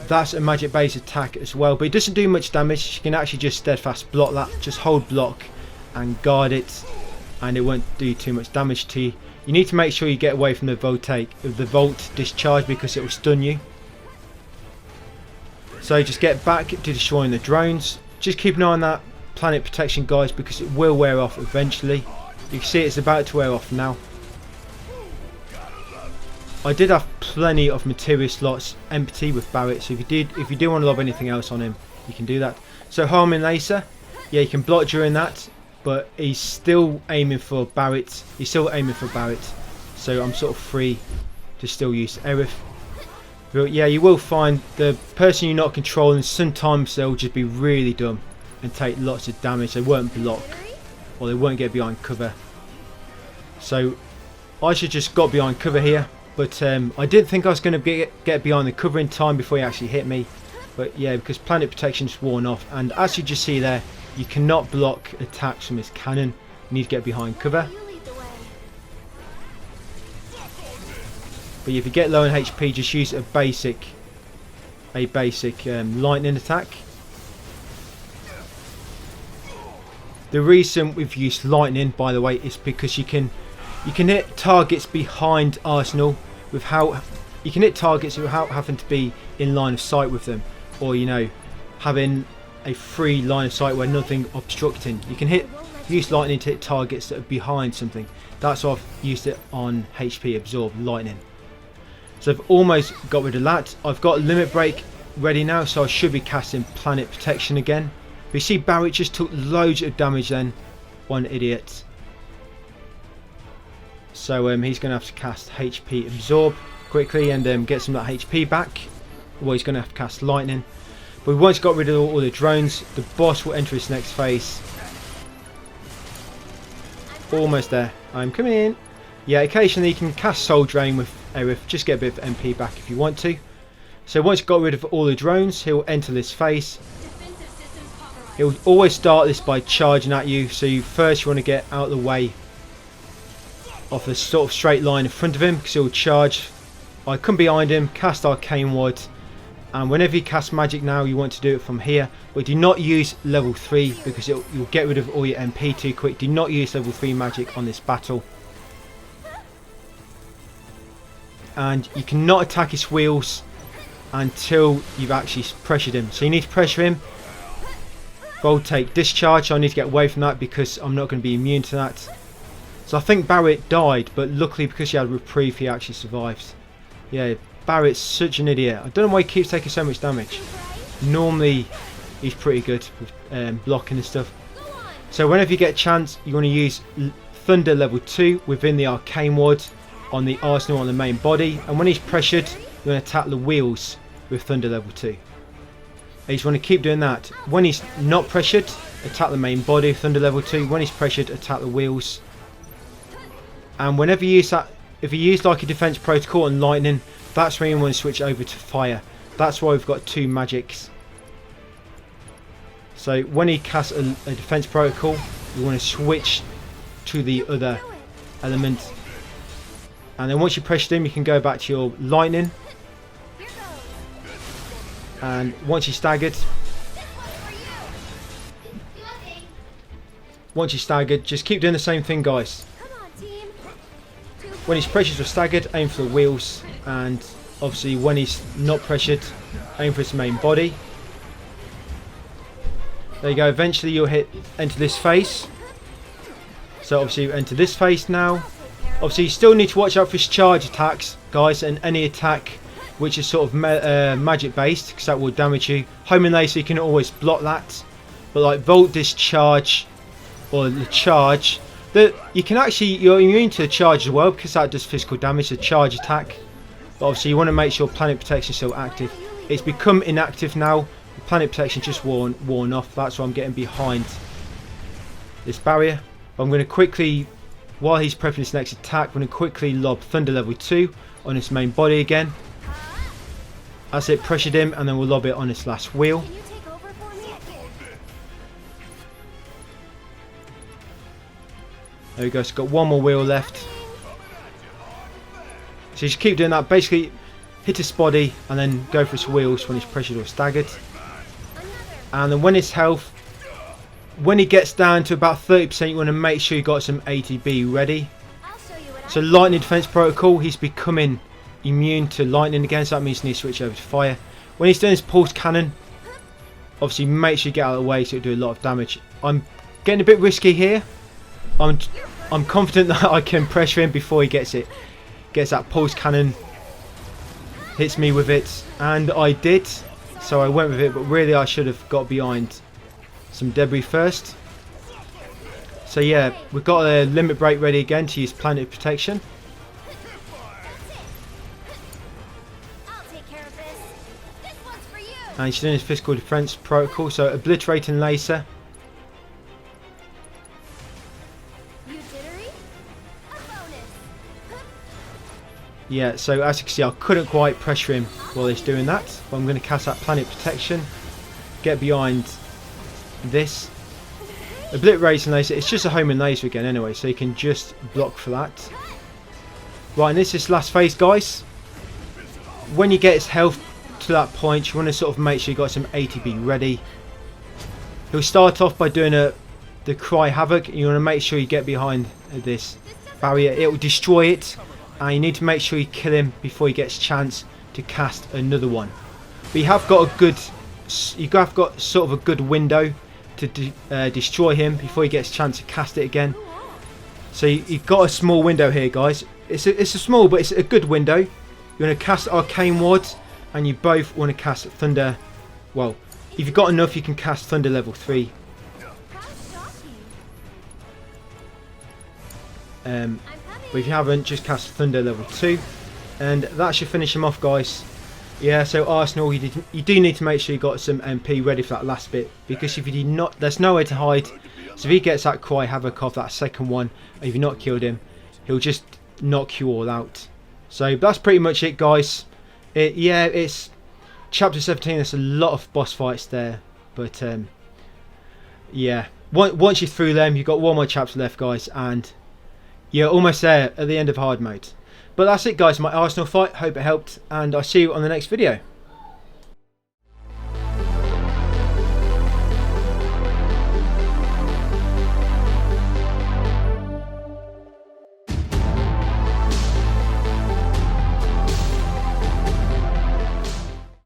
that's a magic based attack as well, but it doesn't do much damage. You can actually just steadfast block that, just hold block and guard it, and it won't do too much damage to you. You need to make sure you get away from the Volt Discharge because it will stun you. So just get back to destroying the drones. Just keep an eye on that Planet Protection, guys, because it will wear off eventually. You can see it's about to wear off now. I did have plenty of material slots empty with Barrett, so if you do want to lob anything else on him, you can do that. So Homing Laser, yeah, you can block during that, but he's still aiming for Barrett. So I'm sort of free to still use Aerith. But yeah, you will find the person you're not controlling, sometimes they'll just be really dumb and take lots of damage. They won't block, or they won't get behind cover. So I should just got behind cover here, but I didn't think I was going to get behind the cover in time before he actually hit me. But yeah, because Planet Protection's worn off, and as you just see there, you cannot block attacks from his cannon. You need to get behind cover. But if you get low in HP, just use a basic lightning attack. The reason we've used lightning, by the way, is because you can hit targets behind Arsenal without having to be in line of sight with them, or you know, having a free line of sight where nothing obstructing. You can use lightning to hit targets that are behind something. That's why I've used it on HP Absorb Lightning. So I've almost got rid of that. I've got Limit Break ready now, so I should be casting Planet Protection again. But you see, Barrett just took loads of damage then. One idiot. So he's going to have to cast HP Absorb quickly and get some of that HP back. Or he's going to have to cast Lightning. But once got rid of all the drones, the boss will enter its next phase. Almost there. I'm coming in. Yeah, occasionally you can cast Soul Drain with Aerith, just get a bit of MP back if you want to. So once you've got rid of all the drones, he'll enter this phase. He'll always start this by charging at you, so you want to get out of the way of a sort of straight line in front of him, because he'll charge. I come behind him, cast Arcane Ward, and whenever you cast magic now, you want to do it from here, but do not use level 3 because you'll get rid of all your MP too quick. Do not use level 3 magic on this battle. And you cannot attack his wheels until you've actually pressured him. So you need to pressure him. Take Discharge. I need to get away from that because I'm not going to be immune to that. So I think Barrett died, but luckily because he had reprieve, he actually survived. Yeah, Barrett's such an idiot. I don't know why he keeps taking so much damage. Normally he's pretty good with blocking and stuff. So whenever you get a chance, you want to use Thunder level 2 within the Arcane Ward on the Arsenal on the main body, and when he's pressured, you're going to attack the wheels with Thunder level 2. And you just want to keep doing that. When he's not pressured, attack the main body, Thunder level 2. When he's pressured, attack the wheels And whenever you use that, if you use like a defense protocol and lightning, that's when you want to switch over to fire. That's why we've got 2 magics. So when he casts a defense protocol, you want to switch to the other element. And then once you pressure him, you can go back to your lightning. And once he's staggered, just keep doing the same thing, guys. When he's pressured or staggered, aim for the wheels, and obviously when he's not pressured, aim for his main body. There you go. Eventually you'll enter this phase. So obviously you enter this phase now. Obviously you still need to watch out for his charge attacks, guys, and any attack which is sort of magic based, because that will damage you. Homing laser, you can always block that, but like volt discharge or the charge, that you can actually, you're immune to the charge as well, because that does physical damage, the charge attack. But obviously you want to make sure planet protection is still active. It's become inactive now. The planet protection just worn off. That's why I'm getting behind this barrier. I'm going to quickly, while he's prepping his next attack, I'm going to quickly lob Thunder level 2 on his main body again. That's it, pressured him, and then we'll lob it on his last wheel. There we go, so got 1 more wheel left. So you just keep doing that, basically hit his body and then go for his wheels when he's pressured or staggered. And then when his health, when he gets down to about 30%, you want to make sure you got some ATB ready. So lightning defense protocol, he's becoming immune to lightning again, so that means he needs to switch over to fire. When he's doing his pulse cannon, obviously make sure you get out of the way so it'll do a lot of damage. I'm getting a bit risky here. I'm confident that I can pressure him before he gets that pulse cannon, hits me with it, and I did, so I went with it, but really I should have got behind some debris first. So yeah, we've got a limit break ready again to use planet protection. And he's doing his physical defense protocol, so obliterating laser. Yeah, so as you can see, I couldn't quite pressure him while he's doing that. But I'm going to cast that planet protection. Get behind this. Obliterating laser, it's just a homing laser again anyway, so you can just block for that. Right, and this is last phase, guys. When you get his health to that point, you want to sort of make sure you got some ATB ready. He'll start off by doing the Cry Havoc. You want to make sure you get behind this barrier. It will destroy it, and you need to make sure you kill him before he gets a chance to cast another one. But you have got sort of a good window to destroy him before he gets a chance to cast it again. So you've got a small window here, guys. It's a small, but it's a good window. You want to cast Arcane Ward, and you both want to cast Thunder. Well, if you've got enough, you can cast Thunder level 3. But if you haven't, just cast Thunder level 2, and that should finish him off, guys. Yeah, so Arsenal, you do need to make sure you got some MP ready for that last bit, because if you did not, there's nowhere to hide. So if he gets that Cry Havoc off, that second one, and if you've not killed him, he'll just knock you all out. So that's pretty much it, guys. Yeah, it's chapter 17. There's a lot of boss fights there, but yeah, once you're through them, you've got 1 more chapter left, guys, and you're almost there at the end of hard mode. But that's it, guys, my Arsenal fight. Hope it helped, and I'll see you on the next video.